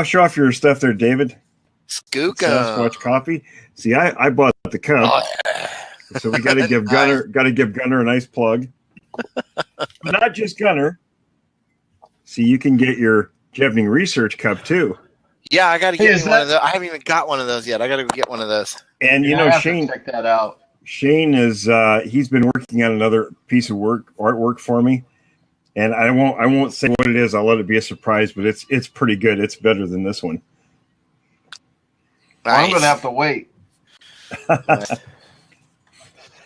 show off your stuff there, David. Skookum. Sasquatch coffee. See, I bought the cup, so we got to give Gunner a nice plug. But not just Gunner. See, you can get your Jevning Research cup too. Yeah, I got to get one of those. I haven't even got one of those yet. I got to get one of those. And you know, Shane, check that out. Shane is he's been working on another piece of artwork for me, and I won't say what it is. I'll let it be a surprise, but it's pretty good. It's better than this one. Nice. Well, I'm gonna have to wait.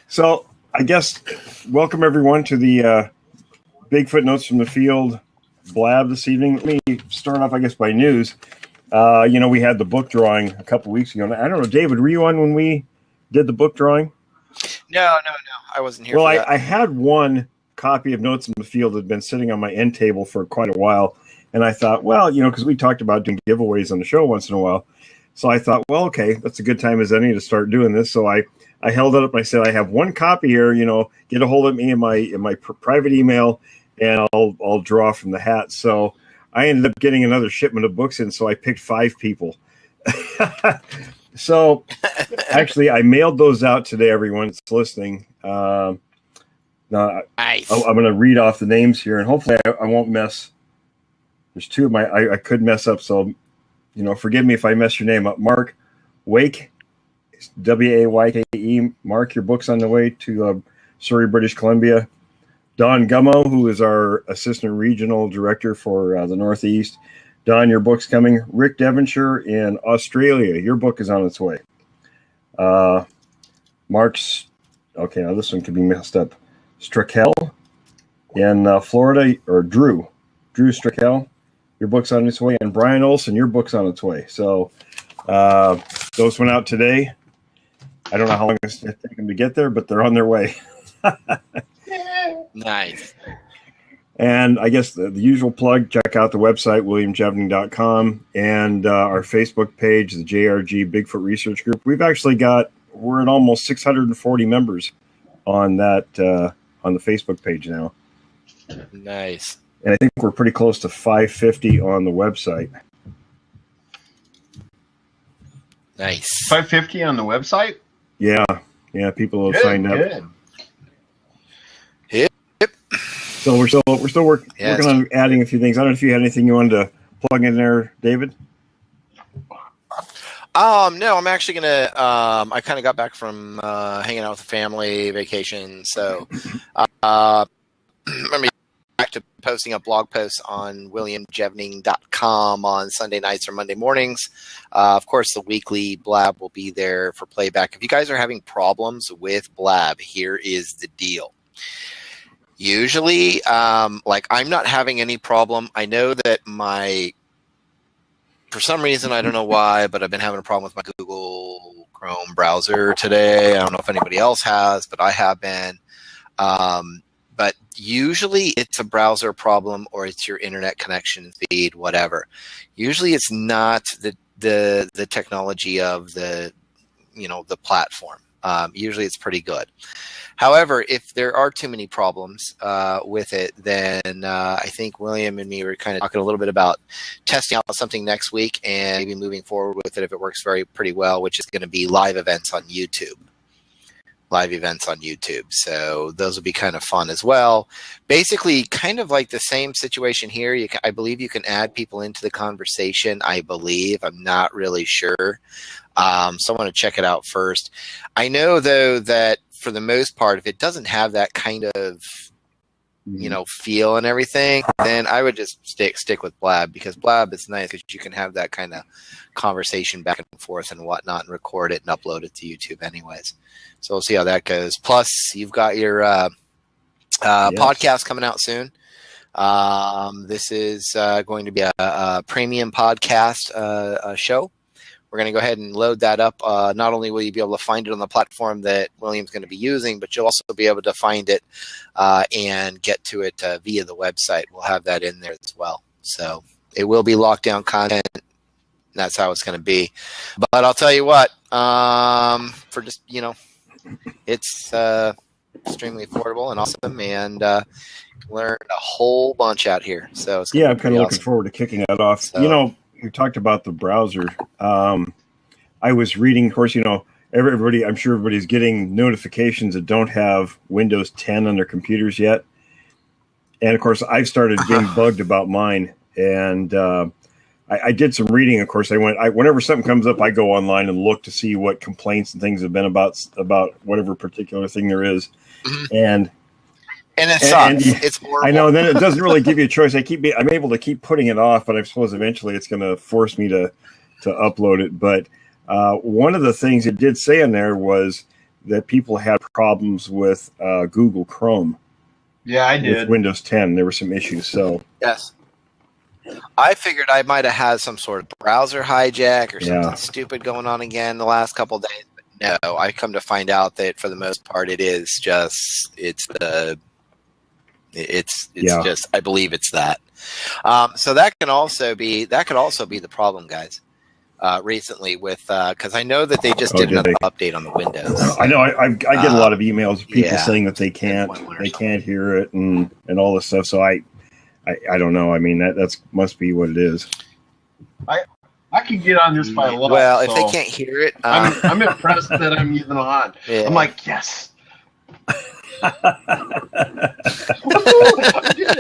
So I guess welcome everyone to the Bigfoot Notes from the Field blab this evening. Let me start off, I guess, by news. You know, we had the book drawing a couple weeks ago. I don't know, David, were you on when we did the book drawing? No. I wasn't here. Well, I had one copy of Notes in the Field that had been sitting on my end table for quite a while. And I thought, well, you know, because we talked about doing giveaways on the show once in a while. So I thought, well, okay, that's a good time as any to start doing this. So I held it up and I said, I have one copy here, you know, get a hold of me in my private email and I'll draw from the hat. So I ended up getting another shipment of books in. So I picked 5 people. So actually I mailed those out today, everyone that's listening. Now Nice. I'm going to read off the names here and hopefully I won't mess. There's 2 of my, I could mess up. So, you know, forgive me if I mess your name up. Mark Wake, Wayke. Mark, your book's on the way to Surrey, British Columbia. Don Gummo, who is our assistant regional director for the Northeast. Don, your book's coming. Rick Devonshire in Australia, your book is on its way. Mark's, okay, now this one could be messed up. Strackel in Florida, or Drew Strackel. Your book's on its way, and Brian Olson, your book's on its way. So those went out today. I don't know how long it's going to take them to get there, but they're on their way. Nice. And I guess the usual plug, check out the website, williamjevning.com, and our Facebook page, the JRG Bigfoot Research Group. We're at almost 640 members on that, on the Facebook page now. Nice. And I think we're pretty close to 550 on the website. Nice. 550 on the website? Yeah, people have signed up. Good. Yep. So we're still working on adding a few things. I don't know if you had anything you wanted to plug in there, David. No, I'm actually gonna. I kind of got back from hanging out with the family, vacation. So, remember back to posting up blog posts on williamjevning.com on Sunday nights or Monday mornings. Of course, the weekly blab will be there for playback. If you guys are having problems with blab, here is the deal. Usually, like I'm not having any problem. I know that for some reason, I don't know why, but I've been having a problem with my Google Chrome browser today. I don't know if anybody else has, but I have been. But usually it's a browser problem or it's your internet connection feed, whatever. Usually it's not the technology of the platform. Usually it's pretty good. However, if there are too many problems with it, then I think William and me were kind of talking a little bit about testing out something next week and maybe moving forward with it if it works pretty well, which is going to be live events on YouTube. So those will be kind of fun as well. Basically, kind of like the same situation here. I believe you can add people into the conversation. I believe. I'm not really sure. So I want to check it out first. I know, though, that for the most part, if it doesn't have that kind of feel and everything, then I would just stick with Blab, because Blab is nice because you can have that kind of conversation back and forth and whatnot and record it and upload it to YouTube anyways. So we'll see how that goes. Plus, you've got your podcast coming out soon. This is going to be a premium podcast show. We're going to go ahead and load that up. Not only will you be able to find it on the platform that William's going to be using, but you'll also be able to find it and get to it via the website. We'll have that in there as well. So it will be locked down content. That's how it's going to be. But I'll tell you what, for just, it's extremely affordable and awesome, and learned a whole bunch out here. So it's I'm kind of looking forward to kicking that off. So, you talked about the browser. I was reading, of course, everybody, I'm sure everybody's getting notifications that don't have Windows 10 on their computers yet. And of course, I've started being bugged about mine. And I did some reading. Of course, whenever something comes up, I go online and look to see what complaints and things have been about whatever particular thing there is. And it sucks. It's horrible. I know. Then it doesn't really give you a choice. I'm able to keep putting it off, but I suppose eventually it's going to force me to upload it. But one of the things it did say in there was that people had problems with Google Chrome. Yeah, I did. With Windows 10, there were some issues. So yes, I figured I might have had some sort of browser hijack or something stupid going on again the last couple of days. But no, I come to find out that for the most part, it is just just. I believe it's that. So that could also be the problem, guys. Recently with because I know that they just did another update on the Windows. I know I get a lot of emails of people saying that they can't hear it and all this stuff. So I don't know. I mean that's must be what it is. I can get on this by luck. Well, if they can't hear it, I'm impressed that I'm even on. Yeah. I'm like, yes. I did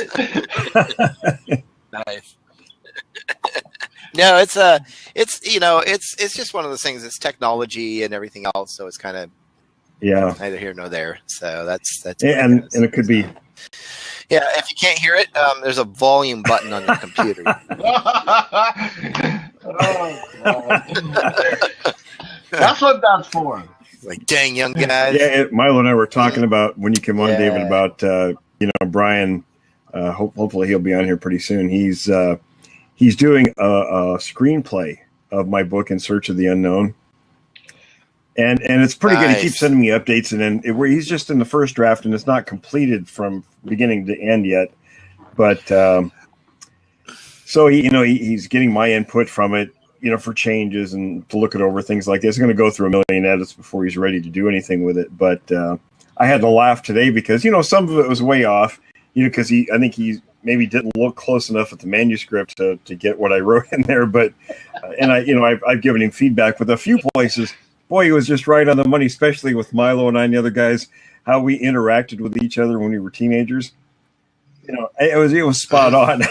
it. Nice. No, it's just one of those things. It's technology and everything else, so it's kind of neither here nor there. So that's and it could be. Yeah, if you can't hear it, there's a volume button on your computer. That's what that's for. Like, dang, young guys. Yeah, Milo and I were talking about when you came on, David, about Brian. Hopefully, he'll be on here pretty soon. He's doing a screenplay of my book In Search of the Unknown, and it's pretty good. He keeps sending me updates, and then he's just in the first draft, and it's not completed from beginning to end yet. But so he's getting my input from it, for changes and to look it over, things like this. He's going to go through a million edits before he's ready to do anything with it. But I had to laugh today because some of it was way off. Because I think he maybe didn't look close enough at the manuscript to get what I wrote in there. But and I've given him feedback with a few places. Boy, he was just right on the money, especially with Milo and I and the other guys, how we interacted with each other when we were teenagers. It was spot on.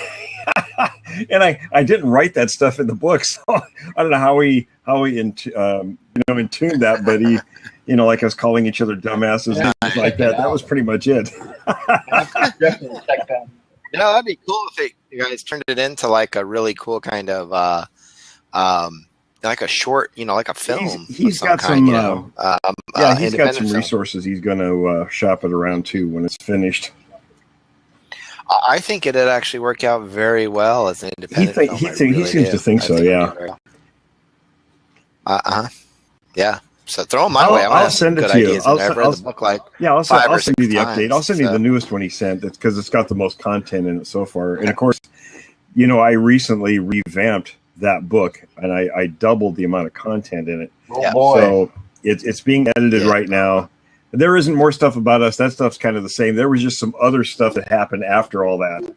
And I didn't write that stuff in the book, so I don't know how he intuned that, but he. Like us calling each other dumbasses and things like that. That was pretty much it. Definitely check that. That'd be cool if you guys turned it into like a really cool kind of like a short, like a film. He's got some. He's got some resources. He's going to shop it around too when it's finished. I think it'd actually work out very well as an independent film. He seems to think so. Yeah. Yeah. So throw them my way. I'll send it to you. I've read the book I'll send you the update. I'll send you the newest one he sent. It's because it's got the most content in it so far. And of course, I recently revamped that book and I doubled the amount of content in it. Oh boy. So it's being edited right now. There isn't more stuff about us. That stuff's kind of the same. There was just some other stuff that happened after all that.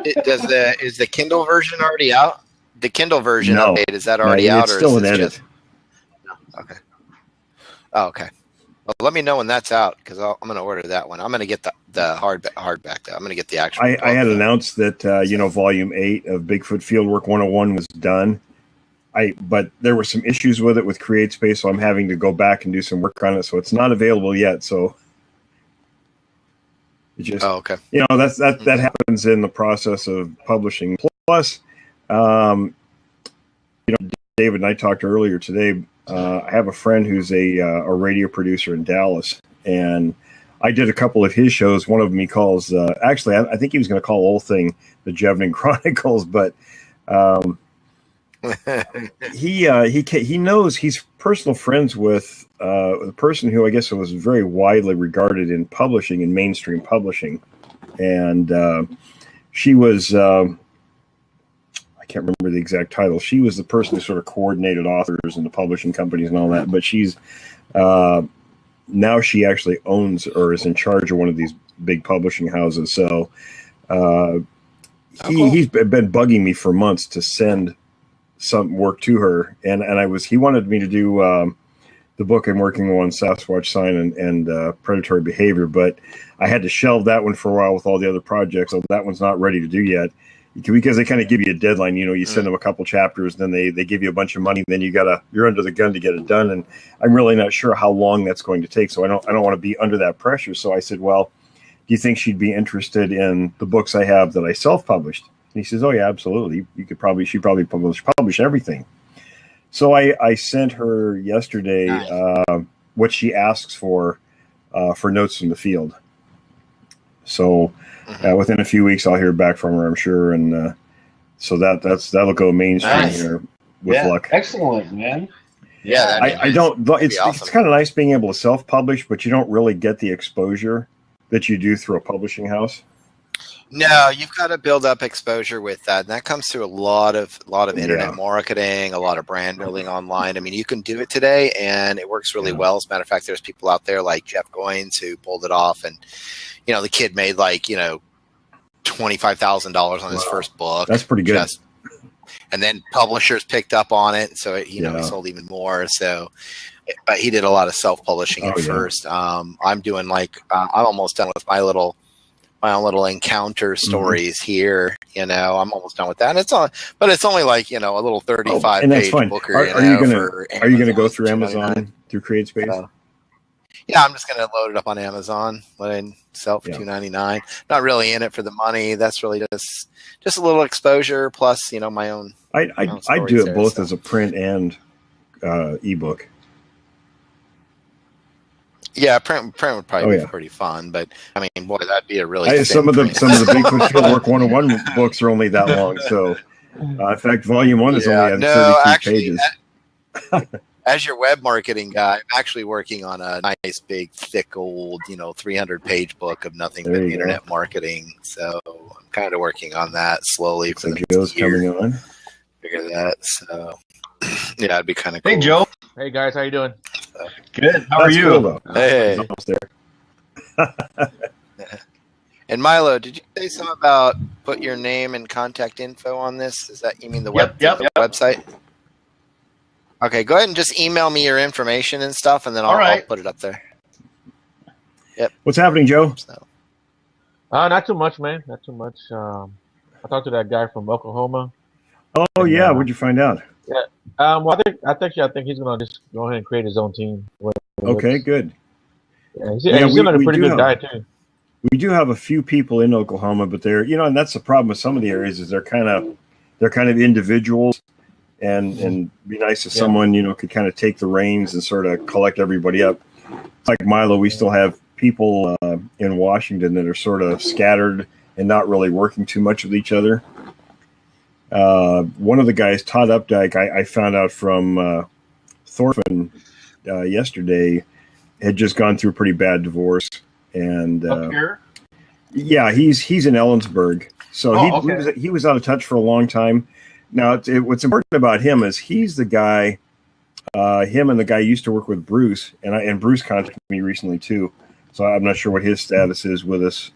Is the Kindle version already out? The Kindle version update, is that already out? It's still an edit. Okay. Oh, okay. Well, let me know when that's out because I'm going to order that one. I'm going to get the hardback though. I'm going to get the actual. I had announced that Volume 8 of Bigfoot Fieldwork 101 was done. But there were some issues with it with CreateSpace, so I'm having to go back and do some work on it. So it's not available yet. So it just okay. That happens in the process of publishing. Plus, David and I talked earlier today. I have a friend who's a radio producer in Dallas, and I did a couple of his shows. One of them he calls, actually, I think he was going to call the whole thing the Jevning Chronicles, but he knows, he's personal friends with the person who I guess was very widely regarded in publishing, in mainstream publishing, and she was. I can't remember the exact title. She was the person who sort of coordinated authors and the publishing companies and all that. But she's now she actually owns or is in charge of one of these big publishing houses. So he's been bugging me for months to send some work to her, and he wanted me to do the book I'm working on, Sasquatch Sign and Predatory Behavior, but I had to shelve that one for a while with all the other projects, so that one's not ready to do yet, because they kind of give you a deadline. You send them a couple chapters, then they give you a bunch of money, then you're under the gun to get it done, and I'm really not sure how long that's going to take, so I don't want to be under that pressure. So I said, well, do you think she'd be interested in the books I have that I self-published? And he says, oh yeah, absolutely. She'd probably publish everything. So I sent her yesterday what she asks for notes from the field. So within a few weeks, I'll hear back from her, I'm sure, and so that'll go mainstream here with luck. Excellent, man. Yeah, I don't. It's awesome. It's kind of nice being able to self-publish, but you don't really get the exposure that you do through a publishing house. No, you've got to build up exposure with that. And that comes through a lot of internet marketing, a lot of brand building online. I mean, you can do it today and it works really well. As a matter of fact, there's people out there like Jeff Goins who pulled it off, and the kid made $25,000 on his first book. That's pretty good. And then publishers picked up on it, so he sold even more. So, but he did a lot of self-publishing at first. I'm doing I'm almost done with my own little encounter stories here. I'm almost done with that. And it's only like a little 35-page book. Are you gonna go through Amazon through CreateSpace? Yeah, I'm just gonna load it up on Amazon. Let it sell for $2.99. Not really in it for the money. That's really just a little exposure plus my own. I do it both as a print and ebook. Yeah, print would probably be pretty fun, but I mean, boy, that'd be a really some of the Bigfoot Fieldwork 101 books are only that long. So, in fact, Volume 1 is only 32 pages. As your web marketing guy, I'm actually working on a nice, big, thick, old, 300-page book of nothing but internet marketing. So I'm kind of working on that slowly for the Joe's coming on. Figure that. So yeah, it'd be kind of cool. Hey, Joe. Hey guys, how you doing? Good. How are you? Cool, hey. And Milo, did you say something about put your name and contact info on this? Is that you mean the website? Okay, go ahead and just email me your information and stuff, and then I'll put it up there. Yep. What's happening, Joe? So. Not too much, man. Not too much. I talked to that guy from Oklahoma. Oh yeah, what'd you find out? Yeah. Well, I think he's gonna just go ahead and create his own team. Okay, good. Yeah, he's a pretty good guy too. We do have a few people in Oklahoma, but they're and that's the problem with some of the areas is they're kind of individuals, and be nice if someone could kind of take the reins and sort of collect everybody up. It's like Milo, we still have people in Washington that are sort of scattered and not really working too much with each other. One of the guys, Todd Updike, I found out from Thorfinn yesterday, had just gone through a pretty bad divorce, and up here? Yeah, he's in Ellensburg, so he was out of touch for a long time. Now, what's important about him is he's the guy. Him and the guy used to work with Bruce, and Bruce contacted me recently too. So I'm not sure what his status is with us.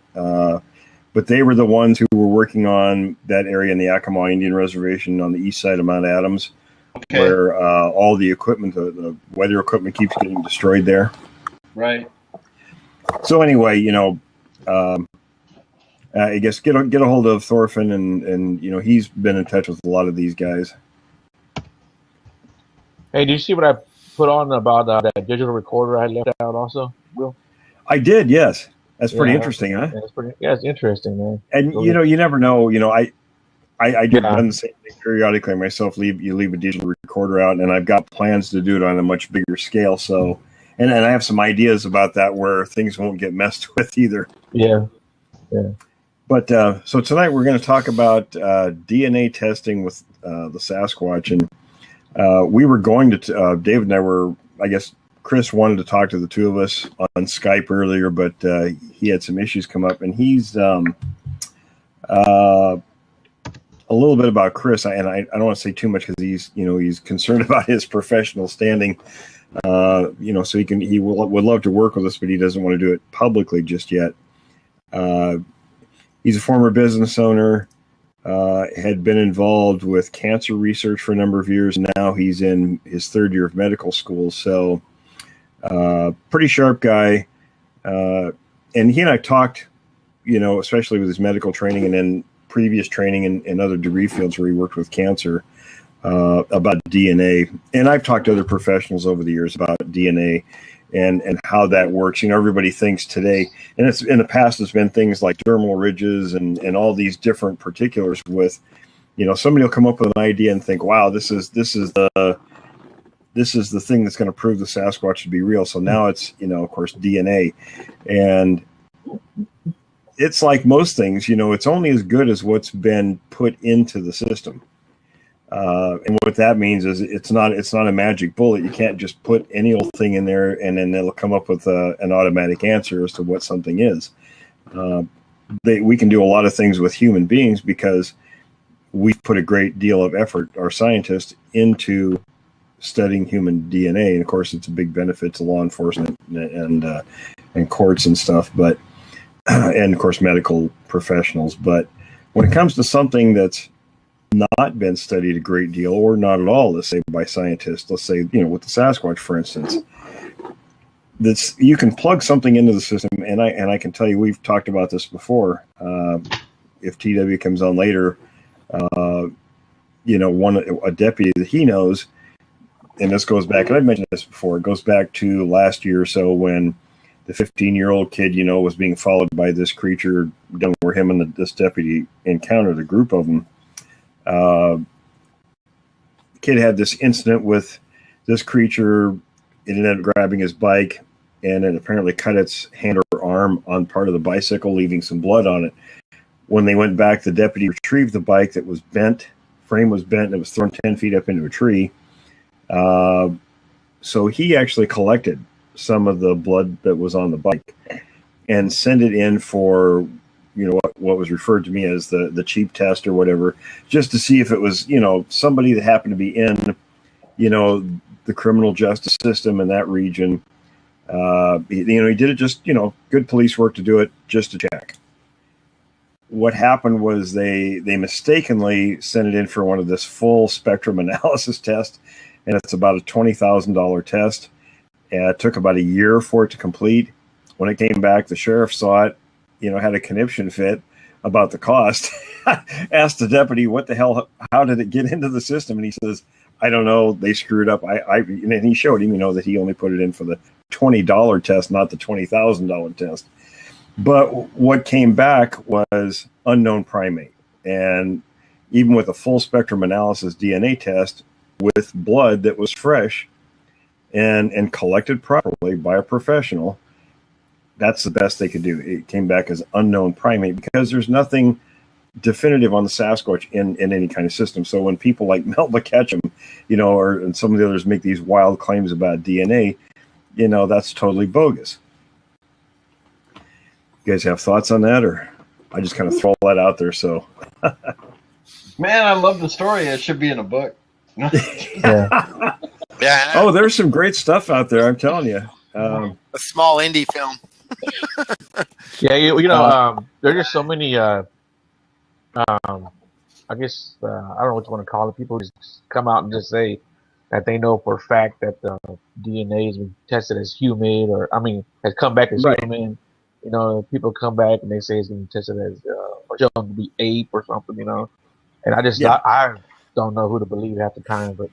But they were the ones who were working on that area in the Yakima Indian Reservation on the east side of Mount Adams, where all the equipment, the weather equipment, keeps getting destroyed there. Right. So anyway, I guess get a hold of Thorfinn, and he's been in touch with a lot of these guys. Hey, do you see what I put on about that digital recorder I left out also, Will? I did, yes. That's pretty interesting, huh? It's interesting, man. And you never know. I do run the same thing periodically myself. You leave a digital recorder out, and I've got plans to do it on a much bigger scale. So, and I have some ideas about that where things won't get messed with either. Yeah. But so tonight we're going to talk about DNA testing with the Sasquatch, and we were going to. David and I were, I guess. Chris wanted to talk to the two of us on Skype earlier, but he had some issues come up, and he's a little bit about Chris, and I don't want to say too much because he's concerned about his professional standing, so he would love to work with us, but he doesn't want to do it publicly just yet. He's a former business owner. had been involved with cancer research for a number of years. Now he's in his third year of medical school. So pretty sharp guy. And he and I talked, especially with his medical training and then previous training in other degree fields where he worked with cancer, about DNA. And I've talked to other professionals over the years about DNA and how that works. Everybody thinks today, and it's in the past, it's been things like dermal ridges and all these different particulars with, somebody will come up with an idea and think, wow, this is the thing that's going to prove the Sasquatch to be real. So now it's, of course, DNA. And it's like most things, it's only as good as what's been put into the system. And what that means is it's not a magic bullet. You can't just put any old thing in there and then it'll come up with an automatic answer as to what something is. We can do a lot of things with human beings because we've put a great deal of effort, our scientists, into studying human DNA. And of course, it's a big benefit to law enforcement and courts and stuff, but and of course, medical professionals. But when it comes to something that's not been studied a great deal or not at all, let's say by scientists, let's say, with the Sasquatch, for instance, you can plug something into the system. And I can tell you, we've talked about this before. If TW comes on later, a deputy that he knows, and this goes back, and I've mentioned this before, it goes back to last year or so when the 15-year-old kid, was being followed by this creature down where him and this deputy encountered a group of them. Kid had this incident with this creature. It ended up grabbing his bike, and it apparently cut its hand or arm on part of the bicycle, leaving some blood on it. When they went back, the deputy retrieved the bike that was bent. Frame was bent, and it was thrown 10 feet up into a tree. So he actually collected some of the blood that was on the bike and sent it in for what was referred to me as the cheap test or whatever, just to see if it was, somebody that happened to be in, the criminal justice system in that region. He did it just, good police work to do it just to check. What happened was they mistakenly sent it in for one of this full spectrum analysis test, and it's about a $20,000 test. And it took about a year for it to complete. When it came back, the sheriff saw it, had a conniption fit about the cost, asked the deputy, what the hell, how did it get into the system? And he says, I don't know, they screwed up. And he showed him, that he only put it in for the $20 test, not the $20,000 test. But what came back was unknown primate. And even with a full spectrum analysis DNA test with blood that was fresh and collected properly by a professional, that's the best they could do. It came back as unknown primate because there's nothing definitive on the Sasquatch in any kind of system. So when people like Mel McKetchum, and some of the others make these wild claims about DNA, that's totally bogus. You guys have thoughts on that, or I just kind of throw that out there? So, man, I love the story. It should be in a book. Yeah. Oh, there's some great stuff out there. I'm telling you. A small indie film. Yeah, there's just so many. I guess I don't know what you want to call it. People just come out and just say that they know for a fact that the DNA has been tested as human, has come back as human. People come back and they say it's been tested as shown to be ape or something. And I don't know who to believe half the time, but.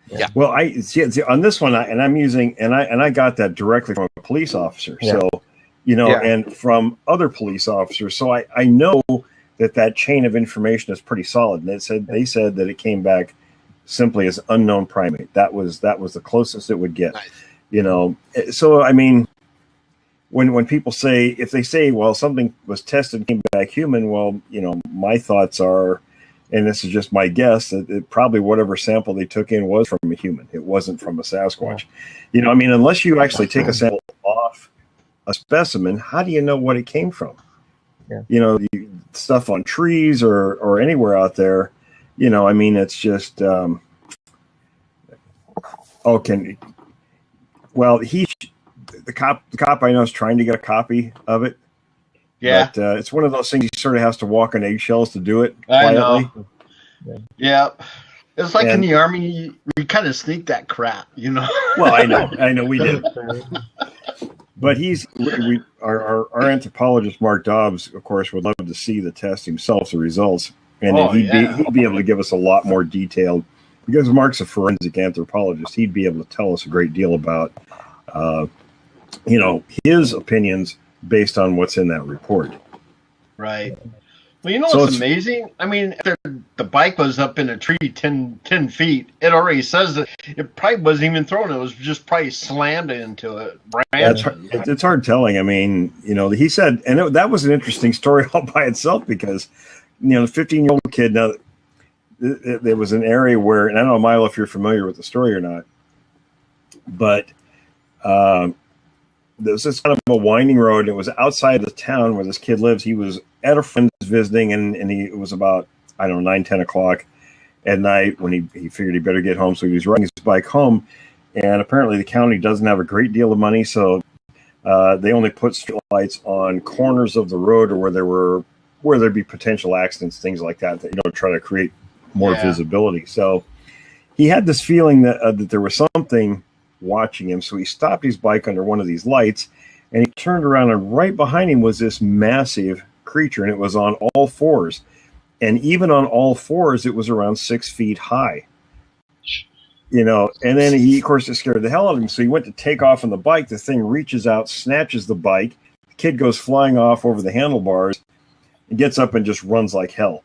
Yeah. Well, I see on this one, I'm using, and I got that directly from a police officer. Yeah. So, and from other police officers. So I know that chain of information is pretty solid. And they said that it came back simply as unknown primate. That was the closest it would get. Nice. So I mean, when people say, if they say, well, something was tested and came back human, well, my thoughts are, and this is just my guess, that it probably whatever sample they took in was from a human. It wasn't from a Sasquatch. Unless you actually take a sample off a specimen, how do you know what it came from? Yeah. Stuff on trees or anywhere out there, it's just, the cop I know is trying to get a copy of it. Yeah. But it's one of those things he sort of has to walk on eggshells to do it I quietly. know. Yeah. It's like in the Army, we kind of sneak that crap, Well, I know we did. But our anthropologist, Mark Dobbs, of course, would love to see the test himself, the results. And he'd be able to give us a lot more detail, because Mark's a forensic anthropologist. He'd be able to tell us a great deal about, his opinions based on what's in that report. Right. Well, what's amazing? I mean, if the bike was up in a tree 10 feet, it already says that it probably wasn't even thrown. It was just probably slammed into it. It's hard telling. I mean, he said, and that was an interesting story all by itself, because, the 15-year-old kid, now, there was an area where, and I don't know, Milo, if you're familiar with the story or not, but there was this kind of a winding road. It was outside the town where this kid lives. He was at a friend's visiting, and it was about, 9, 10 o'clock at night when he figured he better get home. So he was riding his bike home, and apparently the county doesn't have a great deal of money, so they only put street lights on corners of the road, or where there'd be potential accidents, things like that, try to create more visibility. So he had this feeling that there was something watching him. So he stopped his bike under one of these lights, and he turned around, and right behind him was this massive creature, and it was on all fours. And even on all fours, it was around 6 feet high. And then he, of course, it scared the hell out of him. So he went to take off on the bike. The thing reaches out, snatches the bike. The kid goes flying off over the handlebars and gets up and just runs like hell.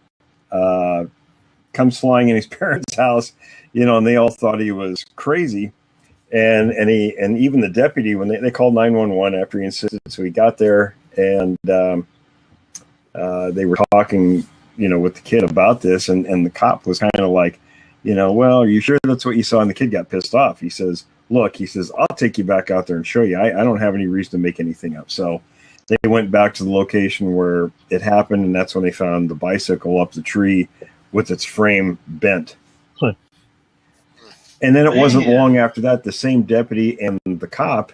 Comes flying in his parents' house, and they all thought he was crazy. And even the deputy, when they called 911 after he insisted, so he got there, and they were talking, with the kid about this, and the cop was kind of like, well, are you sure that's what you saw? And the kid got pissed off. He says, look, I'll take you back out there and show you. I don't have any reason to make anything up. So they went back to the location where it happened, and that's when they found the bicycle up the tree with its frame bent. And then it wasn't long after that, the same deputy and the cop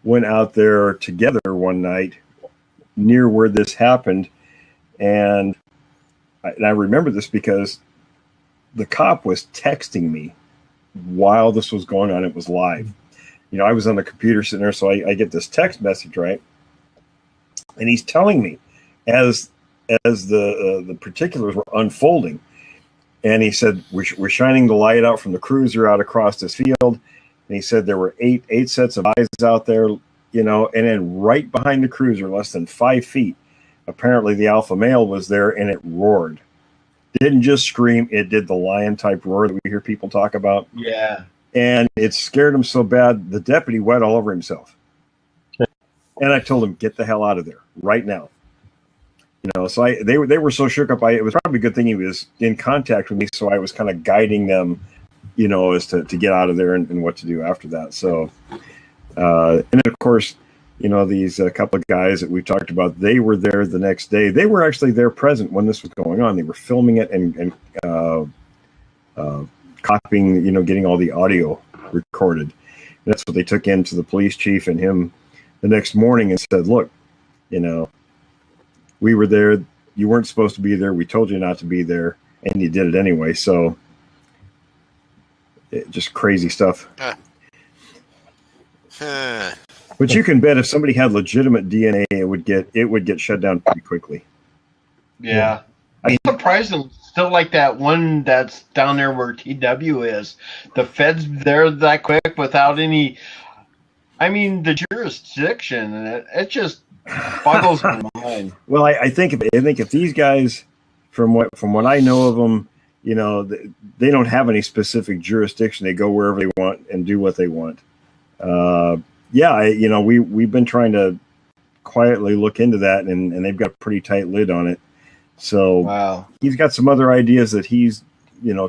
went out there together one night near where this happened. And I remember this because the cop was texting me while this was going on. It was live. I was on the computer sitting there, so I get this text message, right? And he's telling me as the particulars were unfolding. And he said, we're shining the light out from the cruiser out across this field. And he said there were eight sets of eyes out there, and then right behind the cruiser, less than 5 feet, apparently the alpha male was there, and it roared. Didn't just scream, it did the lion type roar that we hear people talk about. Yeah. And it scared him so bad, the deputy wet all over himself. And I told him, get the hell out of there right now. So they were so shook up. It was probably a good thing he was in contact with me, so I was kind of guiding them, as to get out of there and what to do after that. So, and then of course, these couple of guys that we talked about, they were there the next day. They were actually there present when this was going on. They were filming it and copying, getting all the audio recorded. And that's what they took into the police chief and him the next morning and said, look, we were there. You weren't supposed to be there. We told you not to be there, and you did it anyway. So, just crazy stuff. But you can bet if somebody had legitimate DNA, it would get shut down pretty quickly. Yeah, I'm surprised it's still like that one that's down there where TW is. The feds there that quick without any. I mean, the jurisdiction, and it just boggles my mind. Well, I think if these guys, from what I know of them, they don't have any specific jurisdiction. They go wherever they want and do what they want. We've been trying to quietly look into that, and they've got a pretty tight lid on it. So wow. He's got some other ideas that he's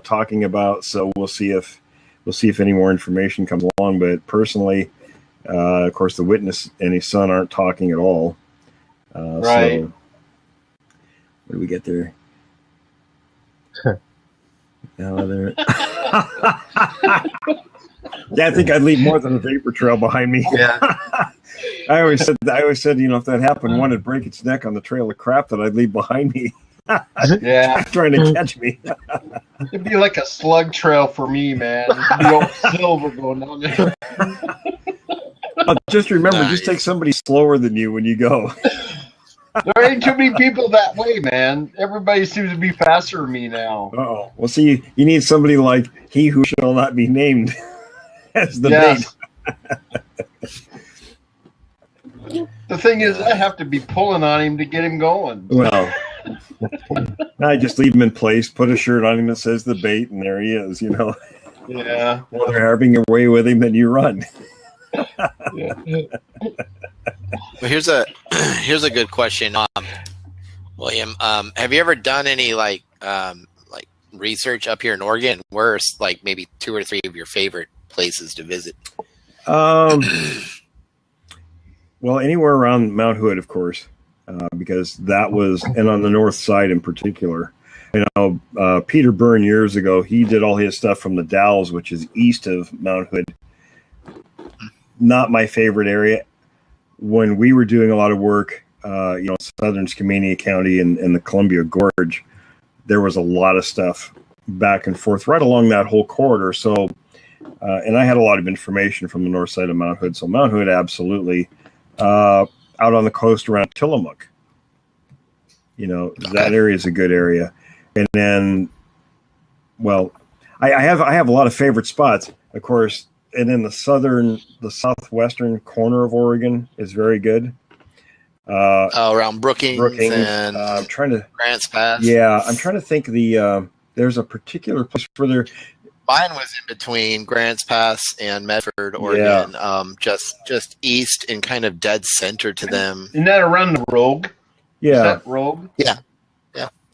talking about. So we'll see if any more information comes along. But personally. Of course, the witness and his son aren't talking at all. Right. So, what do we get there? There. Yeah, I think I'd leave more than a vapor trail behind me. Yeah. I always said, if that happened, one would break its neck on the trail of crap that I'd leave behind me. Yeah, trying to catch me. it'd be like a slug trail for me, man. It'd be all silver going down there. Just remember, just take somebody slower than you when you go. There ain't too many people that way, man. Everybody seems to be faster than me now. Oh, well, see, you need somebody like he who shall not be named as the bait. The thing is, I have to be pulling on him to get him going. Well, I just leave him in place, put a shirt on him that says the bait, and there he is, Yeah. While they're having your way with him, then you run. Yeah. Well, here's a good question, William. Have you ever done any like research up here in Oregon? Where's like maybe 2 or 3 of your favorite places to visit? Well, anywhere around Mount Hood, of course, because that was, and on the north side in particular. Peter Byrne years ago, he did all his stuff from the Dalles, which is east of Mount Hood. Not my favorite area. When we were doing a lot of work, southern Skamania County and the Columbia Gorge, there was a lot of stuff back and forth right along that whole corridor. So, and I had a lot of information from the north side of Mount Hood. So Mount Hood, absolutely. Out on the coast around Tillamook, that area is a good area. And then, well, I have a lot of favorite spots, of course. And then the southwestern corner of Oregon is very good. Around Brookings and I'm trying to Grants Pass. Yeah, I'm trying to think. There's a particular place where there. Mine was in between Grants Pass and Medford, Oregon. Yeah. Just east and kind of dead center to them. Isn't that around the Rogue? Yeah. Is that Rogue? Yeah.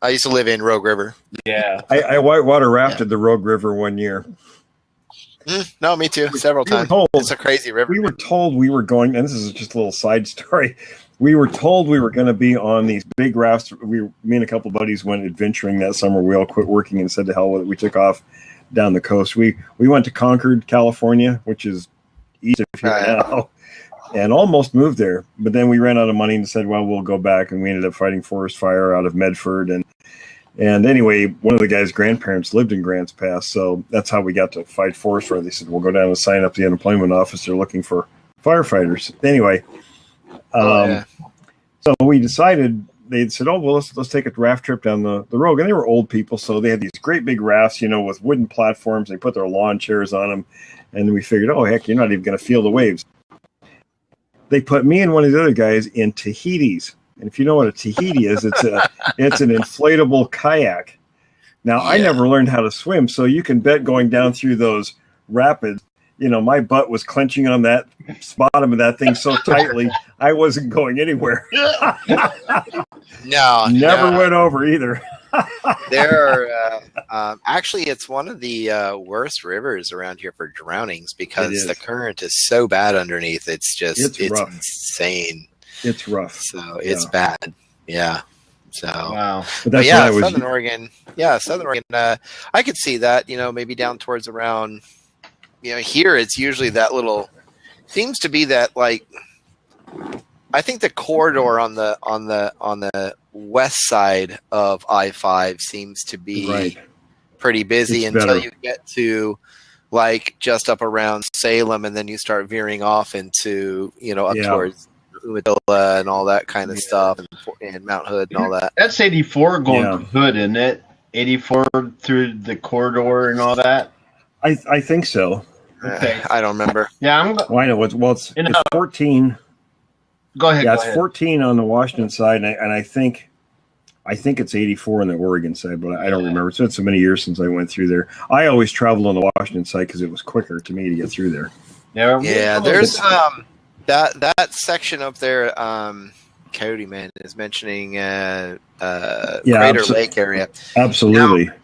I used to live in Rogue River. Yeah. I whitewater rafted the Rogue River one year. No, me too. Several times. It's a crazy river. We were told we were going, and this is just a little side story. We were told we were going to be on these big rafts. Me and a couple of buddies went adventuring that summer. We all quit working and said to hell with it. We took off down the coast. We went to Concord, California, which is east of here now, and almost moved there. But then we ran out of money and said, well, we'll go back. And we ended up fighting forest fire out of Medford. And anyway, one of the guy's grandparents lived in Grants Pass, so that's how we got to fight forest fire. They said, we'll go down and sign up the unemployment office. They're looking for firefighters. Anyway, so we decided, they said, oh, well, let's take a raft trip down the Rogue. And they were old people, so they had these great big rafts, with wooden platforms. They put their lawn chairs on them. And we figured, oh, heck, you're not even going to feel the waves. They put me and one of the other guys in Tahitis. And if you know what a Tahiti is, it's an inflatable kayak. Now, I never learned how to swim, so you can bet going down through those rapids, my butt was clenching on that bottom of that thing so tightly, I wasn't going anywhere. Never went over either. There are actually, it's one of the worst rivers around here for drownings because the current is so bad underneath. It's insane. It's rough. So it's bad. Yeah. So wow. But yeah, Southern Oregon. Yeah, Southern Oregon. I could see that. Maybe down towards around. Here it's usually that little. Seems to be that like. I think the corridor on the west side of I-5 seems to be pretty busy until you get to like just up around Salem, and then you start veering off into up towards Umatilla and all that kind of stuff, and Mount Hood and all that. That's 84 going to Hood, isn't it? 84 through the corridor and all that. I think so. Okay. I don't remember. Yeah, I know. It's 14. Go ahead. Yeah, it's 14 on the Washington side, and I think it's 84 on the Oregon side, but I don't remember. It's been so many years since I went through there. I always traveled on the Washington side because it was quicker to me to get through there. Yeah, there's that section up there. Cody man is mentioning Crater Lake area. Absolutely. Now,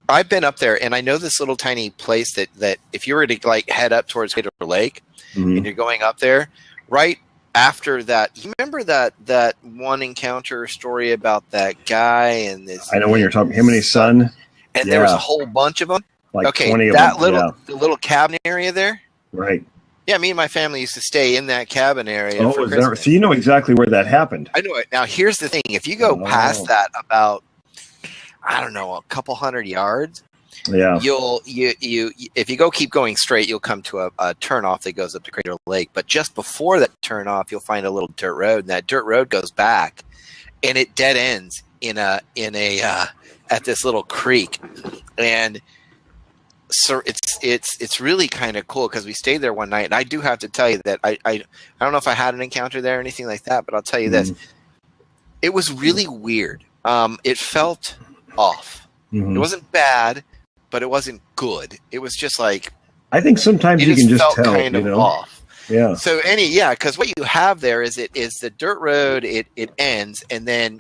I've been up there, and I know this little tiny place that if you were to like head up towards Crater Lake, and you're going up there, right after that, you remember that one encounter story about that guy and this? I know when you're talking him and his son, and there was a whole bunch of them. Like okay, 20 of that them. The little cabin area there, right? Yeah, me and my family used to stay in that cabin area for Oh, Christmas. so you know exactly where that happened. I know it. Now, here's the thing. If you go past that about, I don't know, a couple 100 yards, Yeah. if you keep going straight, you'll come to a turnoff that goes up to Crater Lake. But just before that turnoff, you'll find a little dirt road, and that dirt road goes back, and it dead ends at this little creek, and so it's really kind of cool because we stayed there one night, and I do have to tell you that I don't know if I had an encounter there or anything like that, but I'll tell you this: it was really weird. It felt off. It wasn't bad, but it wasn't good. It was just like, I think sometimes you can just tell, kind of off. Yeah. So because what you have there is the dirt road. It ends, and then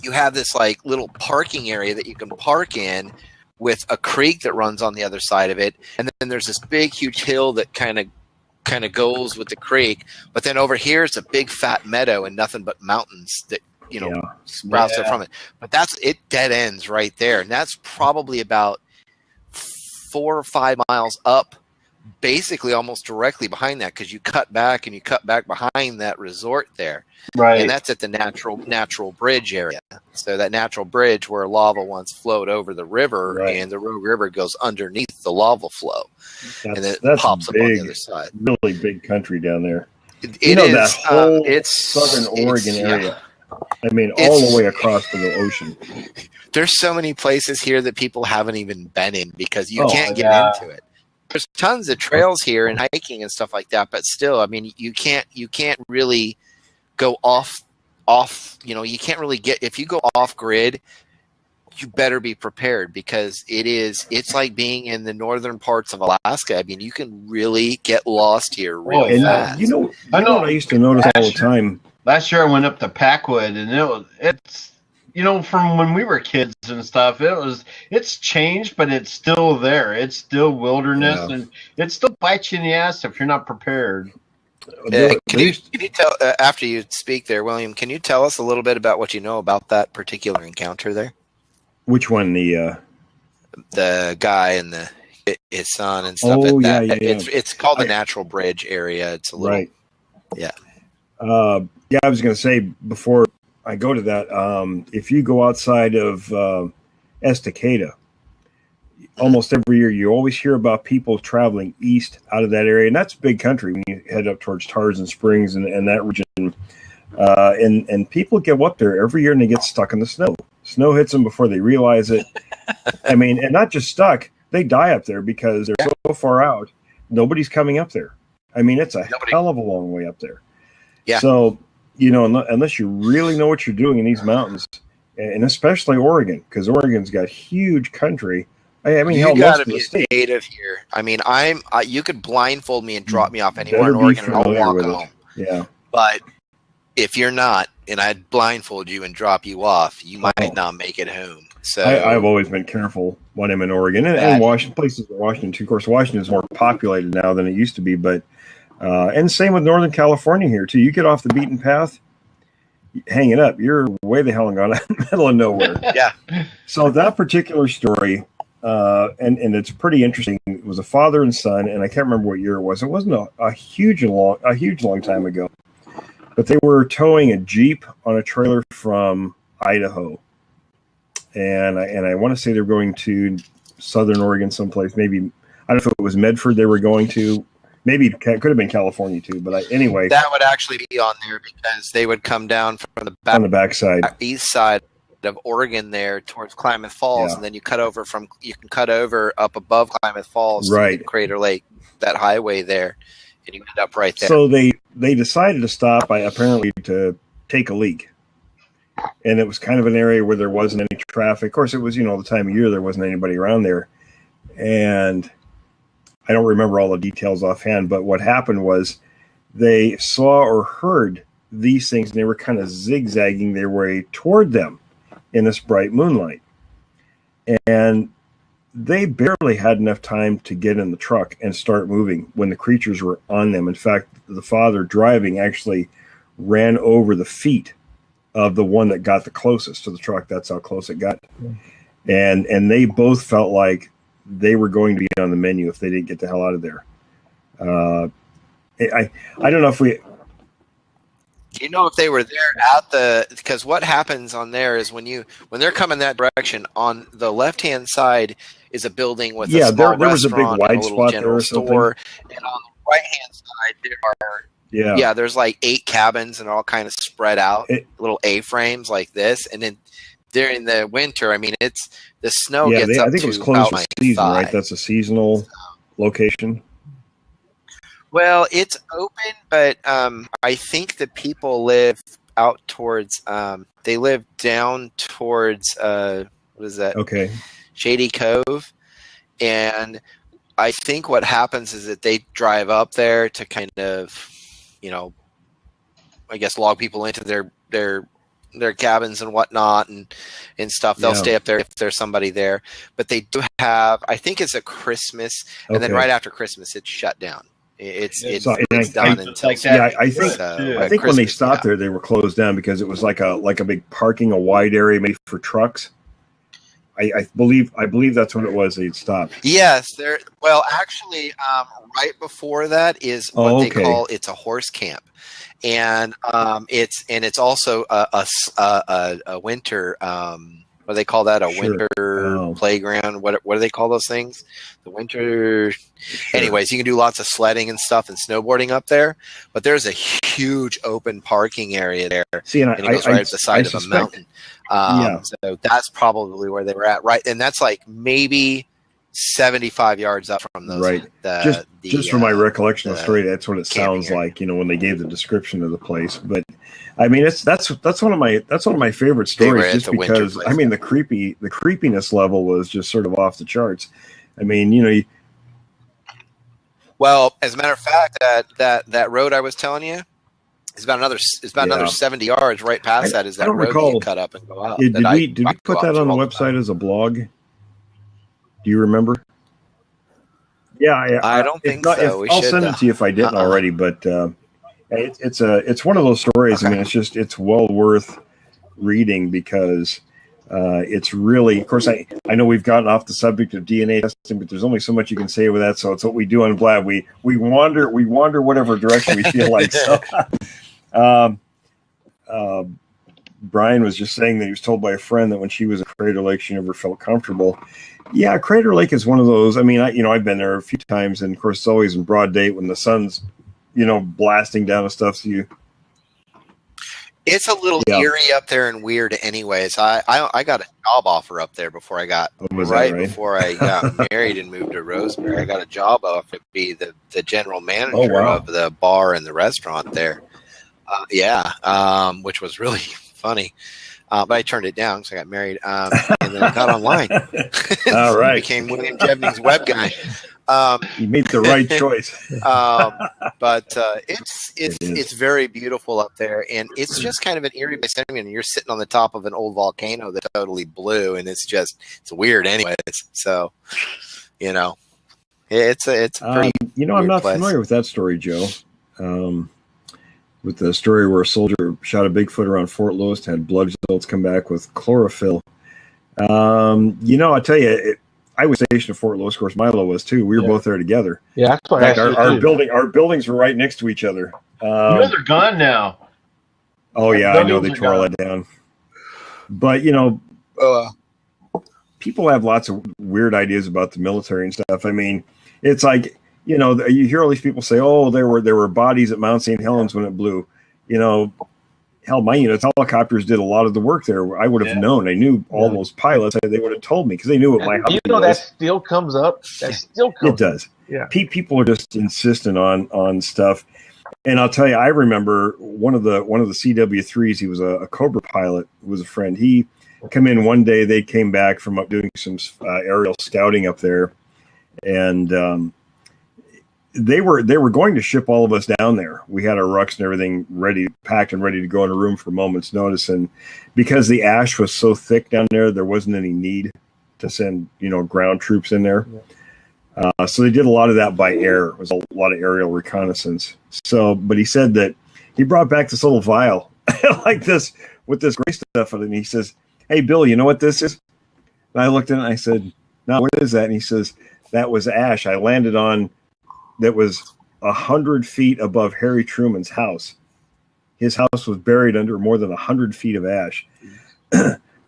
you have this like little parking area that you can park in, with a creek that runs on the other side of it, and then there's this big, huge hill that kind of goes with the creek. But then over here, it's a big, fat meadow and nothing but mountains that sprouts up from it. But it dead ends right there, and that's probably about 4 or 5 miles up, basically almost directly behind that, because you cut back behind that resort there. Right. And that's at the natural bridge area. So that natural bridge where lava once flowed over the river, and the river goes underneath the lava flow. And then it pops up on the other side. Really big country down there. It is. That whole it's southern Oregon area. I mean, all the way across to the ocean. There's so many places here that people haven't even been in because you can't get into it. There's tons of trails here and hiking and stuff like that, but still, I mean, you can't really go off. You can't really if you go off grid, you better be prepared because it's like being in the northern parts of Alaska. I mean, you can really get lost here really fast. You know what I used to notice all the time? Last year I went up to Packwood, and it's from when we were kids and stuff, it's changed, but it's still there. It's still wilderness, and it still bites you in the ass if you're not prepared. Can you tell, after you speak there, William, can you tell us a little bit about what you know about that particular encounter there? Which one? The guy and his son and stuff. It's called the Natural Bridge area. It's a little I was going to say before I go to that, if you go outside of Estacada, almost every year you always hear about people traveling east out of that area, and that's big country when you head up towards Tarzan Springs and that region. And people go up there every year and they get stuck in the snow. Snow hits them before they realize it. I mean, and not just stuck, they die up there because they're so far out. Nobody's coming up there. I mean, it's a hell of a long way up there. Yeah. So, unless you really know what you're doing in these mountains, and especially Oregon, because Oregon's got huge country. I mean, you got to be a native here. I mean, you could blindfold me and drop me off anywhere in Oregon, and I'll walk home. Yeah. But if you're not, and I'd blindfold you and drop you off, you might not make it home. So I've always been careful when I'm in Oregon and Washington, places in Washington too. Of course, Washington is more populated now than it used to be, but and same with Northern California here too. You get off the beaten path, hang it up. You're way the hell gone out in the middle of nowhere. Yeah. So that particular story, and it's pretty interesting. It was a father and son, and I can't remember what year it was. It wasn't a huge long time ago, but they were towing a Jeep on a trailer from Idaho, and I want to say they're going to Southern Oregon someplace. Maybe I don't know if it was Medford they were going to. Maybe it could have been California too, but anyway. That would actually be on there because they would come down from the on the backside, east side of Oregon there towards Klamath Falls, and then you can cut over up above Klamath Falls to Crater Lake, that highway there, and you end up right there. So they decided to stop apparently to take a leak, and it was kind of an area where there wasn't any traffic. Of course, it was the time of year there wasn't anybody around there, and I don't remember all the details offhand, but what happened was they saw or heard these things, and they were kind of zigzagging their way toward them in this bright moonlight. And they barely had enough time to get in the truck and start moving when the creatures were on them. In fact, the father driving actually ran over the feet of the one that got the closest to the truck. That's how close it got. And they both felt like they were going to be on the menu if they didn't get the hell out of there. I don't know if we. Do you know if they were there at the? Because what happens on there is when they're coming that direction, on the left hand side is a building with a small there was a big restaurant wide and a little spot general there or store, and on the right hand side there are there's like 8 cabins and all kind of spread out, little A-frames like this, and then during the winter, I mean, it's the snow gets up I think to it was closed for season, thigh. right? That's a seasonal location. Well, it's open, but I think the people live out towards. They live down towards what is that? Okay, Shady Cove, and I think what happens is that they drive up there to kind of, I guess log people into their cabins and whatnot and stuff. They'll stay up there if there's somebody there, but they do have. I think it's a Christmas, and then right after Christmas, it's shut down. It's done until I think when they stopped there, they were closed down because it was like a big parking, a wide area made for trucks. I believe that's what it was. They'd stopped. Yes, there. Well, actually, right before that is what they call it's a horse camp, and it's also a winter. What do they call that? A winter playground. What do they call those things? The winter. Sure. Anyways, you can do lots of sledding and stuff and snowboarding up there. But there's a huge open parking area there. See, and it goes right at the side of a mountain. So that's probably where they were at, right? And that's like maybe 75 yards up from those. Right. Just from my recollection of the story, that's what it sounds like. When they gave the description of the place, but. I mean, that's one of my favorite stories, just because I mean the creepiness level was just sort of off the charts. I mean, well, as a matter of fact, that road I was telling you is about another 70 yards right past that is that road that you cut up and go out. Did we put that on the website as a blog? Do you remember? Yeah, I don't think so. I'll send it to you if I didn't already, but. It's one of those stories. Okay. I mean, it's well worth reading because it's really, of course, I know we've gotten off the subject of DNA testing, but there's only so much you can say with that. So it's what we do on Vlad. We wander whatever direction we feel like. So, Brian was just saying that he was told by a friend that when she was at Crater Lake, she never felt comfortable. Yeah, Crater Lake is one of those. I mean, I've been there a few times, and of course, it's always in broad day when the sun's blasting down and stuff. So it's a little eerie up there and weird anyways. I got a job offer up there before I got before I got married and moved to Roseberry. I got a job offer to be the general manager of the bar and the restaurant there. Which was really funny. But I turned it down because I got married, and then I got online. All right. Became William Jennings web guy. You made the right choice. But it's very beautiful up there, and it's just kind of an eerie place. I mean, you're sitting on the top of an old volcano that totally blew, and it's weird, anyways. So, it's a pretty. I'm not familiar with that story, Joe. With the story where a soldier shot a Bigfoot around Fort Lewis and had blood results come back with chlorophyll. I tell you. I was stationed at Fort Lewis. Of course, Milo was too. We were both there together. Yeah, that's what our buildings were right next to each other. They're gone now. Oh yeah, I know they tore all that down. But people have lots of weird ideas about the military and stuff. I mean, it's like you hear all these people say, "Oh, there were bodies at Mount St. Helens when it blew." Hell, my unit's helicopters did a lot of the work there. I would have known. I knew all those pilots. They would have told me because they knew what my hobby was. That still comes up. It does. Yeah. People are just insistent on stuff. And I'll tell you, I remember one of the CW3s. He was a Cobra pilot. Was a friend. He come in one day. They came back from up doing some aerial scouting up there, and they were going to ship all of us down there. We had our rucks and everything packed and ready to go in a room for a moment's notice. And because the ash was so thick down there wasn't any need to send, ground troops in there. So they did a lot of that by air. It was a lot of aerial reconnaissance. So, but he said that he brought back this little vial like this with this gray stuff in it. And he says, "Hey, Bill, you know what this is?" And I looked at it and I said, "No, what is that?" And he says, "That was ash I landed on. That was 100 feet above Harry Truman's house. His house was buried under more than 100 feet of ash.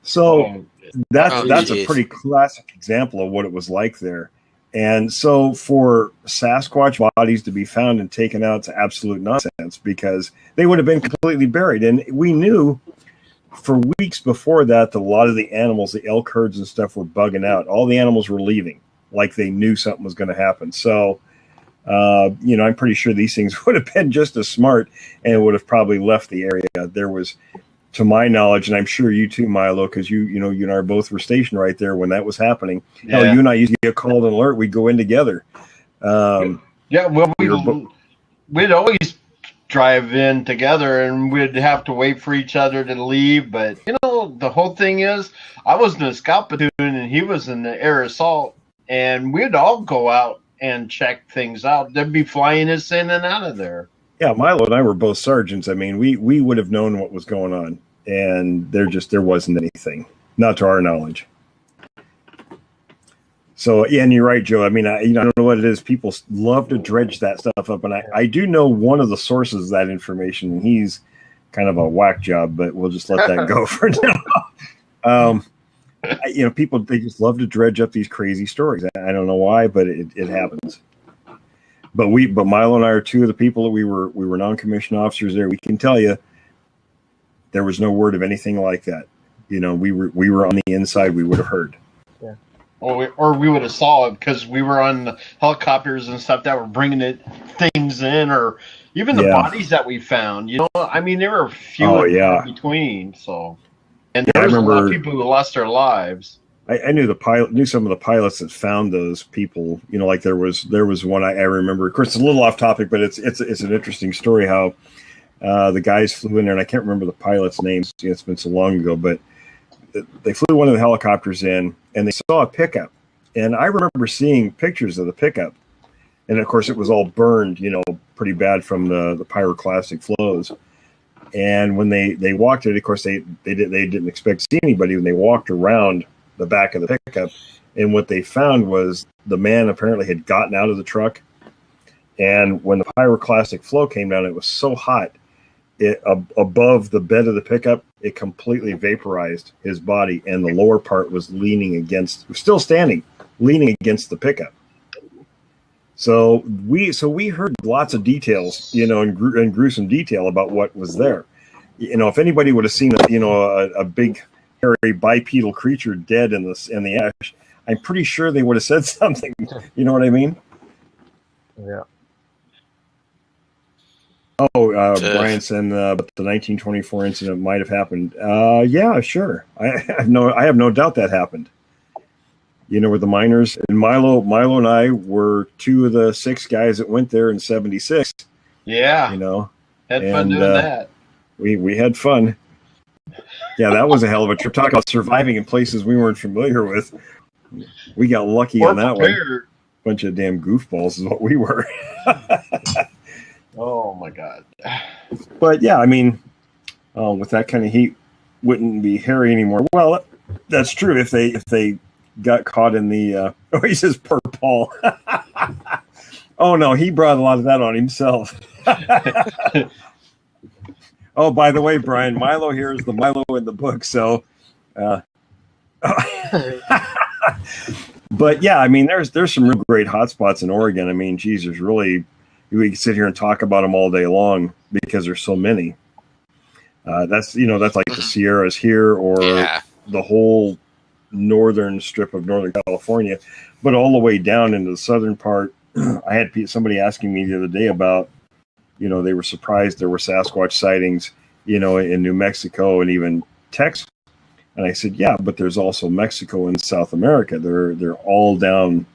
So that's a pretty classic example of what it was like there. And so for Sasquatch bodies to be found and taken out, it's absolute nonsense, because they would have been completely buried. And we knew for weeks before that a lot of the animals, the elk herds and stuff, were bugging out. All the animals were leaving, like they knew something was going to happen. So, I'm pretty sure these things would have been just as smart and would have probably left the area. There was, to my knowledge, and I'm sure you too, Milo, because you and I both were stationed right there when that was happening. Yeah. Hell, you and I used to get called an alert. We'd go in together. Well, we'd always drive in together, and we'd have to wait for each other to leave. But the whole thing is, I was in a scout platoon and he was in the air assault, and we'd all go out and check things out. They'd be flying us in and out of there. Yeah, Milo and I were both sergeants. I mean, we would have known what was going on, and there wasn't anything, not to our knowledge. So, yeah, and you're right, Joe. I mean, I don't know what it is. People love to dredge that stuff up, and I do know one of the sources of that information, and he's kind of a whack job, but we'll just let that go for now. People, they just love to dredge up these crazy stories. I don't know why, but it happens. But Milo and I are two of the people that we were non-commissioned officers there. We can tell you there was no word of anything like that. We were on the inside. We would have heard. Yeah. Or we would have saw it, because we were on the helicopters and stuff that were bringing things in, or even the bodies that we found. I mean, there were a few in between. So, and there was a lot of people who lost their lives. I knew some of the pilots that found those people. Like there was one I remember. Of course, it's a little off topic, but it's an interesting story how the guys flew in there, and I can't remember the pilot's name. It's been so long ago, but they flew one of the helicopters in, and they saw a pickup. And I remember seeing pictures of the pickup, and of course it was all burned, pretty bad from the pyroclastic flows. And when they walked it, of course they didn't expect to see anybody. When they walked around the back of the pickup, and what they found was the man apparently had gotten out of the truck, and when the pyroclastic flow came down, it was so hot, above the bed of the pickup, it completely vaporized his body, and the lower part was still standing, leaning against the pickup. So we heard lots of details, and gruesome detail about what was there. If anybody would have seen a big hairy bipedal creature dead in the ash, I'm pretty sure they would have said something. You know what I mean? Yeah. Brian said the 1924 incident might have happened. Yeah, sure. I have no doubt that happened. With the miners, and Milo and I were two of the 6 guys that went there in '76. Yeah. Had fun doing that. We had fun. Yeah, that was a hell of a trip. Talk about surviving in places we weren't familiar with. We got lucky on that one. Bunch of damn goofballs is what we were. Oh my God. But yeah, I mean, with that kind of heat, wouldn't be hairy anymore. Well, that's true if they got caught in the. He says, "Poor Paul." Oh no, he brought a lot of that on himself. Oh, by the way, Brian, Milo here is the Milo in the book. So, but yeah, I mean, there's some real great hotspots in Oregon. I mean, geez, we can sit here and talk about them all day long because there's so many. That's like the Sierras here, or the whole northern strip of Northern California, but all the way down into the southern part. I had somebody asking me the other day about, they were surprised there were Sasquatch sightings, in New Mexico and even Texas. And I said, yeah, but there's also Mexico and South America. They're all down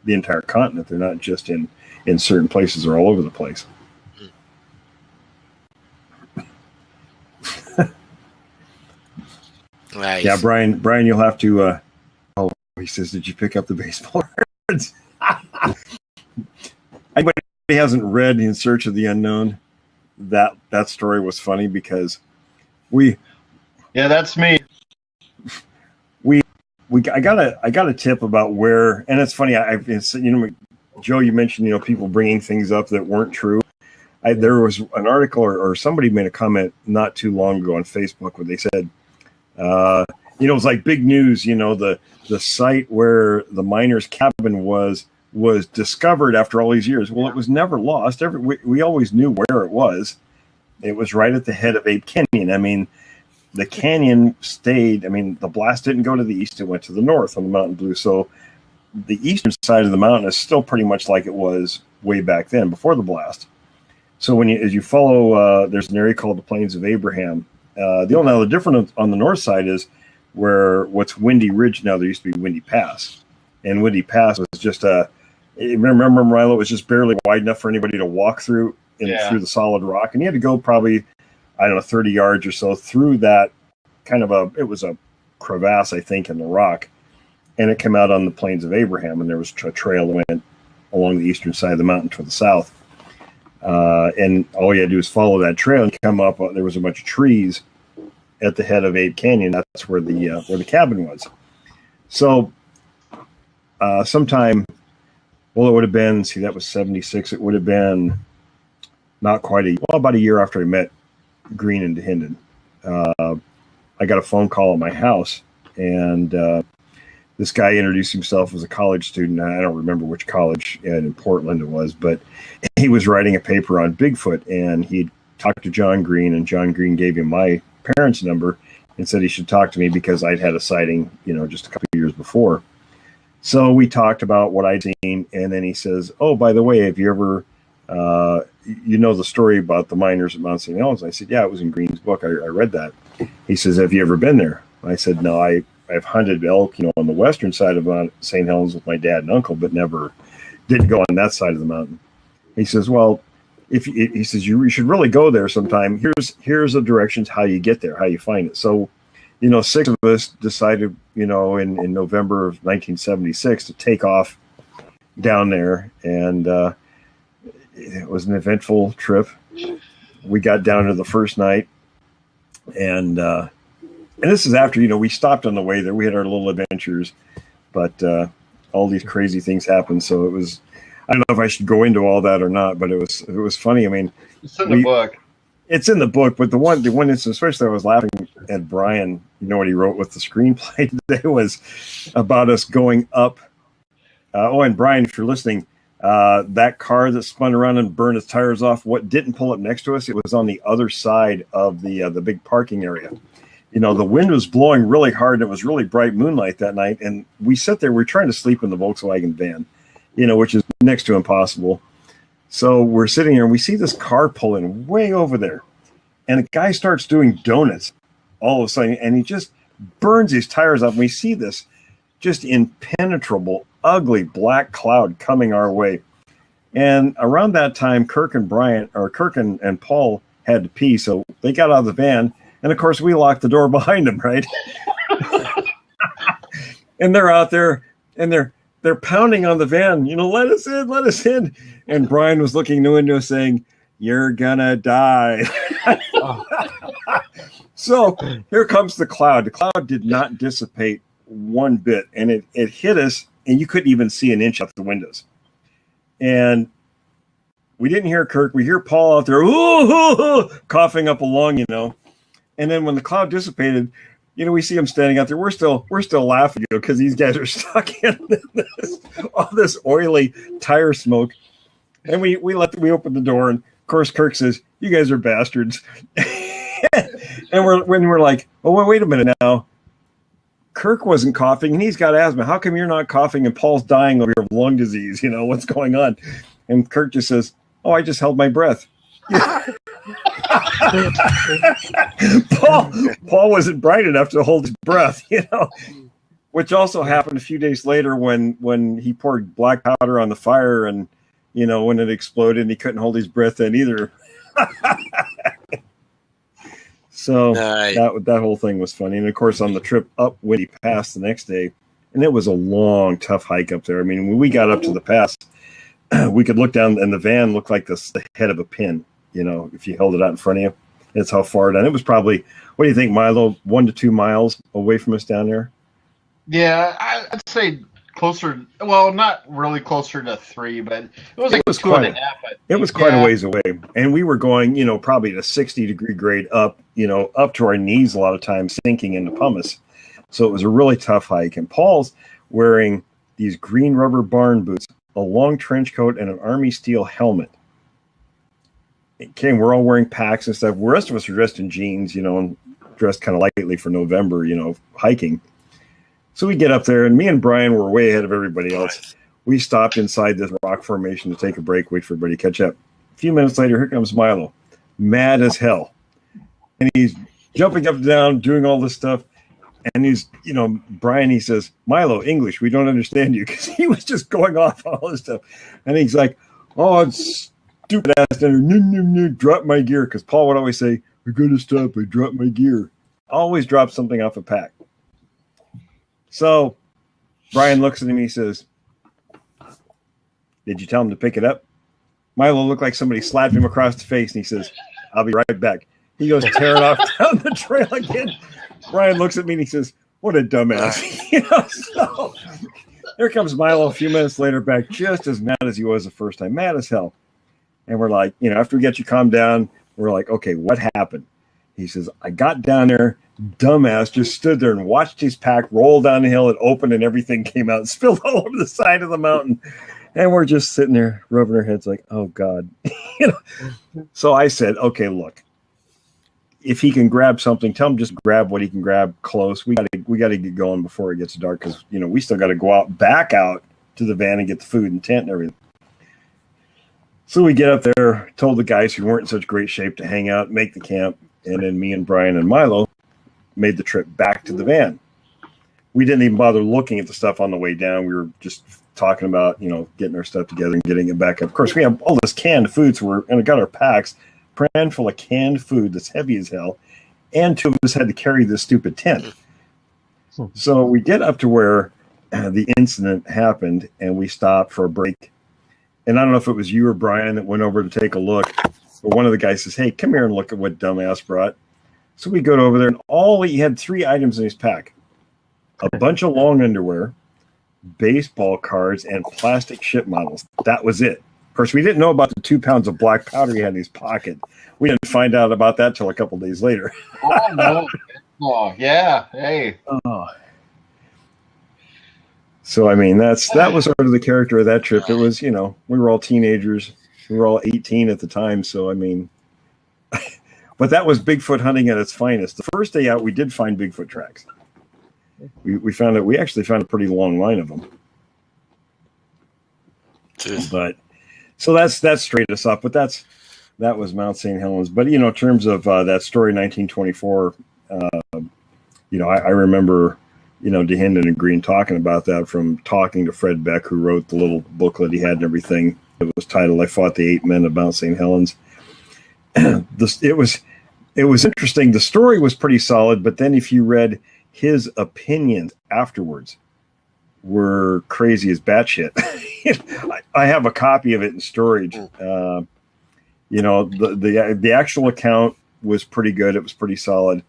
the entire continent. They're not just in certain places. They're all over the place. Nice. Yeah, Brian, you'll have to. He says, "Did you pick up the baseball cards?" Anybody hasn't read In Search of the Unknown, that story was funny because Yeah, that's me. I got a tip about where, and it's funny. Joe, you mentioned, people bringing things up that weren't true. There was an article or somebody made a comment not too long ago on Facebook where they said, it was like big news, the site where the miner's cabin was discovered after all these years. Well, it was never lost. We always knew where it was. It was right at the head of Ape Canyon. I mean, the canyon stayed. I mean, the blast didn't go to the east. It went to the north on the Mountain Blue. So the eastern side of the mountain is still pretty much like it was way back then before the blast. So as you follow, there's an area called the Plains of Abraham. The only other difference on the north side is where what's Windy Ridge now, there used to be Windy Pass. And Windy Pass was just remember, Milo, it was just barely wide enough for anybody to walk through through the solid rock. And you had to go probably, 30 yards or so through that it was a crevasse, I think, in the rock. And it came out on the Plains of Abraham, and there was a trail that went along the eastern side of the mountain to the south. And all you had to do is follow that trail and come up. There was a bunch of trees at the head of Ape Canyon. That's where the cabin was. So sometime, it would have been, that was 76. It would have been not quite about a year after I met Green and DeHinden. I got a phone call at my house, and this guy introduced himself as a college student. I don't remember which college in Portland it was, but he was writing a paper on Bigfoot, and he'd talked to John Green, and John Green gave him my parents' number and said he should talk to me because I'd had a sighting, just a couple of years before. So we talked about what I'd seen, and then he says, "Oh, by the way, have you ever, the story about the miners at Mount St. Helens?" I said, "Yeah, it was in Green's book. I read that." He says, "Have you ever been there?" I said, "No, I've hunted elk, on the western side of Mount St. Helens with my dad and uncle, but never didn't go on that side of the mountain." He says, "Well, he says you should really go there sometime. Here's the directions how you get there, how you find it." So, 6 of us decided, in November of 1976 to take off down there, and it was an eventful trip. We got down to the first night, and this is after, we stopped on the way there. We had our little adventures, but all these crazy things happened. So it was, I don't know if I should go into all that or not, but it was funny. I mean, it's in the book. It's in the book, but the one instance, especially I was laughing at Brian, what he wrote with the screenplay today was about us going up. And Brian, if you're listening, that car that spun around and burned its tires off, what didn't pull up next to us, it was on the other side of the big parking area. The wind was blowing really hard, and it was really bright moonlight that night. And we sat there, we're trying to sleep in the Volkswagen van, which is next to impossible. So we're sitting here and we see this car pulling way over there. And the guy starts doing donuts all of a sudden, and he just burns his tires up. And we see this just impenetrable, ugly black cloud coming our way. And around that time, Kirk and Paul had to pee. So they got out of the van. And of course, we locked the door behind them, right? And they're out there, and they're pounding on the van. Let us in, let us in. And Brian was looking in the window, saying, "You're gonna die." So here comes the cloud. The cloud did not dissipate one bit, and it hit us, and you couldn't even see an inch out the windows. And we didn't hear Kirk. We hear Paul out there, ooh, coughing up a lung, And then when the cloud dissipated, we see him standing out there. We're still laughing, because these guys are stuck in all this oily tire smoke. And we open the door, and of course Kirk says, "You guys are bastards." And we're like, "Oh, wait a minute now. Kirk wasn't coughing, and he's got asthma. How come you're not coughing and Paul's dying over of lung disease? What's going on?" And Kirk just says, "Oh, I just held my breath." Paul wasn't bright enough to hold his breath, which also happened a few days later when he poured black powder on the fire, and when it exploded, and he couldn't hold his breath then either. So that whole thing was funny. And of course, on the trip up Windy Pass the next day, and it was a long, tough hike up there. I mean, when we got up to the pass, we could look down, and the van looked like the head of a pin. If you held it out in front of you, that's how far down. It was probably, what do you think, Milo, 1 to 2 miles away from us down there? Yeah, I'd say closer. Well, not really closer to 3, but it was like 2.5. It was quite a ways away, and we were going, probably at a 60-degree grade up, up to our knees a lot of times, sinking into pumice. So it was a really tough hike. And Paul's wearing these green rubber barn boots, a long trench coat, and an army steel helmet. We're all wearing packs and stuff. The rest of us are dressed in jeans, and dressed kind of lightly for November, hiking. So we get up there, and me and Brian were way ahead of everybody else. We stopped inside this rock formation to take a break, wait for everybody to catch up. A few minutes later, here comes Milo, mad as hell. And he's jumping up and down, doing all this stuff. And he's, Brian, he says, Milo, English, we don't understand you. Because he was just going off on all this stuff. And he's like, oh, it's stupid ass, drop my gear. Because Paul would always say, I gotta stop, I dropped my gear. Always drop something off a pack. So Brian looks at him, he says, did you tell him to pick it up? Milo looked like somebody slapped him across the face, and he says, I'll be right back. He goes tearing off down the trail again. Brian looks at me and he says, what a dumbass. So there comes Milo a few minutes later back, just as mad as he was the first time, mad as hell. And we're like, after we get you calmed down, we're like, okay, what happened? He says, I got down there, dumbass just stood there and watched his pack roll down the hill. It opened and everything came out and spilled all over the side of the mountain. And we're just sitting there rubbing our heads like, oh, God. So I said, okay, look, if he can grab something, tell him just grab what he can grab close. We got to get going before it gets dark because, we still got to go back out to the van and get the food and tent and everything. So we get up there, told the guys who weren't in such great shape to hang out, make the camp. And then me and Brian and Milo made the trip back to the van. We didn't even bother looking at the stuff on the way down. We were just talking about, getting our stuff together and getting it back up. Of course, we have all this canned food, so we got our packs, pan full of canned food that's heavy as hell, and 2 of us had to carry this stupid tent. So we get up to where the incident happened, and we stopped for a break. And I don't know if it was you or Brian that went over to take a look, but one of the guys says, hey, come here and look at what dumbass brought. So we go over there, and he had 3 items in his pack. A bunch of long underwear, baseball cards, and plastic ship models. That was it. Of course, we didn't know about the 2 pounds of black powder he had in his pocket. We didn't find out about that till a couple days later. Oh, no. Oh, yeah. Hey. Oh. So, I mean, that was sort of the character of that trip. It was, we were all teenagers. We were all 18 at the time. So, I mean, but that was Bigfoot hunting at its finest. The first day out, we did find Bigfoot tracks. We actually found a pretty long line of them. Jeez. But so that straightened us up. But that was Mount St. Helens. But in terms of that story, 1924, I remember DeHinden and Green talking about that from talking to Fred Beck, who wrote the little booklet he had and everything. It was titled "I Fought the 8 Men of Mount St. Helens." It was interesting. The story was pretty solid, but then if you read his opinions afterwards, were crazy as batshit. I have a copy of it in storage. The actual account was pretty good. It was pretty solid,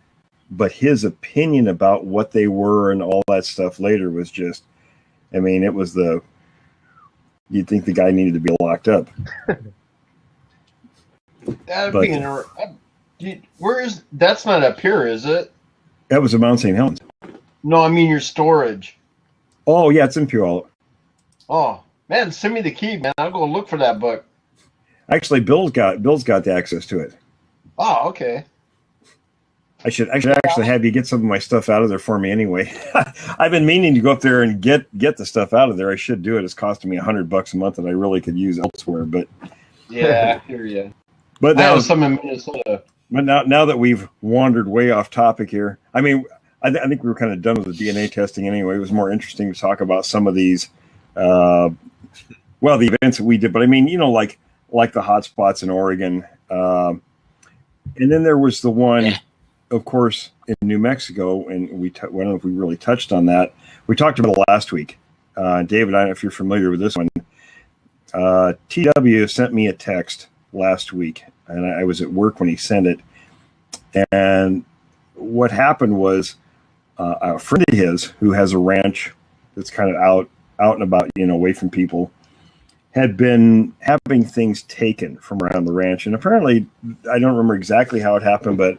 but his opinion about what they were and all that stuff later was just, it was you'd think the guy needed to be locked up. That's not up here, is it? That was a Mount St. Helens. No, I mean your storage. Oh yeah, it's in Puyallup. Oh man, send me the key, man. I'll go look for that book. Actually, Bill's got the access to it. Oh, okay. I should actually have you get some of my stuff out of there for me anyway. I've been meaning to go up there and get the stuff out of there. I should do it. It's costing me $100 a month that I really could use elsewhere. But yeah, I hear you. But now, I have some in Minnesota. But now that we've wandered way off topic here, I think we were kind of done with the DNA testing anyway. It was more interesting to talk about some of these, the events that we did. But like the hot spots in Oregon, and then there was the one, of course, in New Mexico, and I don't know if we really touched on that. We talked about it last week. David, I don't know if you're familiar with this one. TW sent me a text last week, and I was at work when he sent it. And what happened was a friend of his who has a ranch that's kind of out out and about, away from people, had been having things taken from around the ranch. And apparently, I don't remember exactly how it happened, but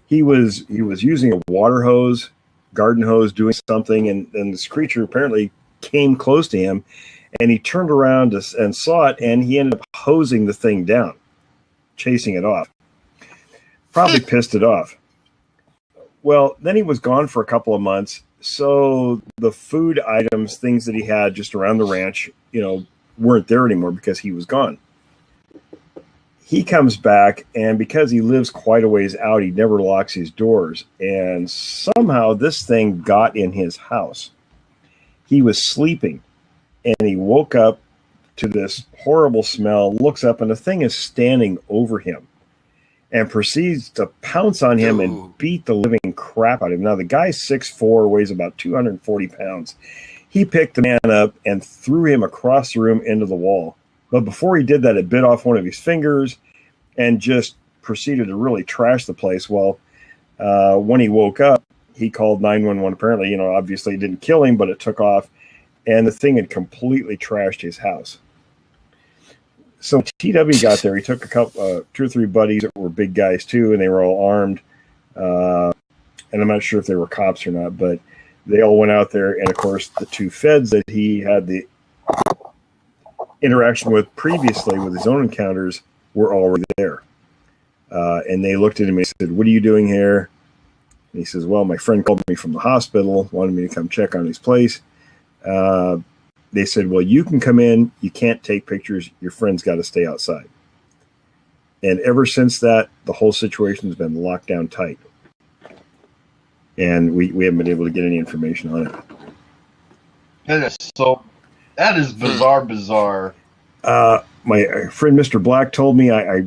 he was using a water hose, garden hose, doing something, and this creature apparently came close to him, and he turned around and saw it, and he ended up hosing the thing down, chasing it off. Probably pissed it off. Well, then he was gone for a couple of months, so the food items, things that he had just around the ranch, weren't there anymore because he was gone. He comes back, and because he lives quite a ways out, he never locks his doors. And somehow this thing got in his house. He was sleeping, and he woke up to this horrible smell, looks up, and the thing is standing over him and proceeds to pounce on him and beat the living crap out of him. Now, the guy's 6'4", weighs about 240 pounds. He picked the man up and threw him across the room into the wall. But before he did that, it bit off one of his fingers and just proceeded to really trash the place. Well, when he woke up, he called 911. Apparently, obviously it didn't kill him, but it took off. And the thing had completely trashed his house. So TW got there. He took two or three buddies that were big guys too, and they were all armed. And I'm not sure if they were cops or not, but they all went out there. And of course, the two feds that he had the interaction with previously with his own encounters were already there. And they looked at him and said, "What are you doing here?" And he says, "Well, my friend called me from the hospital, wanted me to come check on his place." They said, "Well, you can come in. You can't take pictures. Your friend's got to stay outside." And ever since that, the whole situation has been locked down tight. And we haven't been able to get any information on it. That is bizarre. My friend Mr. Black told me I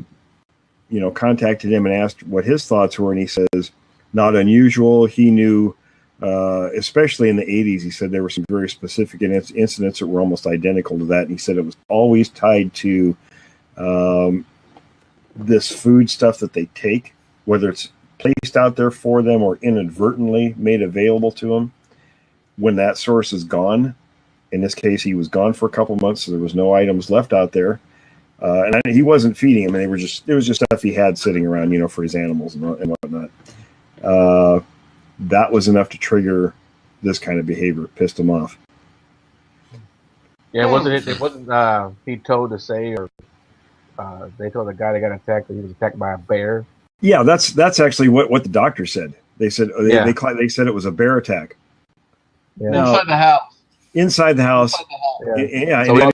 contacted him and asked what his thoughts were, and he says, not unusual. He knew, especially in the 80s, he said there were some very specific incidents that were almost identical to that, and he said it was always tied to this food stuff that they take, whether it's placed out there for them or inadvertently made available to them. When that source is gone, in this case, he was gone for a couple months, so there was no items left out there. And he wasn't feeding them, and it was just stuff he had sitting around, for his animals and whatnot. That was enough to trigger this kind of behavior. It pissed him off. Yeah, it wasn't he told to say, or they told the guy that got attacked that he was attacked by a bear. Yeah, that's actually what the doctor said. They said they said it was a bear attack. Yeah. Inside the house. Inside the house. Yeah. So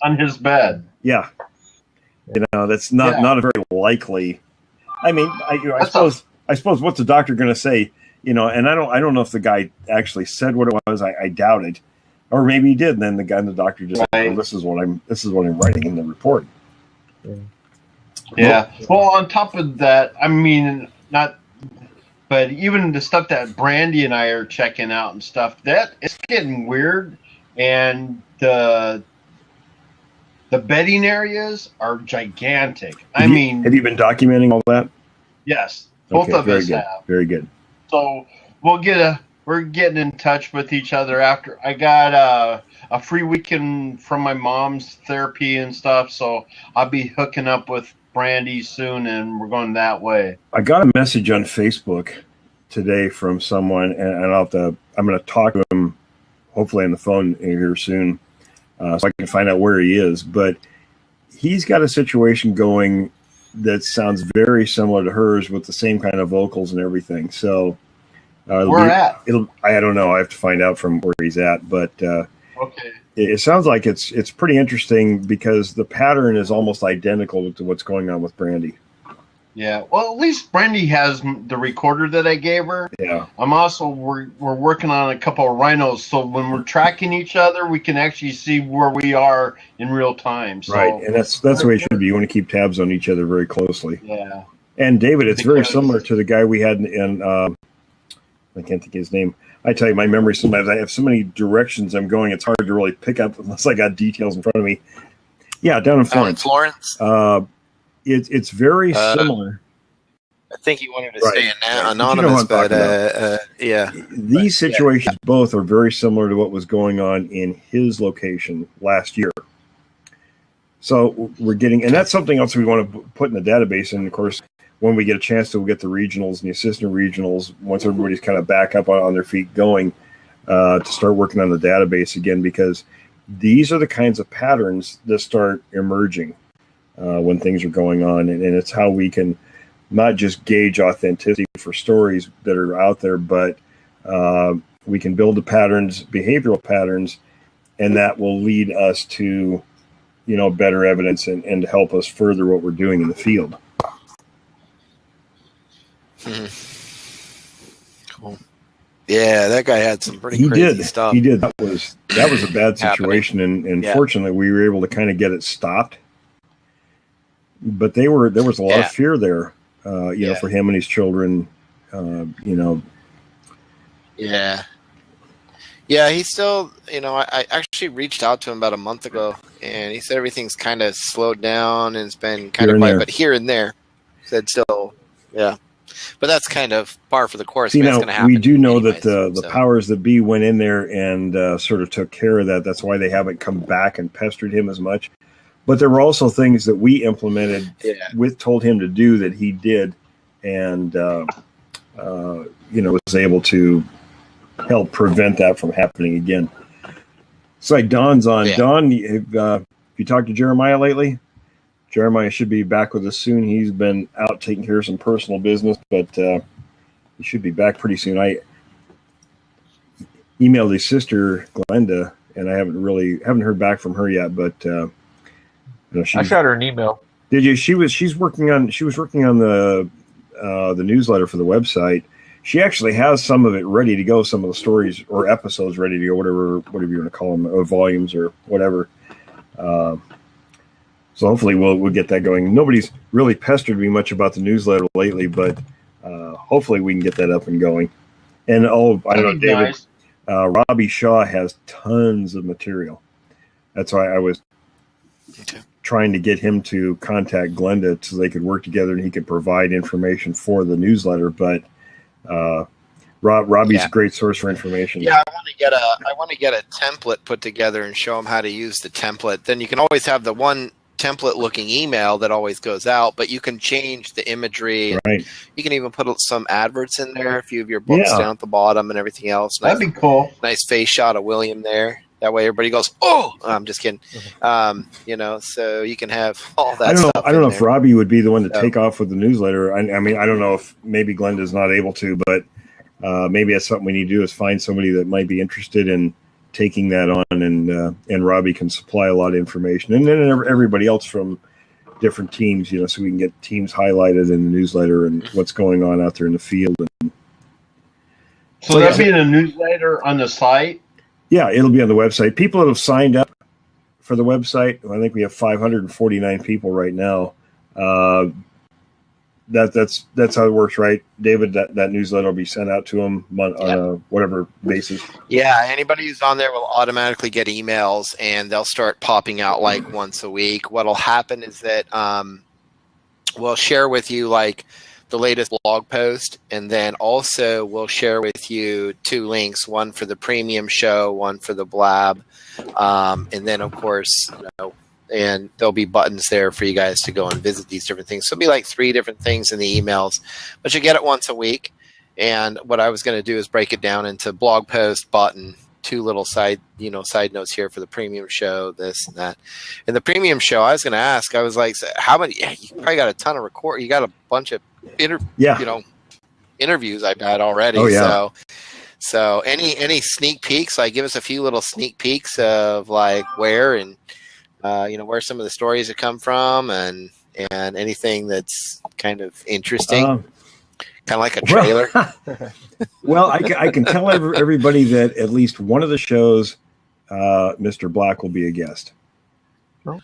on his bed. Yeah. That's not a very likely. I mean, I suppose what's the doctor going to say? And I don't know if the guy actually said what it was. I doubt it, or maybe he did. And then the doctor just said, well, this is what I'm writing in the report. Yeah. Well, on top of that, I mean, but even the stuff that Brandy and I are checking out and stuff, that it's getting weird, and the bedding areas are gigantic. Have you been documenting all that? Yes, both of us have. Very good. So we're getting in touch with each other after I got a free weekend from my mom's therapy and stuff. So I'll be hooking up with Brandy soon, and we're going that way. I got a message on Facebook today from someone, and I'm going to talk to him hopefully on the phone here soon, so I can find out where he is. But he's got a situation going that sounds very similar to hers with the same kind of vocals and everything. So I don't know. I have to find out from where he's at, but okay. It sounds like it's pretty interesting because the pattern is almost identical to what's going on with Brandy. Yeah, well, at least Brandy has the recorder that I gave her. Yeah. We're working on a couple of rhinos, so when we're tracking each other, we can actually see where we are in real time. So, right, and that's the way it should be. You want to keep tabs on each other very closely. Yeah. And David, it's very similar to the guy we had in I can't think of his name. I tell you, my memory sometimes, I have so many directions I'm going, it's hard to really pick up unless I got details in front of me. Yeah, down in Florence. Florence. It's very similar. I think he wanted to Right. stay Right. anonymous, But you know what I'm but yeah. these situations both are very similar to what was going on in his location last year. So we're getting, and that's something else we want to put in the database. And of course, when we get a chance to get the regionals and the assistant regionals, once everybody's kind of back up on their feet going, to start working on the database again, because these are the kinds of patterns that start emerging when things are going on. And it's how we can not just gauge authenticity for stories that are out there, but we can build the patterns, behavioral patterns, and that will lead us to, better evidence and help us further what we're doing in the field. Cool. Yeah, that guy had some pretty crazy stuff. He did. That was a bad situation, and fortunately, we were able to kind of get it stopped. But there was a lot of fear there, for him and his children. Yeah. Yeah, he's still, I actually reached out to him about a month ago, and he said everything's kind of slowed down and it's been kind of quiet, but here and there, said still, yeah. But that's kind of par for the course. See, now, we do know that the powers that be went in there and sort of took care of that. That's why they haven't come back and pestered him as much. But there were also things that we implemented told him to do that he did, and was able to help prevent that from happening again. It's like Don's on. Yeah. Don, have you talked to Jeremiah lately? Jeremiah should be back with us soon. He's been out taking care of some personal business, but he should be back pretty soon. I emailed his sister, Glenda, and I haven't heard back from her yet, but I shot her an email. Did you? She was working on the newsletter for the website. She actually has some of it ready to go, some of the stories or episodes ready to go, whatever you want to call them, or volumes or whatever. So hopefully we'll get that going. Nobody's really pestered me much about the newsletter lately, but hopefully we can get that up and going. And I don't know, David, Robbie Shaw has tons of material. That's why I was trying to get him to contact Glenda so they could work together and he could provide information for the newsletter. But Robbie's a great source for information. Yeah, I want to get a template put together and show them how to use the template. Then you can always have the one template looking email that always goes out, but you can change the imagery. Right. You can even put some adverts in there, a few of your books down at the bottom and everything else. That'd be cool. Nice face shot of William there. That way everybody goes, oh, I'm just kidding. So you can have all that stuff. I don't know if Robbie would be the one to take off with the newsletter. I mean, I don't know if maybe Glenda's not able to, but maybe that's something we need to do is find somebody that might be interested in taking that on, and Robbie can supply a lot of information. And then everybody else from different teams, so we can get teams highlighted in the newsletter and what's going on out there in the field. So that'll be in a newsletter on the site? Yeah, it'll be on the website. People that have signed up for the website, I think we have 549 people right now. That's how it works, right, David? That newsletter will be sent out to them on a whatever basis. Yeah, anybody who's on there will automatically get emails, and they'll start popping out like once a week. What'll happen is that we'll share with you like the latest blog post, and then also we'll share with you 2 links, one for the premium show, one for the blab, and then of course, and there'll be buttons there for you guys to go and visit these different things. So it'll be like 3 different things in the emails, but you get it once a week. And what I was going to do is break it down into blog post, button, 2 little side notes here for the premium show, this and that. And the premium show, I was going to ask, I was like, how many? Yeah, you probably got a ton of you got a bunch of interviews I've had already. Oh, yeah. So any sneak peeks? Like, give us a few little sneak peeks of like where and where some of the stories have come from, and anything that's kind of interesting, kind of like a trailer. Well, I can tell everybody that at least one of the shows, Mr. Black will be a guest. Oh.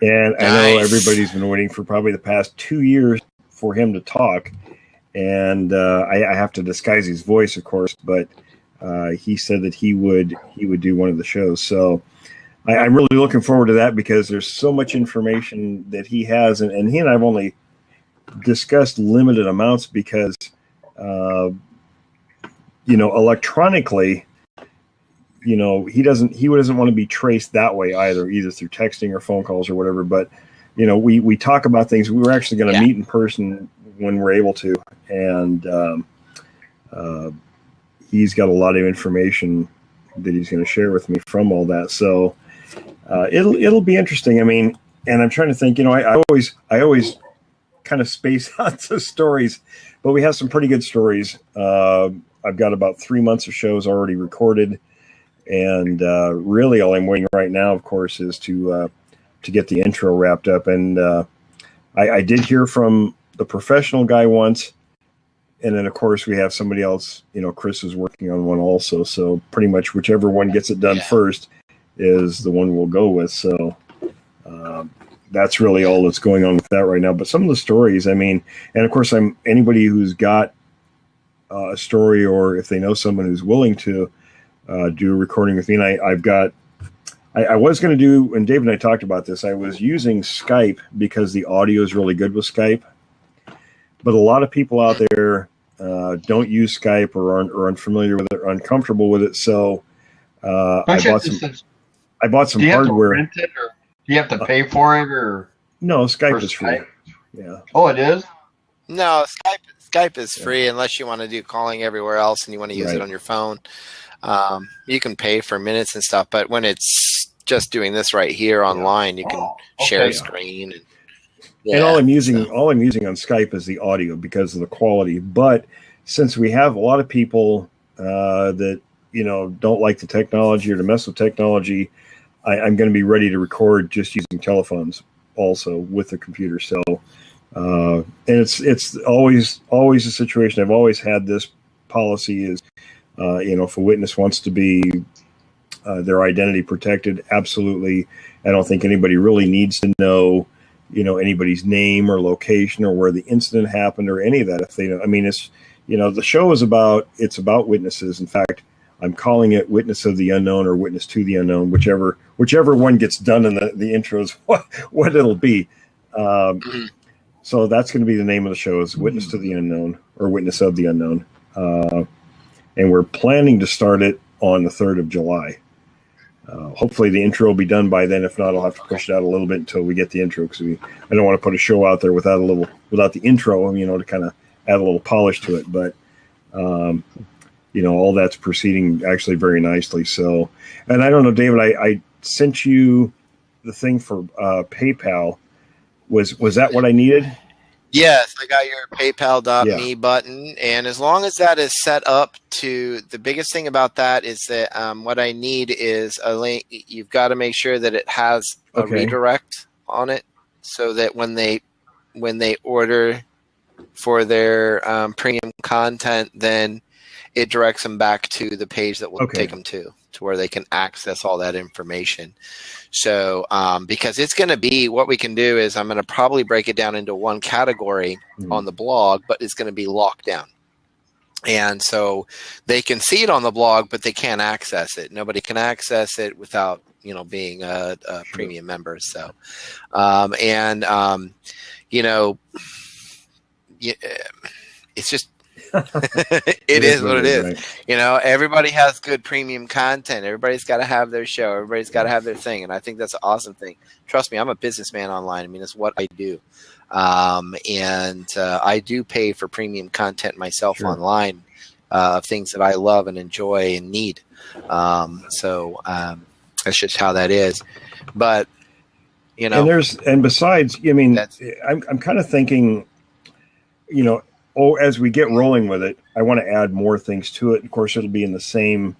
And nice. I know everybody's been waiting for probably the past 2 years for him to talk, and I have to disguise his voice, of course, but he said that he would do one of the shows. So I'm really looking forward to that because there's so much information that he has, and he and I have only discussed limited amounts because, electronically, he doesn't want to be traced that way either through texting or phone calls or whatever. But, we talk about things. We were actually going to meet in person when we're able to. And he's got a lot of information that he's going to share with me from all that. So it'll be interesting. I mean, and I'm trying to think, I always kind of space out the stories, but we have some pretty good stories. I've got about 3 months of shows already recorded. And really all I'm waiting right now, of course, is to get the intro wrapped up. And I did hear from the professional guy once. And then, of course, we have somebody else, Chris is working on one also. So pretty much whichever one gets it done first is the one we'll go with. So that's really all that's going on with that right now. But some of the stories, I mean, and of course, anybody who's got a story, or if they know someone who's willing to do a recording with me. And I was going to do, and Dave and I talked about this, I was using Skype because the audio is really good with Skype. But a lot of people out there don't use Skype or are unfamiliar with it or uncomfortable with it. So I bought some hardware. Do you have to rent it, or do you have to pay for it? Or no, Skype is free. Yeah. Oh, it is? No, Skype is free unless you want to do calling everywhere else and you want to use it on your phone. You can pay for minutes and stuff, but when it's just doing this right here online, you can share a screen. And all I'm using on Skype is the audio because of the quality. But since we have a lot of people that don't like the technology or to mess with technology, I'm going to be ready to record just using telephones also with the computer. So and it's always a situation. I've always had this policy is if a witness wants to be their identity protected, absolutely. I don't think anybody really needs to know anybody's name or location or where the incident happened or any of that. If they know, I mean, it's, the show is about witnesses. In fact, I'm calling it Witness of the Unknown or Witness to the Unknown, whichever one gets done in the intro is what it'll be. So that's going to be the name of the show is Witness to the Unknown or Witness of the Unknown. And we're planning to start it on the 3rd of July. Hopefully the intro will be done by then. If not, I'll have to push it out a little bit until we get the intro because I don't want to put a show out there without the intro, to kind of add a little polish to it. But all that's proceeding actually very nicely. So, and I don't know, David, I sent you the thing for PayPal. Was that what I needed? Yes, I got your PayPal.me button, and as long as that is set up to, the biggest thing about that is that what I need is a link. You've got to make sure that it has a redirect on it, so that when they order for their premium content, then it directs them back to the page that will take them to where they can access all that information. So, because it's going to be, what we can do is I'm going to probably break it down into one category on the blog, but it's going to be locked down. And so they can see it on the blog, but they can't access it. Nobody can access it without, being a premium member. So, it's just, it is what it is. Right. Everybody has good premium content. Everybody's got to have their show. Everybody's got to have their thing. And I think that's an awesome thing. Trust me, I'm a businessman online. I mean, it's what I do. And I do pay for premium content myself online of things that I love and enjoy and need. So that's just how that is. But, and besides, I mean, I'm kind of thinking, as we get rolling with it, I want to add more things to it. Of course, it'll be in the same,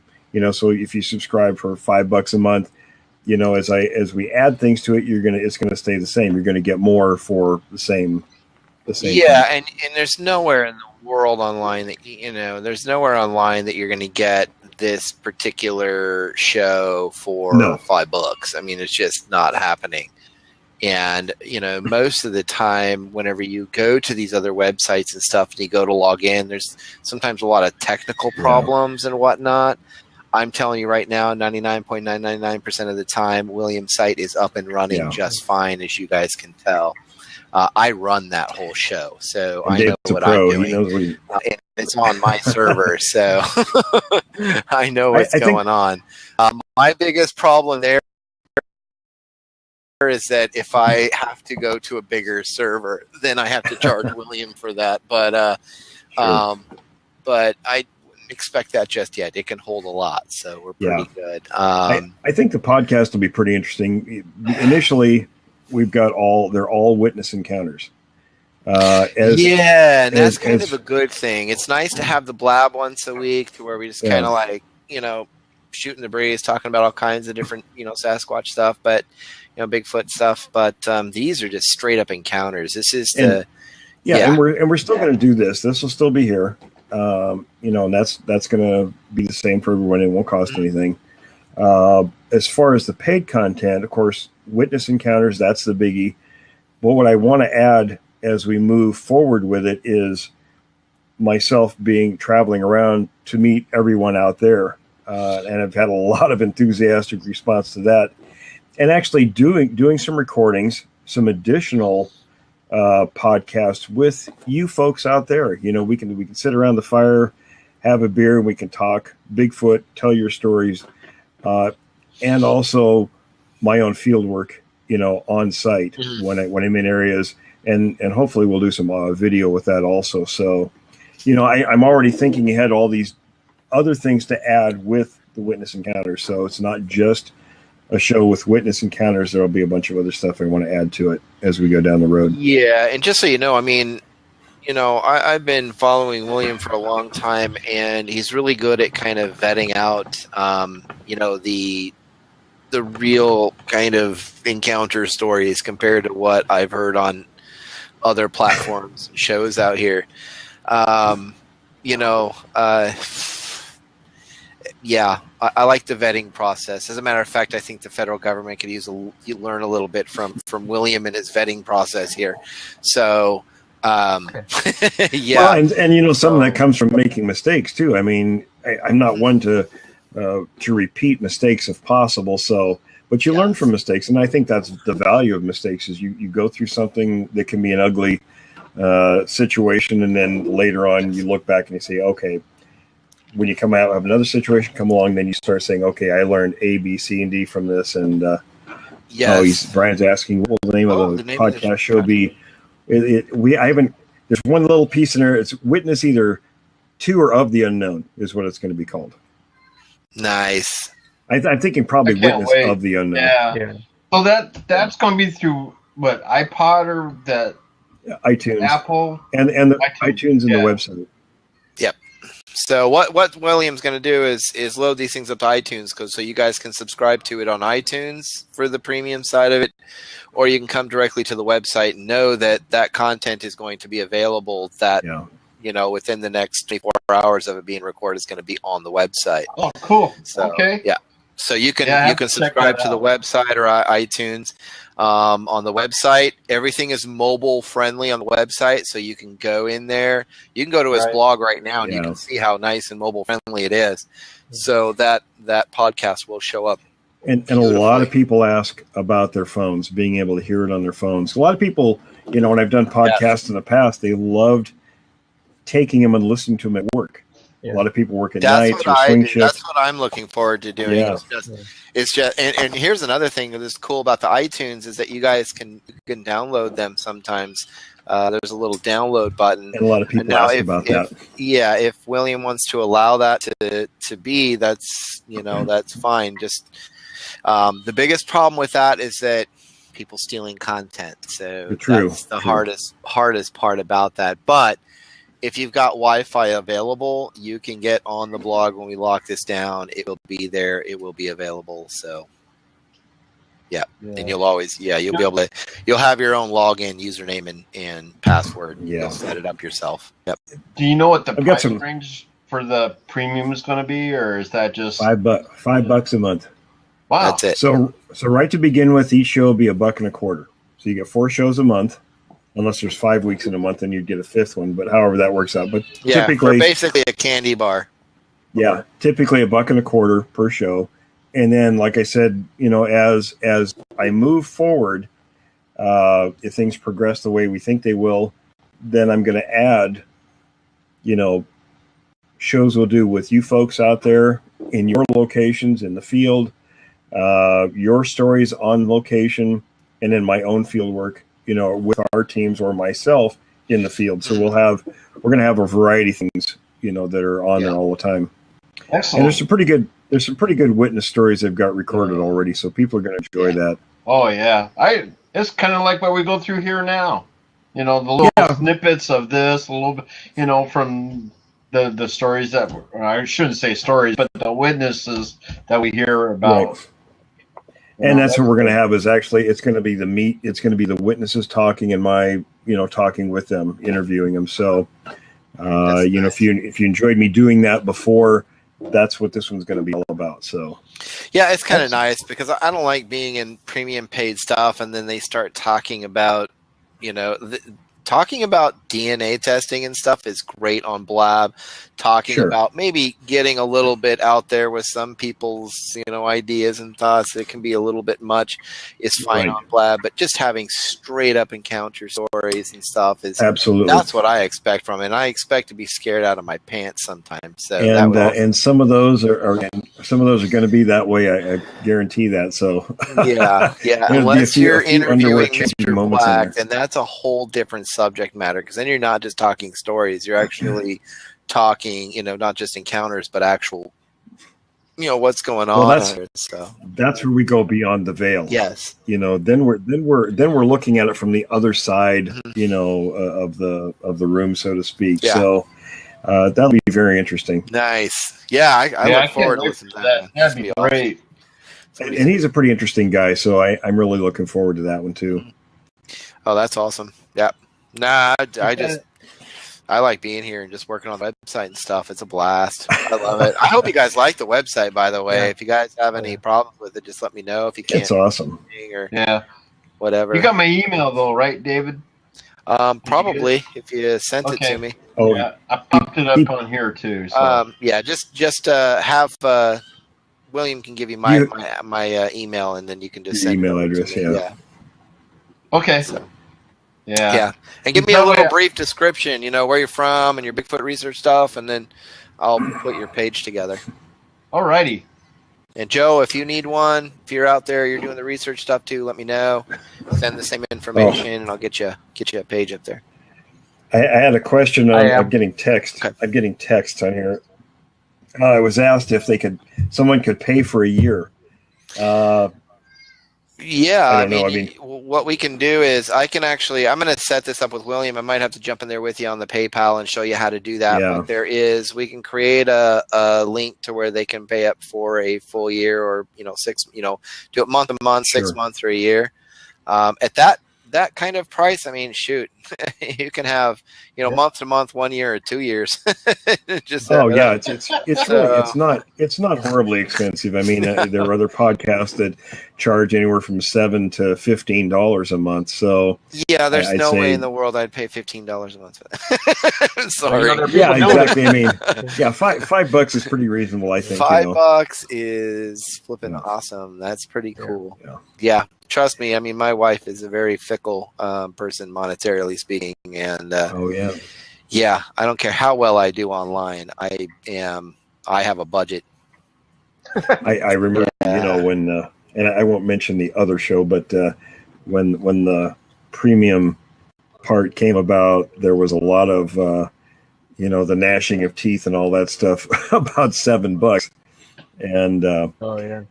so if you subscribe for $5 a month, as we add things to it, it's going to stay the same. You're going to get more for the same. Yeah. And there's nowhere in the world online that, there's nowhere online that you're going to get this particular show for $5. I mean, it's just not happening. And, most of the time, whenever you go to these other websites and stuff and you go to log in, there's sometimes a lot of technical problems and whatnot. I'm telling you right now, 99.999% of the time, William's site is up and running just fine, as you guys can tell. I run that whole show, so And I know Dave's a what pro. I'm doing. He knows what he. And it's on my server, so I know what's I think- going on. My biggest problem there is that if I have to go to a bigger server, then I have to charge William for that. But but I wouldn't expect that just yet. It can hold a lot, so we're pretty good. I think the podcast will be pretty interesting. Initially, we've got they're all witness encounters. And that's kind of a good thing. It's nice to have the blab once a week to where we just kind of like, shooting the breeze, talking about all kinds of different, Sasquatch stuff, but, Bigfoot stuff. But these are just straight up encounters. This is and we're still going to do this. This will still be here. And that's going to be the same for everyone. It won't cost anything. As far as the paid content, of course, witness encounters, that's the biggie. But what I want to add as we move forward with it is myself traveling around to meet everyone out there. And I've had a lot of enthusiastic response to that, and actually doing some recordings, some additional podcasts with you folks out there. We can sit around the fire, have a beer, and we can talk Bigfoot, tell your stories, and also my own field work, on site when I'm in areas, and hopefully we'll do some video with that also. So, I'm already thinking ahead all these other things to add with the witness encounters. So it's not just a show with witness encounters. There'll be a bunch of other stuff I want to add to it as we go down the road. Yeah. And just so you know, I've been following William for a long time, and he's really good at kind of vetting out, the real kind of encounter stories compared to what I've heard on other platforms and shows out here. I like the vetting process. As a matter of fact, I think the federal government could learn a little bit from William and his vetting process here. So, Well, and some of that comes from making mistakes too. I mean, I'm not one to repeat mistakes if possible. So, but you learn from mistakes, and I think that's the value of mistakes. Is you go through something that can be an ugly situation, and then later on you look back and you say, okay. When you come out, have another situation come along, then you start saying, okay, I learned A, B, C, and D from this. And Brian's asking, what will the name of the podcast show be? There's one little piece in there. It's Witness either to or of the unknown is what it's going to be called. Nice. I'm thinking probably Witness of the unknown. Yeah. So that's going to be through what, iPod or that iTunes, Apple, and the iTunes and the website. Yep. So what William's going to do is load these things up to iTunes, so you guys can subscribe to it on iTunes for the premium side of it, or you can come directly to the website and know that content is going to be available. Within the next 24 hours of it being recorded, is going to be on the website. Oh, cool. So, okay. Yeah. So you can subscribe to the website or iTunes. On the website, everything is mobile friendly on the website, so you can go in there. You can go to his blog right now, and you can see how nice and mobile friendly it is. So that podcast will show up. And a lot of people ask about their phones, being able to hear it on their phones. A lot of people, when I've done podcasts in the past, they loved taking them and listening to them at work. Yeah. A lot of people work at nights or swing shifts. That's what I'm looking forward to doing. Yeah. It's just and here's another thing that's cool about the iTunes is that you guys can download them sometimes. There's a little download button. And a lot of people ask about that. Yeah, if William wants to allow that to be, that's that's fine. Just the biggest problem with that is that people stealing content. So that's the hardest part about that. But if you've got Wi-Fi available, you can get on the blog when we lock this down. It will be there. It will be available. So, and you'll be able to. You'll have your own login, username, and password. Yeah. You'll set it up yourself. Yep. Do you know what the price range for the premium is going to be, or is that just $5 a month? Wow, that's it. So right to begin with, each show will be $1.25. So you get 4 shows a month. Unless there's 5 weeks in a month, then you'd get a 5th one. But however that works out. But typically, basically a candy bar. Yeah, typically $1.25 per show. And then, like I said, as I move forward, if things progress the way we think they will, then I'm going to add, shows we'll do with you folks out there in your locations in the field, your stories on location, and then my own field work, with our teams or myself in the field. So we're going to have a variety of things, that are on there all the time. Excellent. And there's some pretty good witness stories they've got recorded already. So people are going to enjoy that. Oh yeah. It's kind of like what we go through here now. The little snippets of this, a little bit, from the stories that, I shouldn't say stories, but the witnesses that we hear about. Right. And that's what we're going to have is actually, it's going to be it's going to be the witnesses talking and my, talking with them, interviewing them. So, if you enjoyed me doing that before, that's what this one's going to be all about. So, yeah, it's kind of nice because I don't like being in premium paid stuff and then they start talking about, talking about DNA testing and stuff is great on Blab. Talking about maybe getting a little bit out there with some people's, ideas and thoughts that can be a little bit much is fine on Blab. But just having straight up encounter stories and stuff is absolutely, that's what I expect from it. And I expect to be scared out of my pants sometimes. So and some of those are going to be that way. I guarantee that. So yeah. Unless you're interviewing Mr. Black, then that's a whole different subject matter because then you're not just talking stories. You're actually talking, not just encounters, but actual, what's going on. That's where we go beyond the veil. Yes. Then we're looking at it from the other side, of the room, so to speak. Yeah. So that'll be very interesting. Nice. Yeah. I look forward to listening to that. That'd be great. And he's a pretty interesting guy. So I'm really looking forward to that one too. Oh, that's awesome. Yeah. Nah, I like being here and just working on the website and stuff. It's a blast. I love it. I hope you guys like the website, by the way. Yeah. If you guys have any problems with it, just let me know. If you can't, it's awesome. Or whatever. You got my email though, right, David? Probably if you sent it to me. Oh yeah, I popped it up on here too. So. Just have William can give you my email, and then you can just send email address. Yeah. Okay. So. Yeah. And give me a little brief description, where you're from and your Bigfoot research stuff, and then I'll put your page together. Alrighty. And Joe, if you need one, if you're out there, you're doing the research stuff too, let me know. Send the same information, and I'll get you a page up there. I had a question. I'm getting text. Okay. I'm getting text on here. I was asked if someone could pay for a year. I mean, what we can do is I'm going to set this up with William. I might have to jump in there with you on the PayPal and show you how to do that. Yeah. But we can create a link to where they can pay up for a full year or, do it month to month, 6 months or a year. At that kind of price, I mean, shoot, you can have, month to month, 1 year or 2 years. It's really, it's not horribly expensive. I mean, there are other podcasts that charge anywhere from $7 to $15 a month. So yeah, there's no way in the world I'd pay $15 a month for that. I'm sorry. Yeah, exactly. I mean, $5 is pretty reasonable. I think $5 is flipping awesome. That's pretty cool. Yeah. Trust me, I mean, my wife is a very fickle person, monetarily speaking, and I don't care how well I do online. I have a budget. I remember, when, and I won't mention the other show, but when the premium part came about, there was a lot of, the gnashing of teeth and all that stuff about $7. And and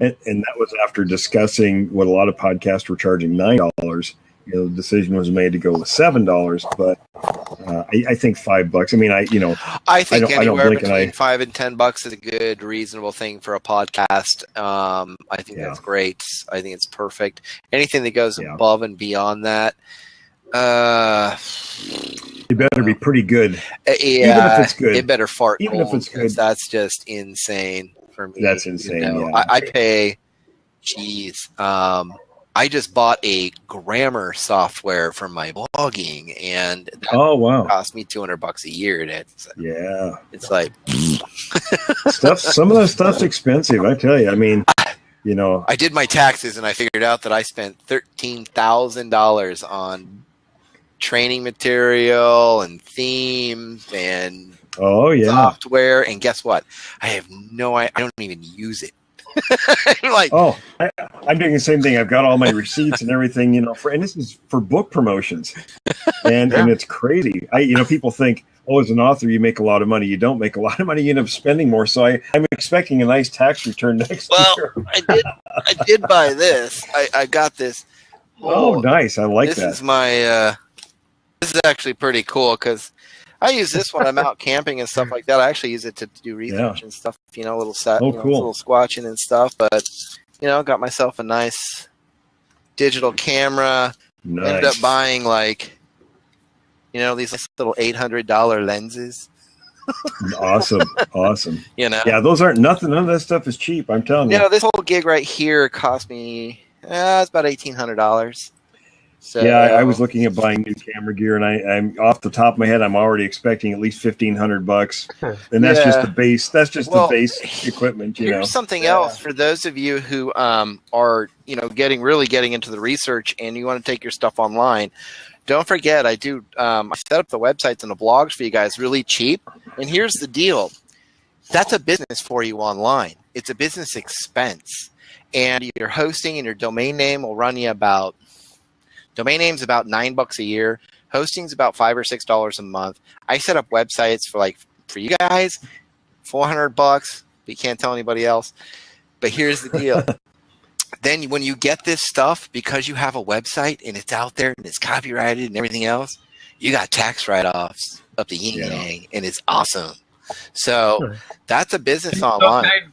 that was after discussing what a lot of podcasts were charging $9. The decision was made to go with $7, but I think $5. I mean, I think anywhere between $5 and $10 is a good, reasonable thing for a podcast. I think that's great. I think it's perfect. Anything that goes above and beyond that, it better be pretty good. Even if it's good, it better fart. Even if it's good, that's just insane. For me, that's insane. I pay. I just bought a grammar software for my blogging, and that cost me $200 a year. It's like some of that stuff's expensive. I tell you. I mean, You know, I did my taxes and I figured out that I spent $13,000 on training material and themes and software. And guess what? I don't even use it. Like, I'm doing the same thing. I've got all my receipts and everything, you know, and this is for book promotions, and it's crazy. People think, oh, as an author, you make a lot of money. You don't make a lot of money. You end up spending more. So I'm expecting a nice tax return next year. I did buy this. I got this. Oh, nice. I like that. This is my. This is actually pretty cool because I use this when I'm out camping and stuff like that. I actually use it to do research and stuff, a little set, cool. Little squatching and stuff. But, got myself a nice digital camera. Nice. Ended up buying these little $800 lenses. Awesome. Yeah, those aren't nothing. None of that stuff is cheap. I'm telling you. This whole gig right here cost me, it's about $1,800. So, I was looking at buying new camera gear, and I'm off the top of my head, I'm already expecting at least $1,500, and that's just the base. That's just the base equipment. Here's something else for those of you who are getting into the research, and you want to take your stuff online. Don't forget, I set up the websites and the blogs for you guys really cheap. And here's the deal: that's a business for you online. It's a business expense, and your hosting and your domain name will run you about. Domain name's about $9 a year. Hosting's about $5 or $6 a month. I set up websites for you guys, $400, but you can't tell anybody else. But here's the deal. Then when you get this stuff, because you have a website and it's out there and it's copyrighted and everything else, you got tax write-offs up the yin yang, and it's awesome. So that's a business online.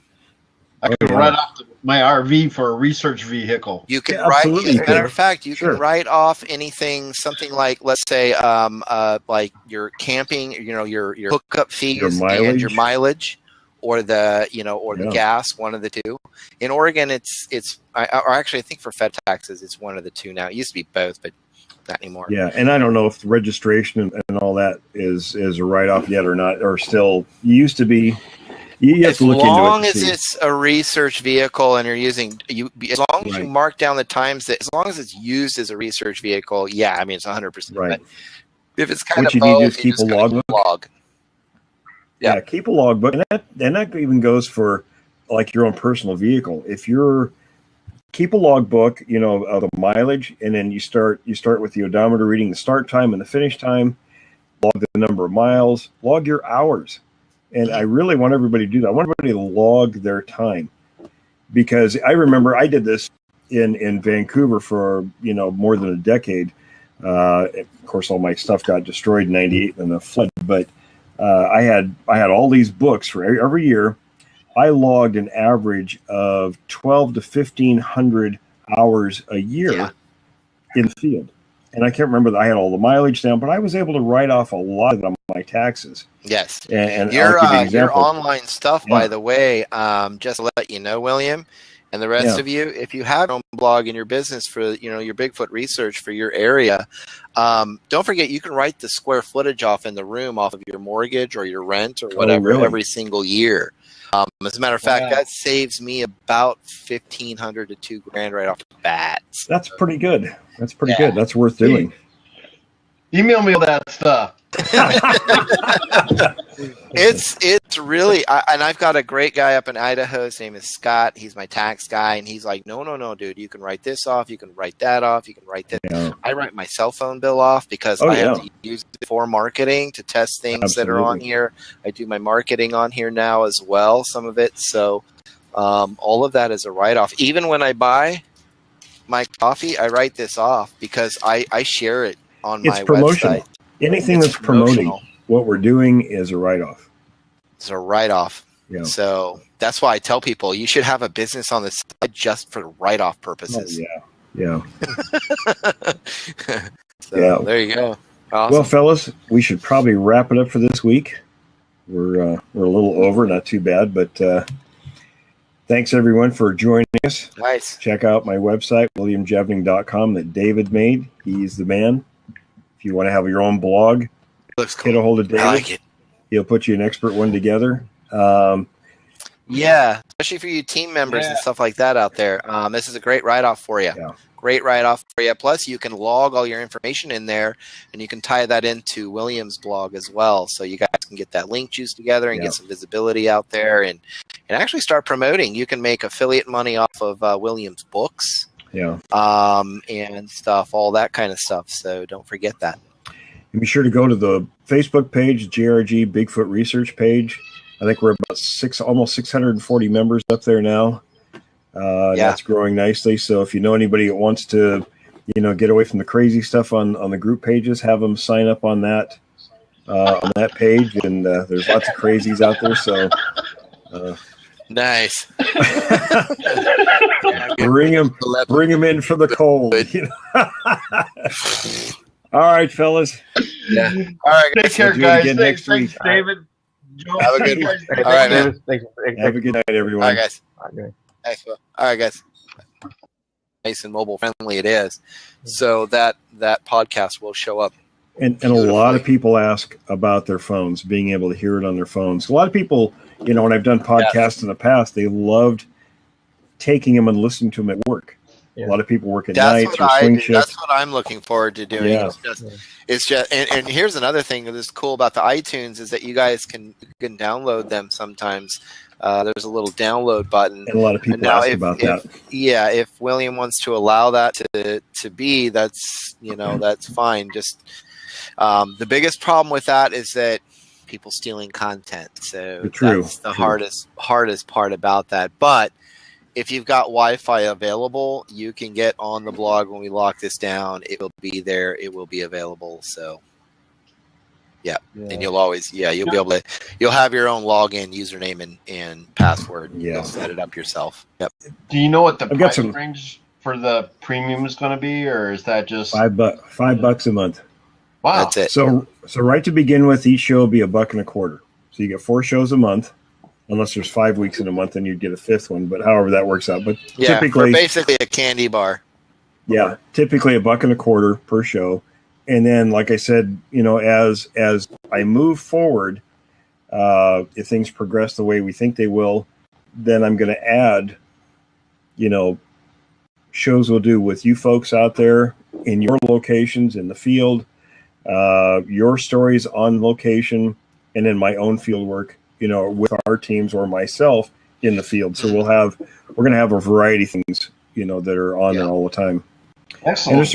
I can write off my RV for a research vehicle. You can write. As a matter of fact, you can write off anything, something like, let's say, like your camping, your hookup fees and your mileage, or the gas, one of the two. In Oregon, I think for Fed taxes, it's one of the two now. It used to be both, but not anymore. Yeah, and I don't know if the registration and all that is a write-off yet or not, or still used to be. You have to look into it. As long as it's a research vehicle and you're using as long as you mark down the times as long as it's used as a research vehicle, it's 100%. Right. If it's kind what of you need to do is keep a logbook. Yeah, keep a logbook, and that even goes for like your own personal vehicle. If you're keep a logbook, of the mileage, and then you start with the odometer reading the start time and the finish time. Log the number of miles. Log your hours. And I really want everybody to do that. I want everybody to log their time, because I remember I did this in Vancouver for more than a decade. Of course, all my stuff got destroyed in '98 in the flood. But I had all these books for every year. I logged an average of 1,200 to 1,500 hours a year in the field. And I can't remember that I had all the mileage down, but I was able to write off a lot of them on my taxes. Yes. And your online stuff, by the way, just to let you know, William, and the rest of you, if you have your own blog in your business for your Bigfoot research for your area, don't forget you can write the square footage off in the room off of your mortgage or your rent or whatever every single year. As a matter of fact, that saves me about $1,500 to $2,000 right off the bat. That's pretty good. That's pretty good. That's worth doing. Email me all that stuff. It's really, and I've got a great guy up in Idaho. His name is Scott. He's my tax guy, and he's like, no, dude, you can write this off, you can write that off, you can write that. Yeah. I write my cell phone bill off because I have to use it for marketing to test things that are on here. I do my marketing on here now as well, some of it. So all of that is a write-off. Even when I buy my coffee, I write this off because I share it on my website. Anything that's promoting what we're doing is a write-off. It's a write-off. Yeah. So that's why I tell people you should have a business on the side just for write-off purposes. Yeah. There you go. Awesome. Well, fellas, we should probably wrap it up for this week. We're a little over, not too bad, but thanks everyone for joining us. Nice. Check out my website, williamjevning.com, that David made. He's the man. If you want to have your own blog, looks cool. Get a hold of David. I like it. He'll put you an expert one together. Yeah, especially for you team members and stuff like that out there. This is a great write-off for you. Yeah. Great write-off for you. Plus, you can log all your information in there, and you can tie that into William's blog as well. So you guys can get that link juice together and get some visibility out there, and actually start promoting. You can make affiliate money off of William's books, and stuff, all that kind of stuff. So don't forget that. And be sure to go to the Facebook page, JRG Bigfoot Research page. I think we're about almost 640 members up there now. That's growing nicely. So if you know anybody that wants to, get away from the crazy stuff on the group pages, have them sign up on that page. And there's lots of crazies out there. So nice. bring them in for the cold. All right, fellas. Yeah. All right. Take care, guys. Next week. Thanks, David. Joe, have a good one. All right, man. Have a good night, everyone. All right, guys. Okay. Thanks, Will. All right, guys. Nice and mobile friendly it is. So that podcast will show up. And a lot of people ask about their phones, being able to hear it on their phones. A lot of people, when I've done podcasts in the past, they loved taking them and listening to them at work. Yeah. A lot of people work at nights or swing shifts. That's what I'm looking forward to doing. Yeah. It's just and here's another thing that's cool about the iTunes is that you guys can download them sometimes. There's a little download button. And a lot of people ask about that. Yeah, if William wants to allow that to be, that's that's fine. Just the biggest problem with that is that people stealing content. So that's the hardest part about that. But if you've got Wi-Fi available, you can get on the blog when we lock this down. It will be there. It will be available. So, and you'll always, you'll be able to, you'll have your own login, username, and password. Yeah. You'll set it up yourself. Yep. Do you know what the price range for the premium is going to be, or is that just $5 a month? Wow, that's it. So right to begin with, each show will be $1.25. So you get 4 shows a month. Unless there's 5 weeks in a month, then you'd get a 5th one. But however that works out. But typically, basically a candy bar. Yeah, typically $1.25 per show. And then, like I said, as I move forward, if things progress the way we think they will, then I'm going to add, shows we'll do with you folks out there in your locations in the field, your stories on location, and then my own field work. With our teams or myself in the field. So we're going to have a variety of things, that are on there all the time. Excellent. And there's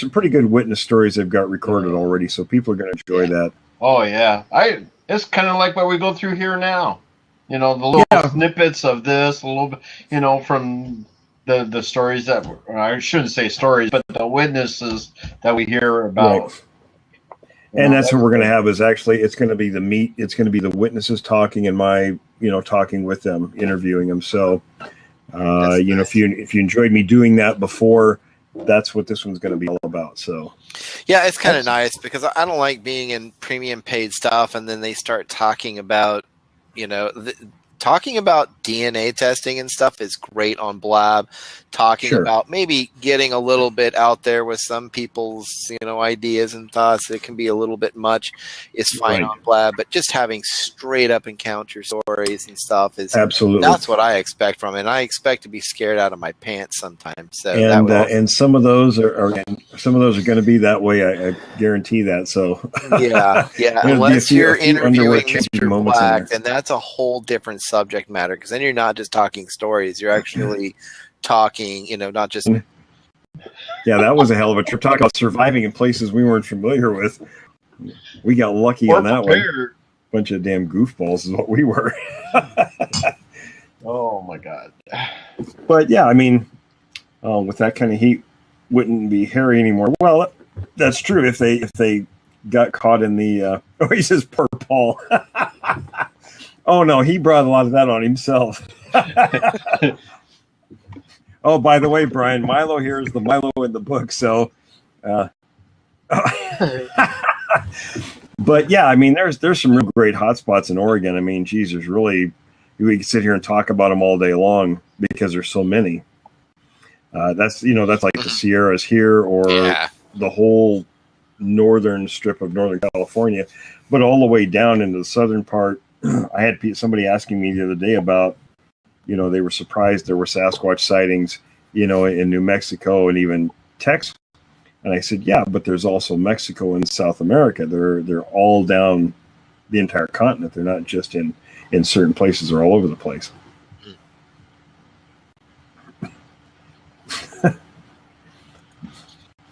some pretty good witness stories they've got recorded already. So people are going to enjoy that. Oh yeah. It's kind of like what we go through here now, the little snippets of this, a little bit, from the stories that I shouldn't say stories, but the witnesses that we hear about. Right. And that's what we're going to have is actually, it's going to be the meat. It's going to be the witnesses talking and my, talking with them, interviewing them. So, if you enjoyed me doing that before, that's what this one's going to be all about. So, yeah, it's kind of nice because I don't like being in premium paid stuff. And then they start talking about, talking about DNA testing and stuff is great on Blab. Talking about maybe getting a little bit out there with some people's, ideas and thoughts that can be a little bit much is fine on Blab. But just having straight up encounter stories and stuff is absolutely that's what I expect from it. And I expect to be scared out of my pants sometimes. So and some of those are going to be that way. I guarantee that. So yeah. Unless you're interviewing Mr. Black, then that's a whole different subject matter because then you're not just talking stories. You're actually talking, not just. Yeah, that was a hell of a trip. Talking about surviving in places we weren't familiar with. We got lucky on that one. Bunch of damn goofballs is what we were. Oh my God. But yeah, with that kind of heat, wouldn't be hairy anymore. Well, that's true if they got caught in the. He says, "Poor Paul." Oh no, he brought a lot of that on himself. Oh, by the way, Brian, Milo here is the Milo in the book. So, but yeah, there's some real great hotspots in Oregon. Geez, there's really, we can sit here and talk about them all day long because there's so many. That's like the Sierras here or the whole northern strip of Northern California, but all the way down into the southern part I had somebody asking me the other day about, they were surprised there were Sasquatch sightings, in New Mexico and even Texas. And I said, yeah, but there's also Mexico and South America. They're all down the entire continent. They're not just in certain places. They're all over the place.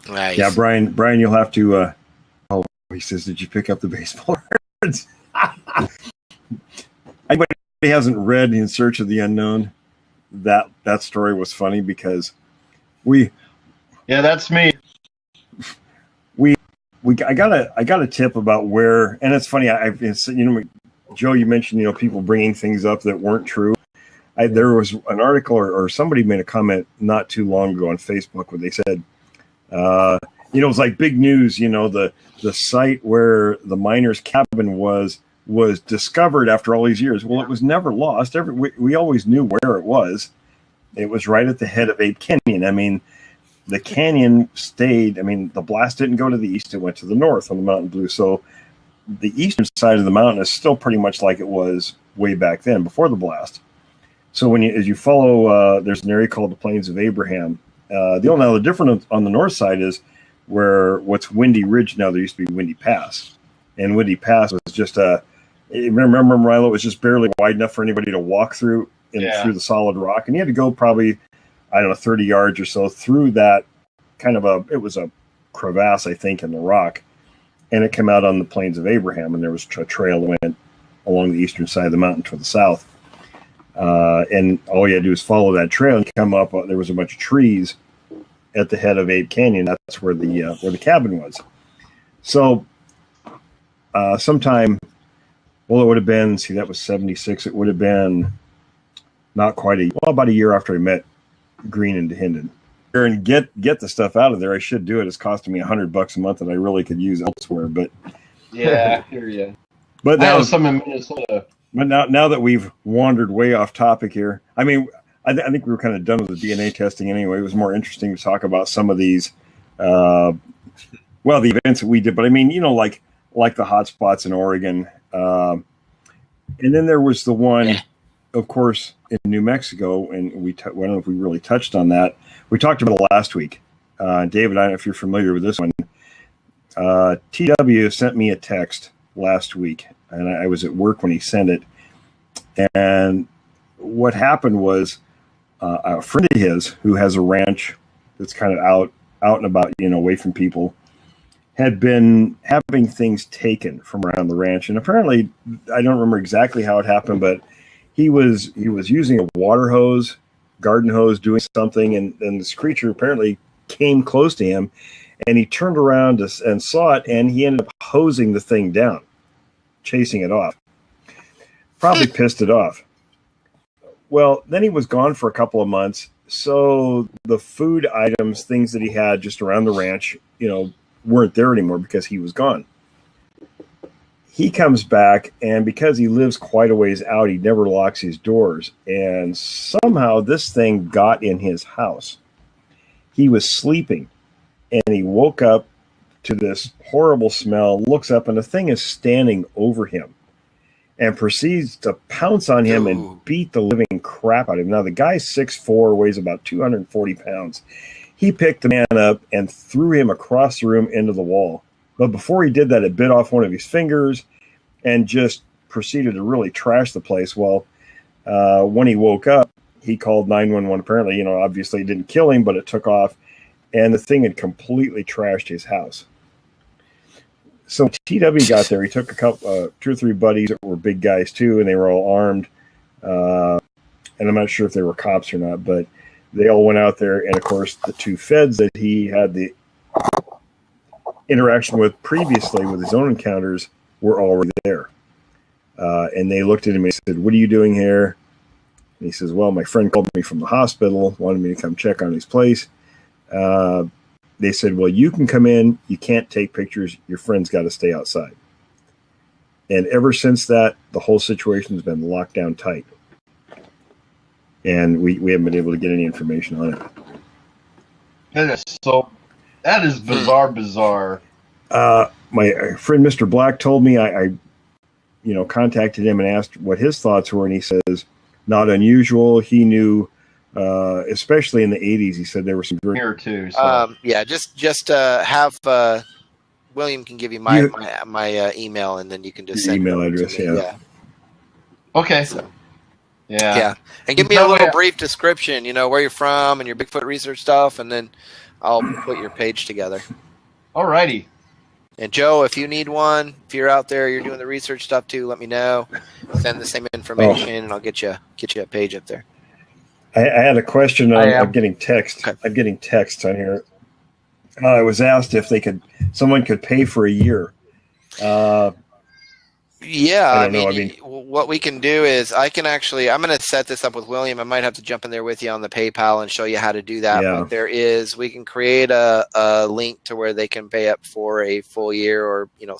Nice. Yeah, Brian, you'll have to. He says, "Did you pick up the baseball cards?" Anybody hasn't read In Search of the Unknown, that story was funny because yeah, that's me. I got a tip about where, and it's funny. Joe, you mentioned people bringing things up that weren't true. There was an article or somebody made a comment not too long ago on Facebook where they said, it was like big news. The site where the miner's cabin was discovered after all these years. Well, it was never lost. We always knew where it was. It was right at the head of Ape Canyon. I mean, the canyon stayed. I mean, the blast didn't go to the east; it went to the north on the Mountain Blue. So the eastern side of the mountain is still pretty much like it was way back then, before the blast. So as you follow, there's an area called the Plains of Abraham. The difference on the north side is where what's Windy Ridge now. There used to be Windy Pass, and Windy Pass was just remember, Milo, it was just barely wide enough for anybody to walk through through the solid rock, and you had to go probably 30 yards or so through that it was a crevasse, I think, in the rock, and it came out on the Plains of Abraham, and there was a trail that went along the eastern side of the mountain to the south. And all you had to do is follow that trail and come up. There was a bunch of trees at the head of Ape Canyon. That's where the cabin was. So sometime, it would have been, that was 76. It would have been not quite about a year after I met Green and Hinden. And get the stuff out of there. I should do it. It's costing me $100 a month that I really could use elsewhere. But yeah, I hear you. But that was some in Minnesota. But now that we've wandered way off topic here, I mean, I think we were kind of done with the DNA testing anyway. It was more interesting to talk about some of these, the events that we did. But I mean, like the hot spots in Oregon. And then there was the one, of course, in New Mexico, and I don't know if we really touched on that. We talked about it last week. David, I don't know if you're familiar with this one. TW sent me a text last week, and I was at work when he sent it. And what happened was a friend of his who has a ranch that's kind of out and about, away from people, had been having things taken from around the ranch. And apparently, I don't remember exactly how it happened, but he was using a water hose, garden hose, doing something, and this creature apparently came close to him, and he turned around and saw it, and he ended up hosing the thing down, chasing it off. Probably pissed it off. Well, then he was gone for a couple of months, so the food items, things that he had just around the ranch, weren't there anymore because he was gone. He comes back, and because he lives quite a ways out, he never locks his doors. And somehow this thing got in his house. He was sleeping, and he woke up to this horrible smell, looks up, and the thing is standing over him and proceeds to pounce on him and beat the living crap out of him. Now, the guy's 6'4", weighs about 240 pounds. He picked the man up and threw him across the room into the wall. But before he did that, it bit off one of his fingers and just proceeded to really trash the place. Well, when he woke up, he called 911. Apparently, obviously it didn't kill him, but it took off. And the thing had completely trashed his house. So TW got there. He took two or three buddies that were big guys too, and they were all armed. And I'm not sure if they were cops or not, but they all went out there. And of course, the two feds that he had the interaction with previously with his own encounters were already there. And they looked at him and said, "What are you doing here?" And he says, "Well, my friend called me from the hospital, wanted me to come check on his place." They said, "Well, you can come in. You can't take pictures. Your friend's got to stay outside." And ever since that, the whole situation has been locked down tight. And we haven't been able to get any information on it. That is bizarre. My friend Mr. Black told me contacted him and asked what his thoughts were, and he says, not unusual. He knew, especially in the 80s, he said there were some great... Here too. So. Just have William can give you my email, and then you can just send email it address. to me. Yeah. Okay. So, yeah. And give me a little brief description, where you're from and your Bigfoot research stuff, and then I'll put your page together. Alrighty. And Joe, if you need one, if you're out there, you're doing the research stuff too, let me know. Send the same information, and I'll get you a page up there. I had a question. I'm getting text. Okay. I'm getting texts on here. I was asked if someone could pay for a year. I mean, what we can do is I'm going to set this up with William. I might have to jump in there with you on the PayPal and show you how to do that. Yeah. But we can create a link to where they can pay up for a full year, or, do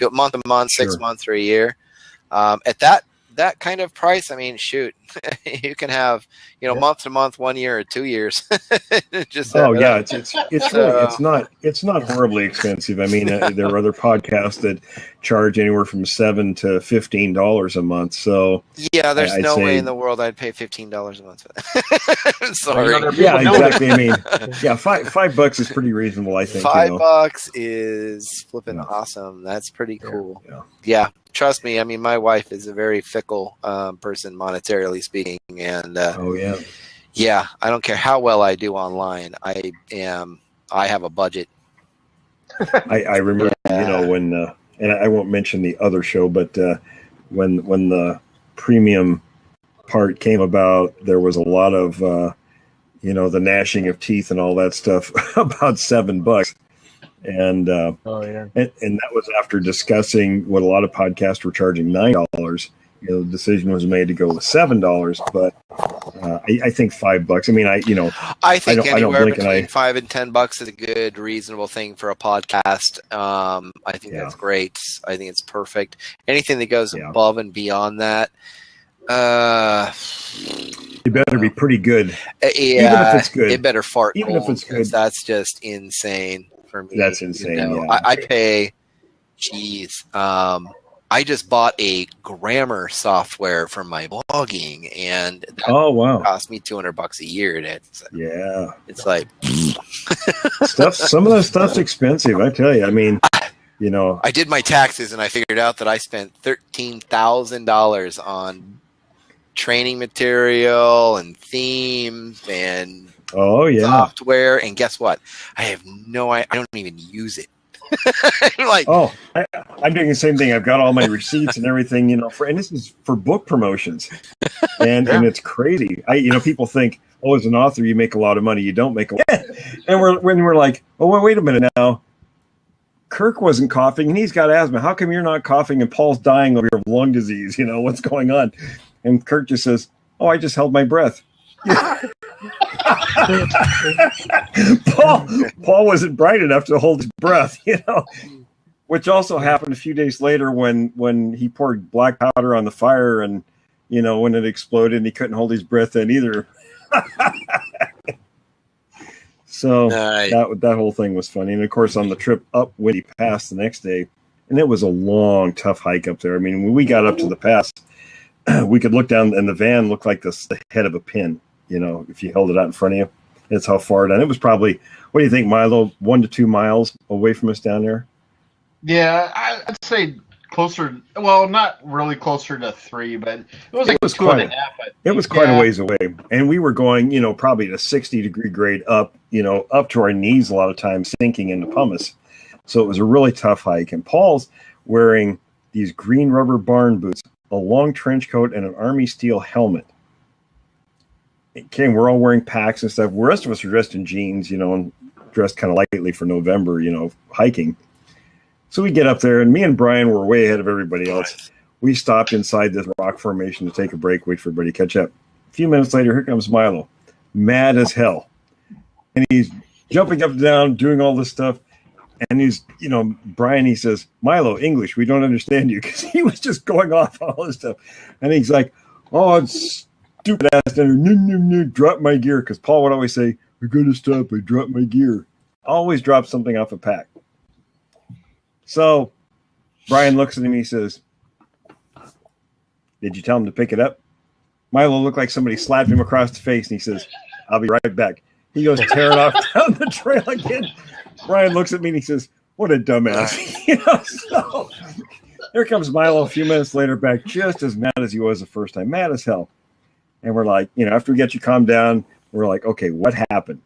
it month to month, Sure. 6 months or a year. At that kind of price, I mean, shoot, you can have, month to month, 1 year or 2 years. It's really, it's not horribly expensive. I mean, there are other podcasts that charge anywhere from $7 to $15 a month. So there's no way in the world I'd pay $15 a month for that. Sorry. Yeah, exactly. I mean, $5 is pretty reasonable, I think. $5 is flipping awesome. That's pretty cool. Yeah. Trust me. I mean, my wife is a very fickle person, monetarily speaking, and I don't care how well I do online. I have a budget. I remember, when, and I won't mention the other show, but when the premium part came about, there was a lot of, the gnashing of teeth and all that stuff about $7. And and that was after discussing what a lot of podcasts were charging $9. The decision was made to go with $7, but I think $5. I mean, I think anywhere between $5 and $10 is a good, reasonable thing for a podcast. I think that's great. I think it's perfect. Anything that goes above and beyond that, it better be pretty good. Even if it's good, it better fart. Even if it's good, that's just insane. For me, that's insane. I pay. I just bought a grammar software for my blogging, and that cost me $200 a year. It's like some of that stuff's expensive. I tell you. I mean, I did my taxes, and I figured out that I spent $13,000 on training material and themes and software, and guess what? I don't even use it. I'm doing the same thing. I've got all my receipts and everything, and this is for book promotions, and it's crazy. People think, as an author, you make a lot of money. You don't make a lot. And we're like, wait a minute now. Kirk wasn't coughing, and he's got asthma. How come you're not coughing and Paul's dying of lung disease? What's going on? And Kirk just says, I just held my breath. Paul wasn't bright enough to hold his breath, which also happened a few days later when he poured black powder on the fire, and when it exploded, and he couldn't hold his breath then either. So that whole thing was funny. And of course, on the trip up Windy Pass the next day, and it was a long, tough hike up there. I mean, when we got up to the pass, we could look down, and the van looked like the head of a pin. If you held it out in front of you, that's how far down. It was probably, what do you think, Milo, 1 to 2 miles away from us down there? Yeah, I'd say closer. Well, not really closer to 3, but it was like 2.5. It was quite a ways away, and we were going, probably to 60-degree grade up, up to our knees a lot of times, sinking into pumice. So it was a really tough hike. And Paul's wearing these green rubber barn boots, a long trench coat, and an army steel helmet. We're all wearing packs and stuff. The rest of us are dressed in jeans, and dressed kind of lightly for November, hiking. So we get up there, and me and Brian were way ahead of everybody else. We stopped inside this rock formation to take a break, wait for everybody to catch up. A few minutes later, here comes Milo, mad as hell. And he's jumping up and down, doing all this stuff. And he's, Brian, he says, Milo, English, we don't understand you. Because he was just going off on all this stuff. And he's like, it's stupid ass, drop my gear. Because Paul would always say, I gotta stop, I dropped my gear. Always drop something off a pack. So Brian looks at him, he says, Did you tell him to pick it up? Milo looked like somebody slapped him across the face, and he says, I'll be right back. He goes tearing off down the trail again. Brian looks at me and he says, what a dumbass. So here comes Milo a few minutes later back, just as mad as he was the first time, mad as hell. And we're like, after we get you calmed down, we're like, okay, what happened?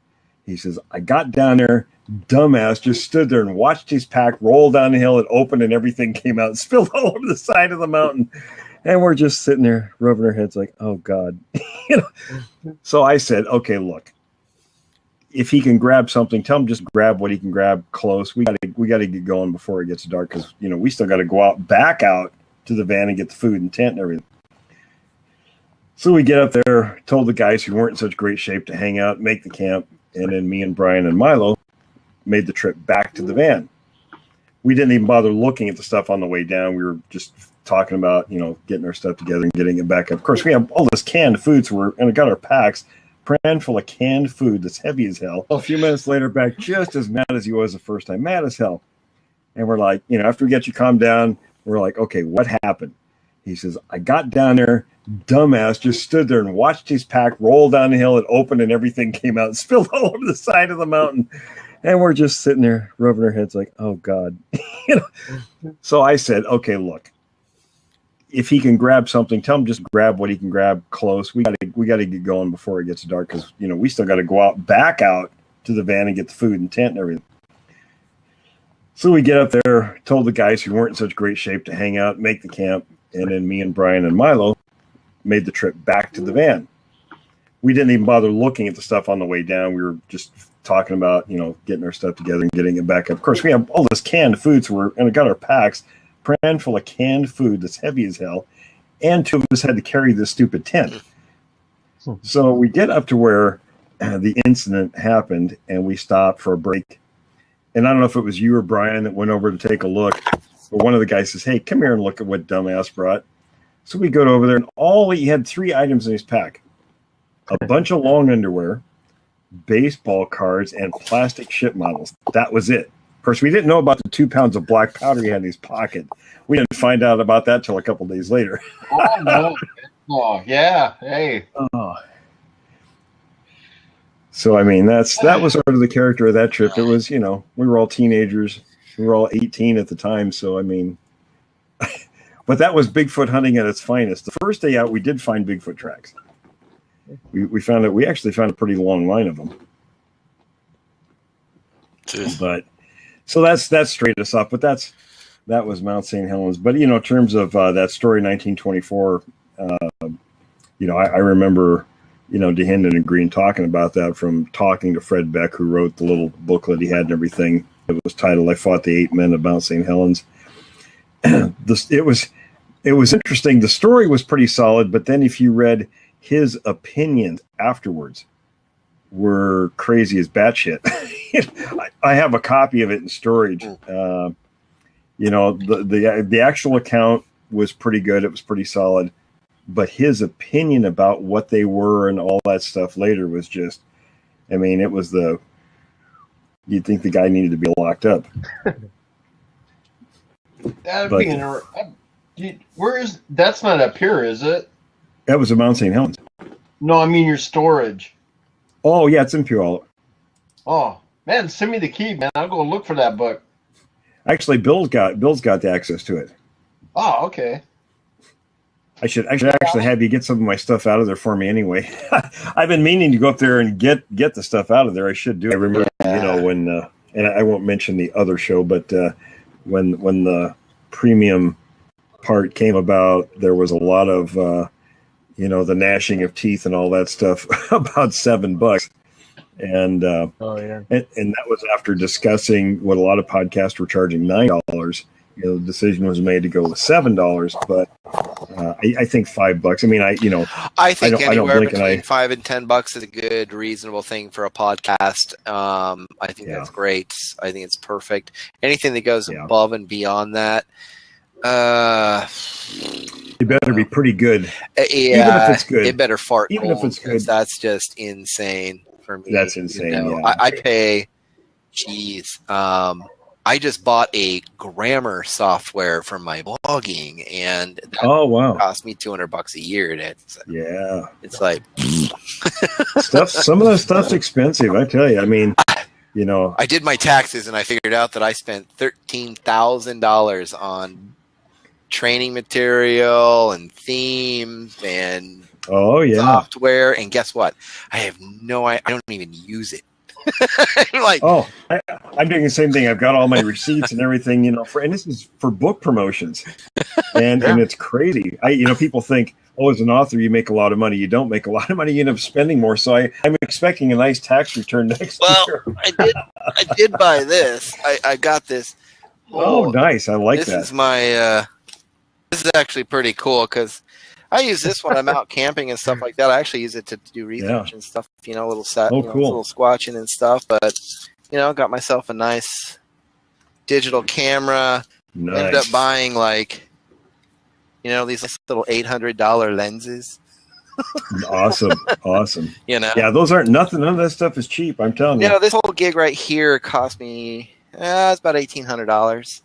He says, I got down there, dumbass, just stood there and watched his pack roll down the hill. It opened and everything came out, spilled all over the side of the mountain. And we're just sitting there rubbing our heads like, oh, God. So I said, okay, look, if he can grab something, tell him just grab what he can grab close. We got to get going before it gets dark because, we still got to go back out to the van and get the food and tent and everything. So we get up there, told the guys who weren't in such great shape to hang out, make the camp. And then me and Brian and Milo made the trip back to the van. We didn't even bother looking at the stuff on the way down. We were just talking about, getting our stuff together and getting it back up. Of course, we have all this canned food, so we got our packs crammed full of canned food that's heavy as hell. A few minutes later, back just as mad as he was the first time, mad as hell. And we're like, after we get you calmed down, we're like, okay, what happened? He says, I got down there, dumbass, just stood there and watched his pack roll down the hill. It opened and everything came out, spilled all over the side of the mountain. And we're just sitting there rubbing our heads like, oh, God. So I said, okay, look, if he can grab something, tell him just grab what he can grab close. We got to get going before it gets dark because, we still got to go back out to the van and get the food and tent and everything. So we get up there, told the guys who weren't in such great shape to hang out, make the camp. And then me and Brian and Milo made the trip back to the van. We didn't even bother looking at the stuff on the way down. We were just talking about, getting our stuff together and getting it back up. Of course, we have all this canned food, so we got our packs crammed full of canned food that's heavy as hell. And two of us had to carry this stupid tent. So we get up to where the incident happened, and we stopped for a break. And I don't know if it was you or Brian that went over to take a look. But one of the guys says, hey, come here and look at what dumbass brought. So we go over there, and he had 3 items in his pack. A bunch of long underwear, baseball cards, and plastic ship models. That was it. Of course, we didn't know about the 2 pounds of black powder he had in his pocket. We didn't find out about that till a couple of days later. Oh, no. Oh, yeah. Hey. Oh. So, that was sort of the character of that trip. It was, we were all teenagers. We were all 18 at the time, so but that was Bigfoot hunting at its finest. The first day out, we did find Bigfoot tracks. We actually found a pretty long line of them. Jeez. But so that's straight us up. But that was Mount St. Helens. But in terms of that story, 1924, I remember DeHinden and Green talking about that from talking to Fred Beck, who wrote the little booklet he had and everything. It was titled "I Fought the 8 Men of Mount St. Helens." It was interesting. The story was pretty solid, but then if you read his opinions afterwards, were crazy as batshit. I have a copy of it in storage. The actual account was pretty good. It was pretty solid, but his opinion about what they were and all that stuff later was just, it was you'd think the guy needed to be locked up. That's not up here, is it? That was at Mount St. Helens. No, I mean your storage. Oh yeah, it's in Puyallup. Oh man, send me the key, man. I'll go look for that book. Actually, Bill's got the access to it. Oh, okay. I should actually have you get some of my stuff out of there for me anyway. I've been meaning to go up there and get the stuff out of there. I should do. I remember, when, and I won't mention the other show, but when the premium part came about, there was a lot of, the gnashing of teeth and all that stuff about $7. And, and that was after discussing what a lot of podcasts were charging $9. The decision was made to go with $7, but I think $5. I think anywhere between $5 and $10 is a good, reasonable thing for a podcast. I think that's great. I think it's perfect. Anything that goes above and beyond that, it better be pretty good. Even if it's good, it better fart. Even if it's good, that's just insane for me. That's insane. I pay. Geez. I just bought a grammar software for my blogging, and that cost me $200 a year. It's like some of that stuff's expensive. I tell you. I mean, you know, I did my taxes, and I figured out that I spent $13,000 on training material and themes and software. And guess what? I don't even use it. Like, I'm doing the same thing. I've got all my receipts and everything, you know, and this is for book promotions, and it's crazy. People think, as an author, you make a lot of money. You don't make a lot of money. You end up spending more. So I'm expecting a nice tax return next year. I did buy this. I got this. Nice. I like that. This is my. This is actually pretty cool because I use this when I'm out camping and stuff like that. I actually use it to do research and stuff, a little set, cool. Little squatching and stuff. But, got myself a nice digital camera. Nice. Ended up buying these little $800 lenses. Awesome. Yeah, those aren't nothing. None of that stuff is cheap. I'm telling you. This whole gig right here cost me, it's about $1,800.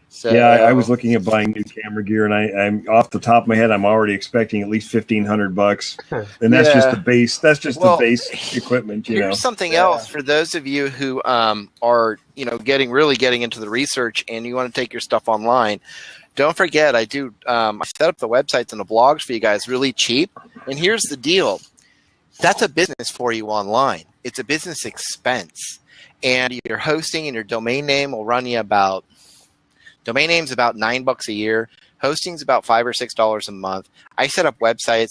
So, I was looking at buying new camera gear, and I'm off the top of my head, I'm already expecting at least $1,500, and that's just the base. That's just the base equipment. Here's something else for those of you who are getting into the research and you want to take your stuff online. Don't forget, I set up the websites and the blogs for you guys really cheap. And here's the deal: that's a business for you online. It's a business expense, and your hosting and your domain name will run you about. Domain name's about $9 a year. Hosting's about $5 or $6 a month. I set up websites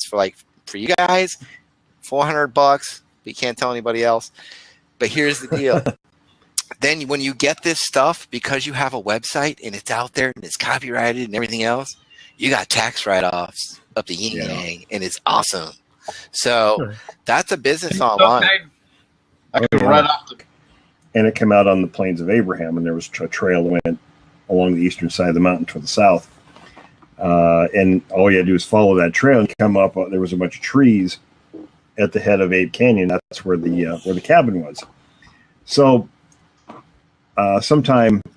for you guys, $400, but you can't tell anybody else. But here's the deal. Then when you get this stuff, because you have a website and it's out there and it's copyrighted and everything else, you got tax write-offs up the yin yang, and it's awesome. So that's a business online. I can write off and it came out on the Plains of Abraham, and there was a trail that went along the eastern side of the mountain to the south. And all you had to do is follow that trail and come up. There was a bunch of trees at the head of Abe Canyon. That's where the cabin was. So sometime, it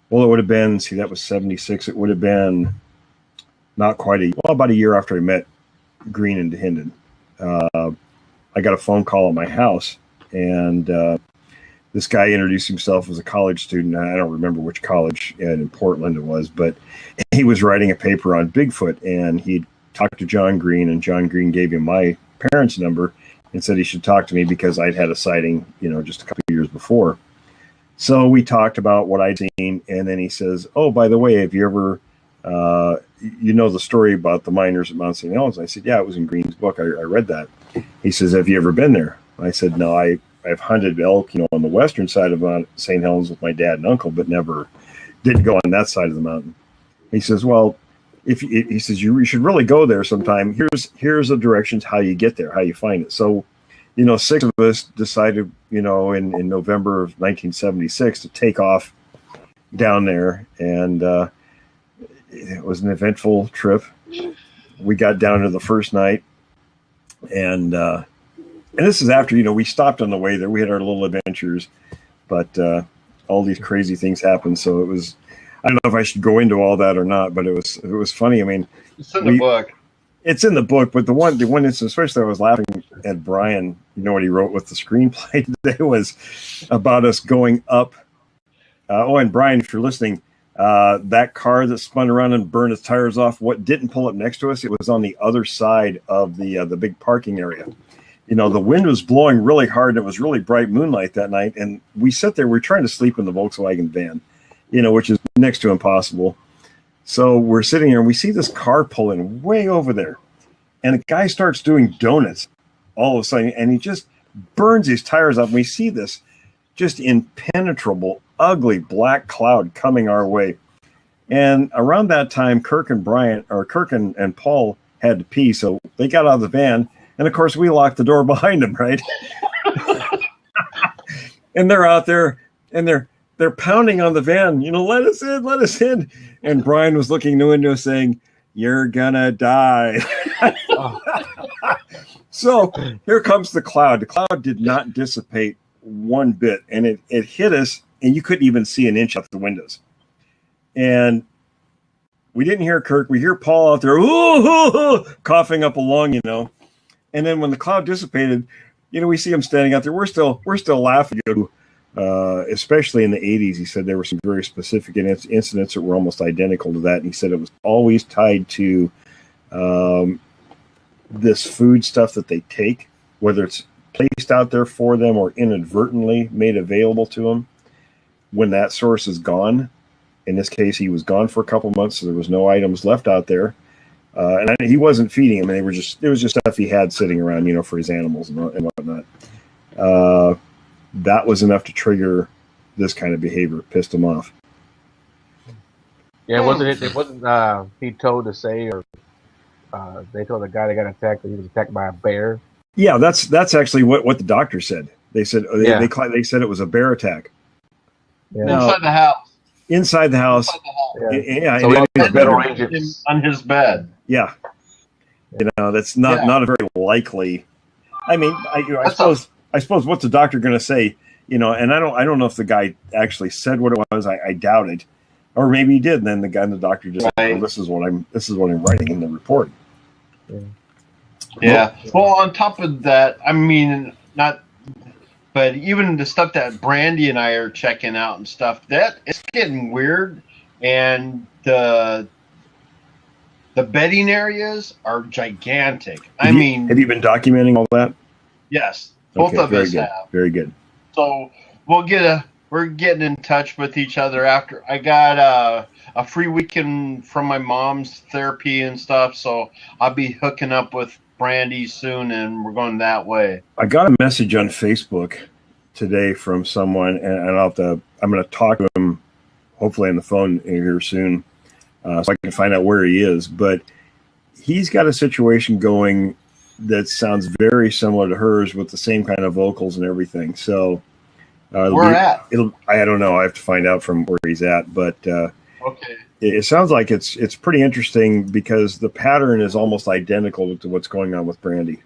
would have been, that was 76. It would have been not quite about a year after I met Green and Hinden. I got a phone call at my house, and this guy introduced himself as a college student. I don't remember which college in Portland it was, but he was writing a paper on Bigfoot, and he talked to John Green, and John Green gave him my parents' number and said he should talk to me because I'd had a sighting, just a couple of years before. So we talked about what I'd seen, and then he says, by the way, have you ever, the story about the miners at Mount St. Helens? I said, yeah, it was in Green's book. I read that. He says, have you ever been there? I said, no, I've hunted elk, on the western side of Mount St. Helens with my dad and uncle, but never didn't go on that side of the mountain. He says, well, he says you should really go there sometime. Here's the directions how you get there, how you find it. So, 6 of us decided, in November of 1976 to take off down there, and it was an eventful trip. We got down to the first night, and this is after, we stopped on the way there. We had our little adventures, but all these crazy things happened. So it was, I don't know if I should go into all that or not, but it was funny. I mean, it's in the book. It's in the book, but the one instance, especially I was laughing at Brian, what he wrote with the screenplay today was about us going up. And Brian, if you're listening, that car that spun around and burned its tires off, what didn't pull up next to us, it was on the other side of the big parking area. The wind was blowing really hard, and it was really bright moonlight that night. And we sat there, we're trying to sleep in the Volkswagen van, which is next to impossible. So we're sitting here and we see this car pulling way over there. And a guy starts doing donuts all of a sudden, and he just burns his tires up. And we see this just impenetrable, ugly black cloud coming our way. And around that time, Kirk and Paul had to pee. So they got out of the van. And of course, we locked the door behind them, right? And they're out there, and they're pounding on the van. Let us in, let us in. And Brian was looking into us, saying, "You're gonna die." So here comes the cloud. The cloud did not dissipate one bit, and it hit us and you couldn't even see an inch out the windows. And we didn't hear Kirk. We hear Paul out there, coughing up a lung, And then when the cloud dissipated, we see him standing out there. We're still laughing. Especially in the 80s, he said there were some very specific incidents that were almost identical to that. And he said it was always tied to this food stuff that they take, whether it's placed out there for them or inadvertently made available to them. When that source is gone, in this case, he was gone for a couple months, so there was no items left out there. And he wasn't feeding them. And it was just stuff he had sitting around, for his animals and whatnot. That was enough to trigger this kind of behavior. It pissed him off. Yeah, it wasn't he told to say, or they told the guy that got attacked that he was attacked by a bear. Yeah, that's actually what the doctor said. They said they said it was a bear attack. Yeah. Inside the house. Inside the house. Yeah. So on his bed. Yeah. That's not a very likely. I mean, I suppose what's the doctor going to say? And I don't know if the guy actually said what it was. I doubt it, or maybe he did. And then the doctor just said, well, this is what I'm writing in the report. Yeah. Well, on top of that, I mean, but even the stuff that Brandy and I are checking out and stuff, that it's getting weird, and the bedding areas are gigantic. Have you been documenting all that? Yes, both of us have. Very good. So we're getting in touch with each other after. I got a free weekend from my mom's therapy and stuff, so I'll be hooking up with Brandy soon, and we're going that way. I got a message on Facebook today from someone, and I'm going to talk to him hopefully on the phone here soon, so I can find out where he is. But he's got a situation going that sounds very similar to hers with the same kind of vocals and everything. So where at? I don't know. I have to find out from where he's at, but okay. It sounds like it's pretty interesting because the pattern is almost identical to what's going on with Brandy.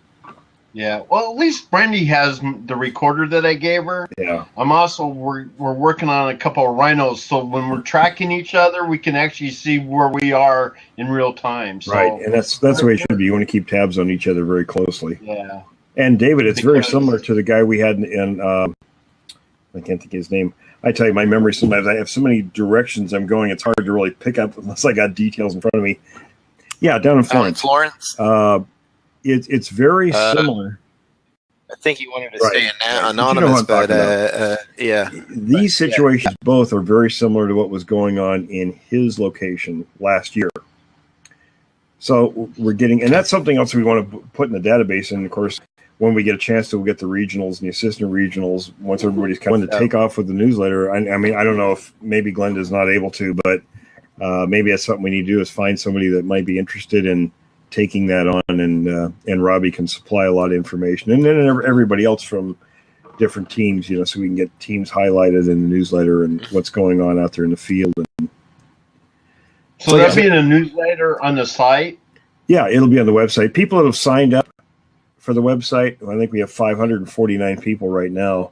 Yeah, well, at least Brandy has the recorder that I gave her. Yeah. We're working on a couple of rhinos, so when we're tracking each other, we can actually see where we are in real time. So. Right, and that's the way it should be. You want to keep tabs on each other very closely. Yeah. And David, it's very similar to the guy we had in I can't think of his name. I tell you, my memory sometimes, I have so many directions I'm going, it's hard to really pick up unless I got details in front of me. Yeah, down in Florence. It's very similar. I think he wanted to stay anonymous, but yeah. These situations both are very similar to what was going on in his location last year. So we're getting, and that's something else we want to put in the database. And of course, when we get a chance to, we'll get the regionals and the assistant regionals once everybody's coming to take off with the newsletter. I mean, I don't know if maybe Glenda's not able to, but maybe that's something we need to do is find somebody that might be interested in taking that on, and Robbie can supply a lot of information, and then everybody else from different teams, so we can get teams highlighted in the newsletter and what's going on out there in the field. So that'll be in a newsletter on the site? Yeah, it'll be on the website. People that have signed up for the website, I think we have 549 people right now.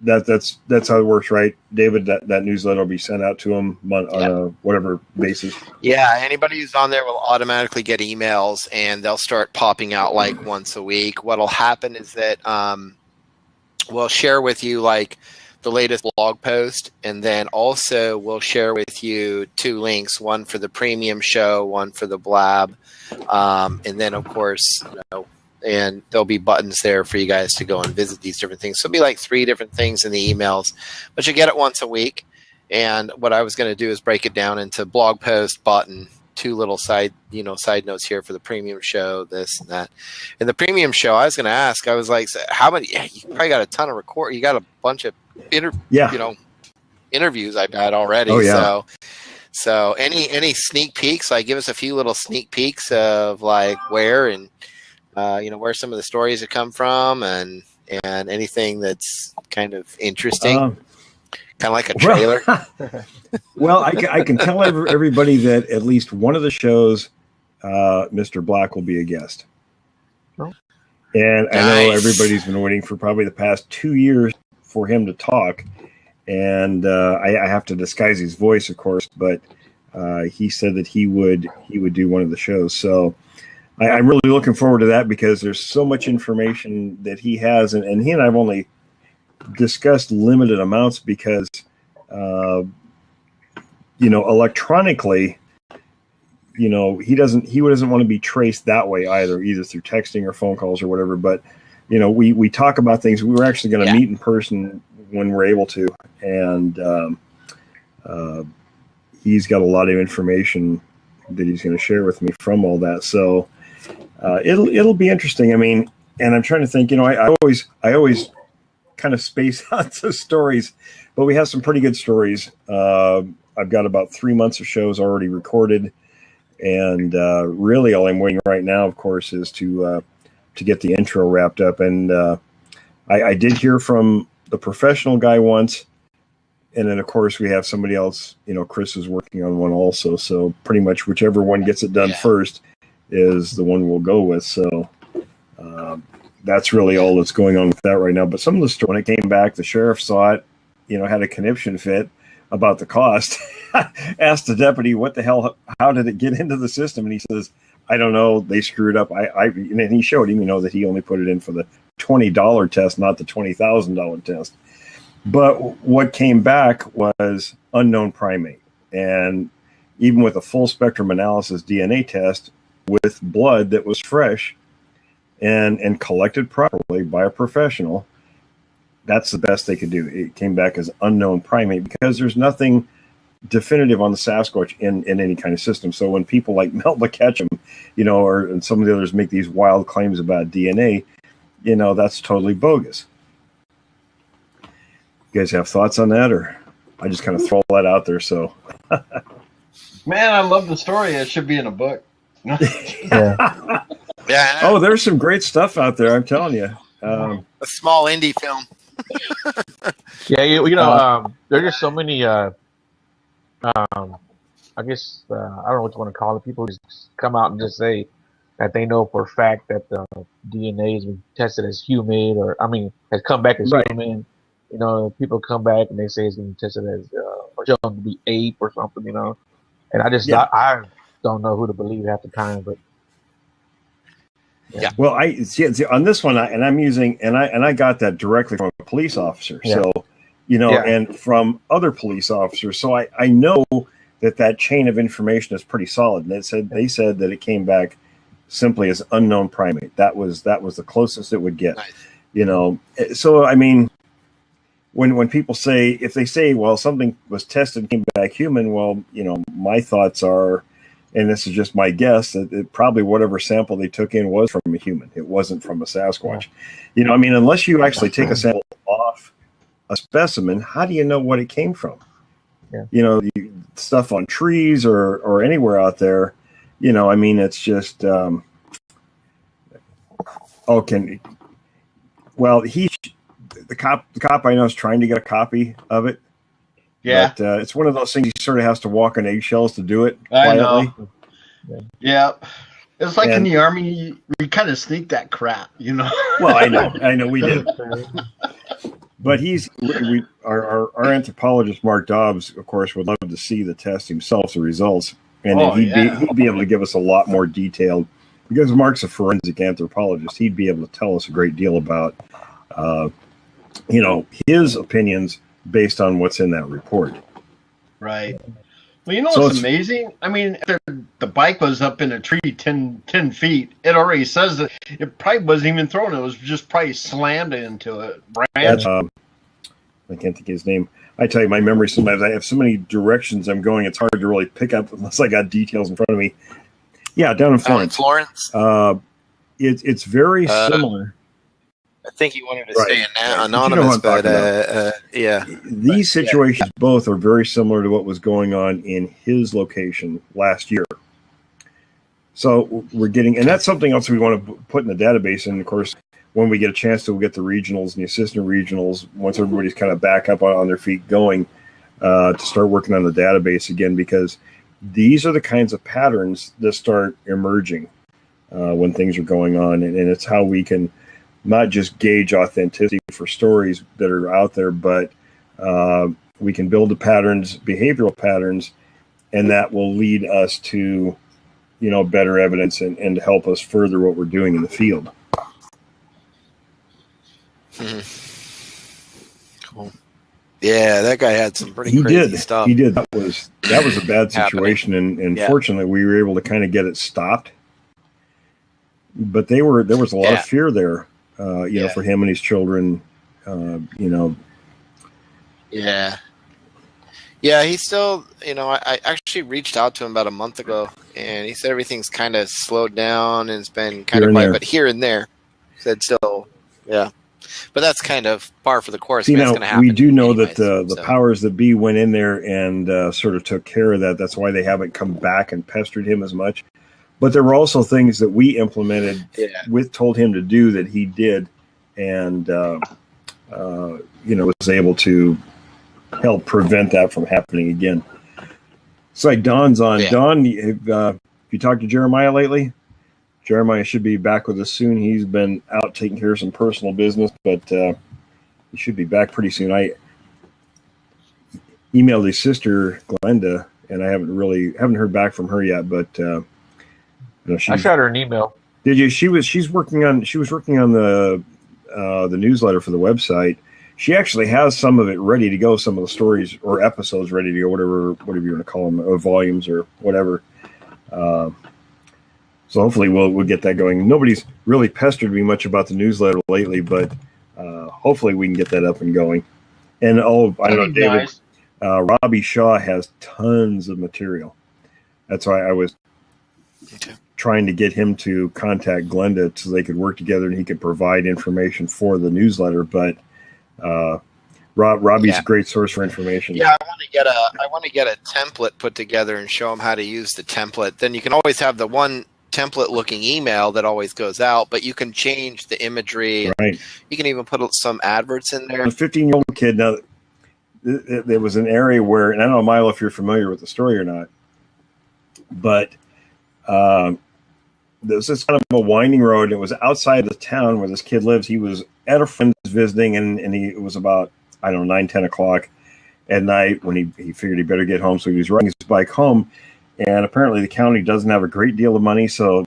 That's how it works, right, David? That newsletter will be sent out to them on a whatever basis. Yeah, anybody who's on there will automatically get emails, and they'll start popping out like once a week. What'll happen is that we'll share with you like the latest blog post, and then also we'll share with you 2 links, one for the premium show, one for the blab, and then of course, and there'll be buttons there for you guys to go and visit these different things. So it'll be like 3 different things in the emails, but you get it once a week. And what I was going to do is break it down into blog post, button, 2 little side notes here for the premium show, this and that. In the premium show, I was going to ask, I was like, how many, you probably got a ton of you got a bunch of interviews I've had already. Oh, yeah. So any sneak peeks, like give us a few little sneak peeks of like where and, where some of the stories have come from, and anything that's kind of interesting, kind of like a trailer. Well, I can tell everybody that at least one of the shows, Mr. Black will be a guest. Oh. And nice. I know everybody's been waiting for probably the past 2 years for him to talk, and I have to disguise his voice, of course, but he said that he would do one of the shows. So I'm really looking forward to that because there's so much information that he has, and he and I have only discussed limited amounts because, electronically, he doesn't want to be traced that way either through texting or phone calls or whatever. But, we talk about things. We were actually going to meet in person when we're able to. And he's got a lot of information that he's going to share with me from all that. So it'll be interesting. I mean, and I'm trying to think, I always kind of space out the stories, but we have some pretty good stories. I've got about 3 months of shows already recorded. And really all I'm waiting right now, of course, is to get the intro wrapped up. And I did hear from the professional guy once. And then, of course, we have somebody else. Chris is working on one also. So pretty much whichever one gets it done first is the one we'll go with. So that's really all that's going on with that right now. But some of the story, when it came back, the sheriff saw it, had a conniption fit about the cost. Asked the deputy, what the hell, how did it get into the system? And he says, I don't know, they screwed up. And he showed him, that he only put it in for the $20 test, not the $20,000 test. But what came back was unknown primate. And even with a full spectrum analysis DNA test with blood that was fresh and collected properly by a professional, that's the best they could do. It came back as unknown primate because there's nothing definitive on the Sasquatch in any kind of system. So when people like Melba Ketchum, and some of the others make these wild claims about DNA, that's totally bogus. You guys have thoughts on that, or I just kind of throw that out there? So, man, I love the story. It should be in a book. Yeah. Yeah. Oh, there's some great stuff out there. I'm telling you. A small indie film. Yeah, there's just so many. I guess I don't know what you want to call it. People just come out and just say that they know for a fact that the DNA has been tested as human, has come back as human. People come back and they say it's been tested as or shown to be ape or something. And I don't know who to believe half the time, but. Yeah. Well, I see on this one, I'm using, and I got that directly from a police officer. Yeah. So, and from other police officers. So I know that chain of information is pretty solid. And they said that it came back simply as unknown primate. That was the closest it would get. Nice. So I mean, when people say, if they say, well, something was tested and came back human, well, my thoughts are, and this is just my guess, that probably whatever sample they took in was from a human. It wasn't from a Sasquatch. Unless you actually take a sample off a specimen, how do you know what it came from? Yeah. Stuff on trees or anywhere out there, it's just, the cop I know is trying to get a copy of it. Yeah. But it's one of those things, he sort of has to walk on eggshells to do it I quietly. know. Yeah. It's like in the Army, we kind of sneak that crap, Well, I know we did. But our anthropologist, Mark Dobbs, of course, would love to see the test himself, the results. And he'd be able to give us a lot more detailed, because Mark's a forensic anthropologist, he'd be able to tell us a great deal about, his opinions based on what's in that report. Right. Well, what's amazing? I mean, if the bike was up in a tree 10 feet, it already says that it probably wasn't even thrown. It was just probably slammed into it. Branch. I can't think of his name. I tell you, my memory, sometimes I have so many directions I'm going, it's hard to really pick up unless I got details in front of me. Yeah, down in Florence. It's very similar. I think he wanted to stay anonymous, but yeah. These situations both are very similar to what was going on in his location last year. So we're getting, and that's something else we want to put in the database. And of course, when we get a chance to, we'll get the regionals and the assistant regionals, once everybody's kind of back up on their feet going, to start working on the database again, because these are the kinds of patterns that start emerging when things are going on. And it's how we can not just gauge authenticity for stories that are out there, but we can build the patterns, behavioral patterns, and that will lead us to, better evidence and help us further what we're doing in the field. Cool. Yeah, that guy had some pretty crazy stuff. He did. That was a bad situation, and fortunately, we were able to kind of get it stopped. But there was a lot of fear there, for him and his children. Yeah. Yeah, he's still, I actually reached out to him about a month ago, and he said everything's kind of slowed down and it's been kind of quiet, but here and there. Said still, yeah. But that's kind of par for the course. See, now, we do know that the powers that be went in there and sort of took care of that. That's why they haven't come back and pestered him as much. But there were also things that we implemented told him to do that he did, and, was able to help prevent that from happening again. It's like Don's on. Yeah. Don, have you talked to Jeremiah lately? Jeremiah should be back with us soon. He's been out taking care of some personal business, but he should be back pretty soon. I emailed his sister Glenda, and I haven't heard back from her yet. But I shot her an email. Did you? She was working on the newsletter for the website. She actually has some of it ready to go, some of the stories or episodes ready to go, whatever you want to call them, or volumes or whatever. So hopefully we'll get that going. Nobody's really pestered me much about the newsletter lately, but hopefully we can get that up and going. And I don't know, David, Robbie Shaw has tons of material. That's why I was trying to get him to contact Glenda so they could work together and he could provide information for the newsletter. But Robbie's a great source for information. Yeah, I want to get a template put together and show them how to use the template. Then you can always have the one template looking email that always goes out, but you can change the imagery. Right. You can even put some adverts in there. A 15-year-old kid. Now, there was an area where, and I don't know, Milo, if you're familiar with the story or not, but there was this kind of a winding road. It was outside the town where this kid lives. He was at a friend's visiting, and it was about, 9, 10 o'clock at night when he figured he better get home. So he was riding his bike home, and apparently the county doesn't have a great deal of money, so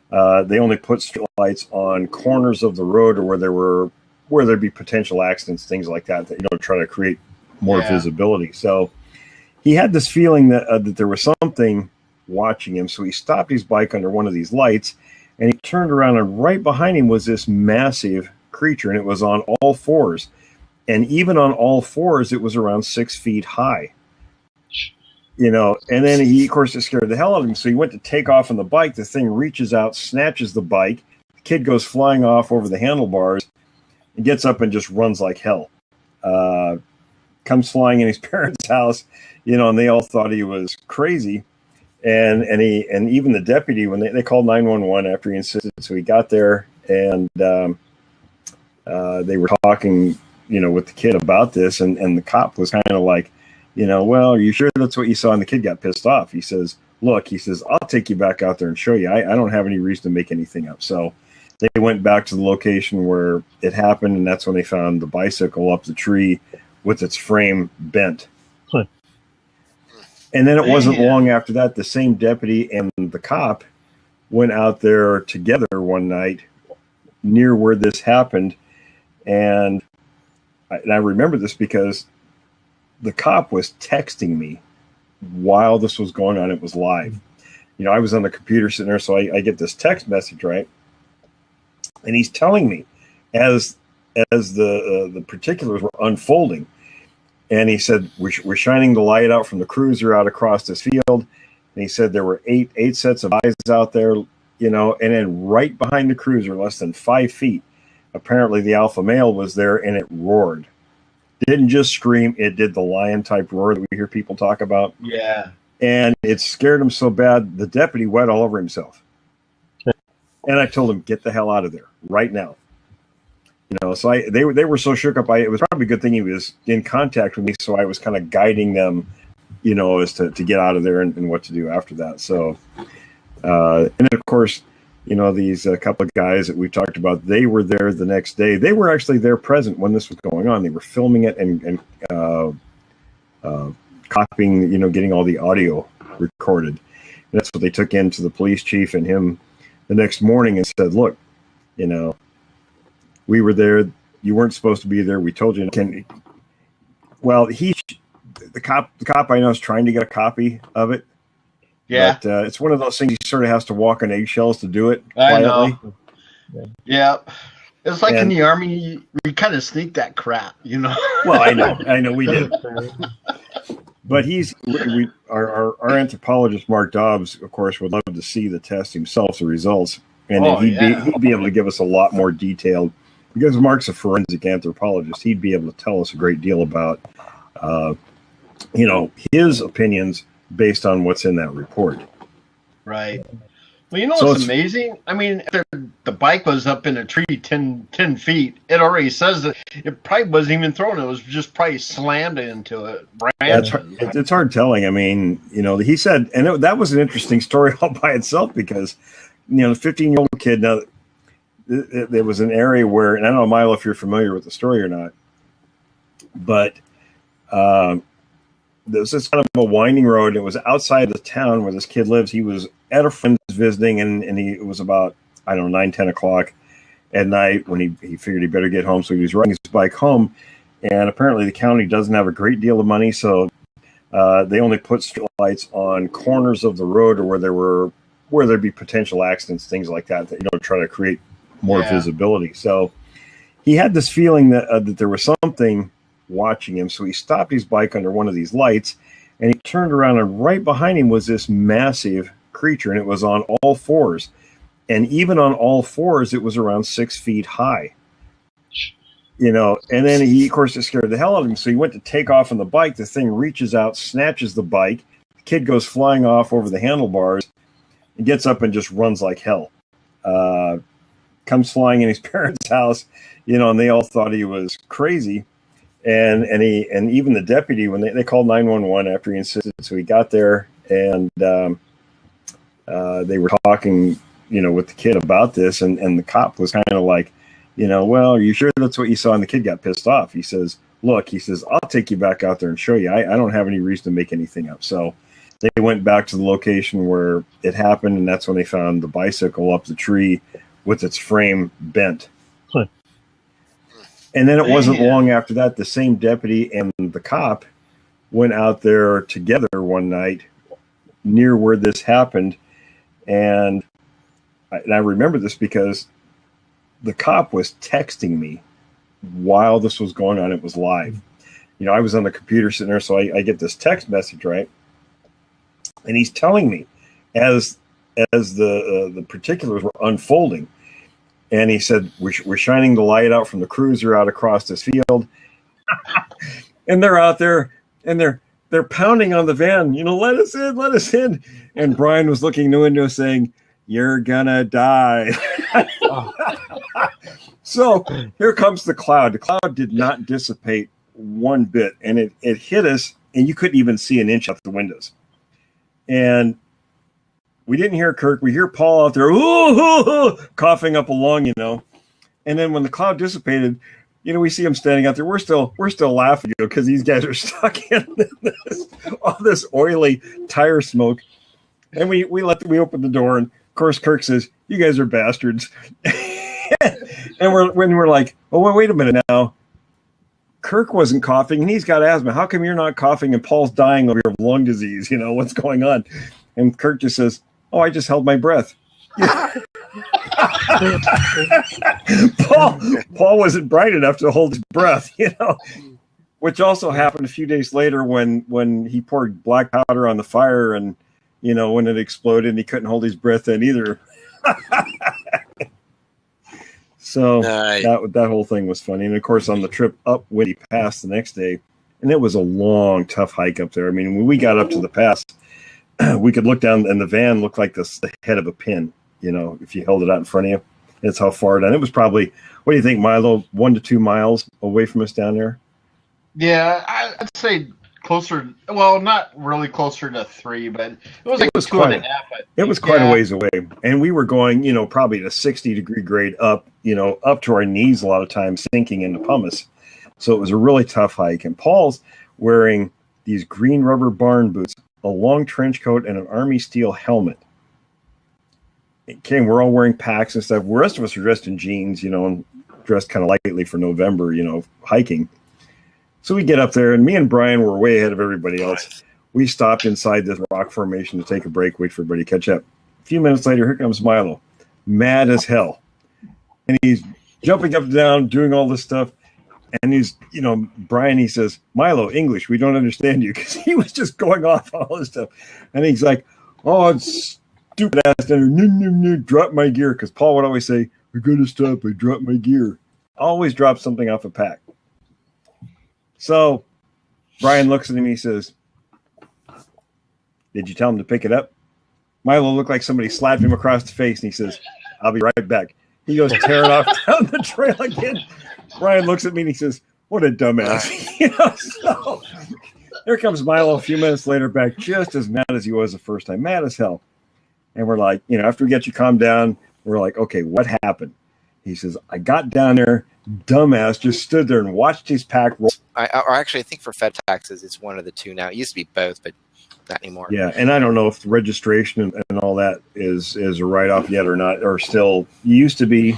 they only put street lights on corners of the road or where there'd be potential accidents, things like that, try to create more visibility. So he had this feeling that there was something watching him. So he stopped his bike under one of these lights, and he turned around, and right behind him was this massive creature, and it was on all fours. And even on all fours, it was around 6 feet high. And then of course, it scared the hell out of him. So he went to take off on the bike. The thing reaches out, snatches the bike. The kid goes flying off over the handlebars and gets up and just runs like hell. Comes flying in his parents' house, and they all thought he was crazy. And even the deputy, when they called 911 after he insisted, so he got there, and they were talking, with the kid about this, and the cop was kind of like, well, are you sure that's what you saw? And the kid got pissed off. He says, look, I'll take you back out there and show you. I don't have any reason to make anything up. So they went back to the location where it happened, and that's when they found the bicycle up the tree with its frame bent. And then it wasn't long after that, the same deputy and the cop went out there together one night near where this happened. And I remember this because the cop was texting me while this was going on. It was live. I was on the computer sitting there, so I get this text message, right? And he's telling me as the particulars were unfolding. And he said, we're shining the light out from the cruiser out across this field. And he said there were eight sets of eyes out there, and then right behind the cruiser, less than 5 feet, apparently the alpha male was there, and it roared. Didn't just scream, it did the lion type roar that we hear people talk about. Yeah. And it scared him so bad, the deputy wet all over himself. And I told him, get the hell out of there right now. So they were so shook up. It was probably a good thing he was in contact with me, so I was kind of guiding them, as to get out of there and what to do after that. So, and then of course, these couple of guys that we talked about, they were there the next day. They were actually there present when this was going on. They were filming it and copying, getting all the audio recorded. And that's what they took into the police chief and him the next morning and said, look, we were there. You weren't supposed to be there. We told you. Well, the cop I know is trying to get a copy of it. Yeah. But it's one of those things he sort of has to walk on eggshells to do it quietly. I know. Yeah. It's like in the Army, we kind of sneak that crap, Well, I know we did. But our anthropologist, Mark Dobbs, of course, would love to see the test himself, the results. And then he'd be able to give us a lot more detailed, because Mark's a forensic anthropologist. He'd be able to tell us a great deal about, his opinions based on what's in that report. Right. Well, what's amazing? I mean, after the bike was up in a tree 10 feet, it already says that it probably wasn't even thrown. It was just probably slammed into it. It's hard telling. I mean, he said, and that was an interesting story all by itself, because, the 15-year-old kid, now, there was an area where, and I don't know, Milo, if you're familiar with the story or not, but there was this kind of a winding road. And it was outside the town where this kid lives. He was at a friend's visiting, and it was about, 9, 10 o'clock at night when he figured he better get home. So he was riding his bike home, and apparently the county doesn't have a great deal of money, so they only put street lights on corners of the road, or where there'd be potential accidents, things like that, try to create more visibility. So he had this feeling that there was something watching him. So he stopped his bike under one of these lights, and he turned around, and right behind him was this massive creature, and it was on all fours. And even on all fours, it was around 6 feet high. And then he, of course, it scared the hell out of him. So he went to take off on the bike. The thing reaches out, snatches the bike. The kid goes flying off over the handlebars and gets up and just runs like hell. Comes flying in his parents' house, and they all thought he was crazy. And even the deputy, when they called 911 after he insisted, so he got there, and they were talking, with the kid about this, and the cop was kind of like, well, are you sure that's what you saw? And the kid got pissed off. He says, look, I'll take you back out there and show you. I don't have any reason to make anything up. So they went back to the location where it happened, and that's when they found the bicycle up the tree with its frame bent. And then it wasn't long after that, the same deputy and the cop went out there together one night near where this happened. And I remember this because the cop was texting me while this was going on. It was live. I was on the computer sitting there, so I get this text message, right? And he's telling me as the particulars were unfolding. And he said, we're shining the light out from the cruiser out across this field. And they're out there, and they're pounding on the van, let us in. And Brian was looking in the window saying, you're gonna die. So here comes the cloud. The cloud did not dissipate one bit, and it hit us, and you couldn't even see an inch out the windows. And we didn't hear Kirk. We hear Paul out there, coughing up a lung, And then when the cloud dissipated, we see him standing out there. We're still laughing, because these guys are stuck in all this oily tire smoke. And we open the door, and of course Kirk says, "You guys are bastards." And we're like, "Oh, wait a minute now. Kirk wasn't coughing, and he's got asthma. How come you're not coughing and Paul's dying of lung disease? What's going on?" And Kirk just says, "Oh, I just held my breath." Paul wasn't bright enough to hold his breath, which also happened a few days later when he poured black powder on the fire, and when it exploded, and he couldn't hold his breath then either. So that whole thing was funny. And of course, on the trip up Windy Pass the next day, and it was a long, tough hike up there. I mean, when we got up to the pass, we could look down, and the van looked like the head of a pin, if you held it out in front of you. That's how far down. It was probably, what do you think, Milo, 1 to 2 miles away from us down there? Yeah, I'd say closer. Well, not really closer to 3, but it was like 2.5. It was quite a ways away, and we were going, probably to 60-degree grade up, up to our knees a lot of times, sinking into pumice. So it was a really tough hike. And Paul's wearing these green rubber barn boots, a long trench coat, and an army steel helmet. We're all wearing packs and stuff. The rest of us are dressed in jeans, and dressed kind of lightly for November, hiking. So we get up there, and me and Brian were way ahead of everybody else. We stopped inside this rock formation to take a break, wait for everybody to catch up. A few minutes later, here comes Milo, mad as hell. And he's jumping up and down, doing all this stuff. And he's, Brian, he says, Milo, English, we don't understand you. Because he was just going off on all this stuff. And he's like, oh, it's stupid ass. Drop my gear. Because Paul would always say, I got to stop. I dropped my gear. Always drop something off a pack. So Brian looks at him. He says, did you tell him to pick it up? Milo looked like somebody slapped him across the face. And he says, I'll be right back. He goes tearing off down the trail again. Brian looks at me and he says, what a dumbass. So here comes Milo a few minutes later back, just as mad as he was the first time, mad as hell. And we're like, after we get you calmed down, we're like, okay, what happened? He says, I got down there, dumbass, just stood there and watched his pack roll. I think for Fed taxes, it's one of the two now. It used to be both, but not anymore. Yeah, and I don't know if the registration and all that is a write-off yet or not, or still used to be.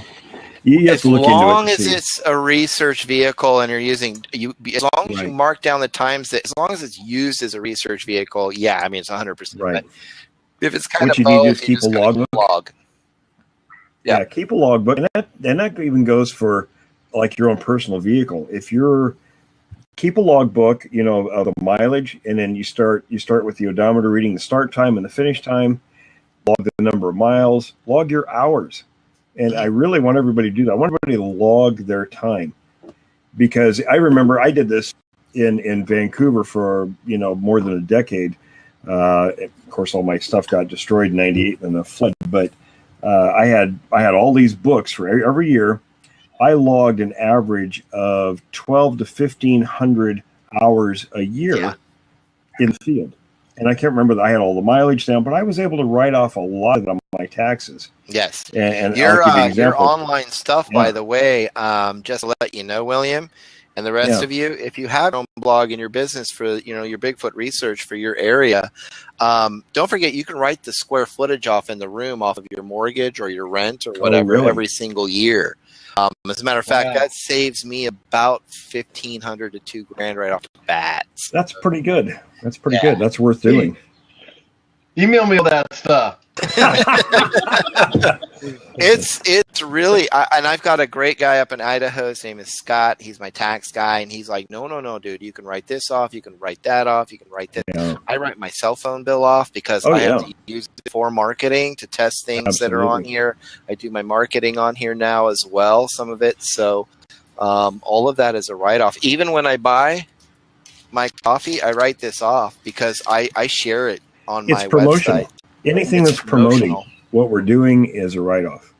You have to look into it. As long as it's a research vehicle and you're using as long as you mark down the times as long as it's used as a research vehicle, it's 100%. Right. But if it's kind what of you both, need to do is keep a logbook. Yeah, keep a logbook, and that even goes for like your own personal vehicle. If you're keep a logbook, of the mileage, and then you start with the odometer reading the start time and the finish time. Log the number of miles. Log your hours. And I really want everybody to do that. I want everybody to log their time, because I remember I did this in Vancouver for more than a decade. Of course, all my stuff got destroyed in '98 in the flood. But I had all these books for every year. I logged an average of 12 to 1,500 hours a year in the field. And I can't remember that I had all the mileage down, but I was able to write off a lot of it on my taxes. Yes. And your online stuff, by the way, just to let you know, William, and the rest of you, if you have your own blog in your business for your Bigfoot research for your area, don't forget you can write the square footage off in the room off of your mortgage or your rent or whatever every single year. As a matter of fact, that saves me about $1,500 to $2,000 right off the bat. That's pretty good. That's pretty good. That's worth doing. Email me all that stuff. It's really, and I've got a great guy up in Idaho. His name is Scott. He's my tax guy, and he's like, no, dude, you can write this off, you can write that off, you can write this. Yeah. I write my cell phone bill off because I have to use it for marketing to test things that are on here. I do my marketing on here now as well, some of it. So all of that is a write-off. Even when I buy my coffee, I write this off because I share it on my website. Anything that's promoting what we're doing is a write-off.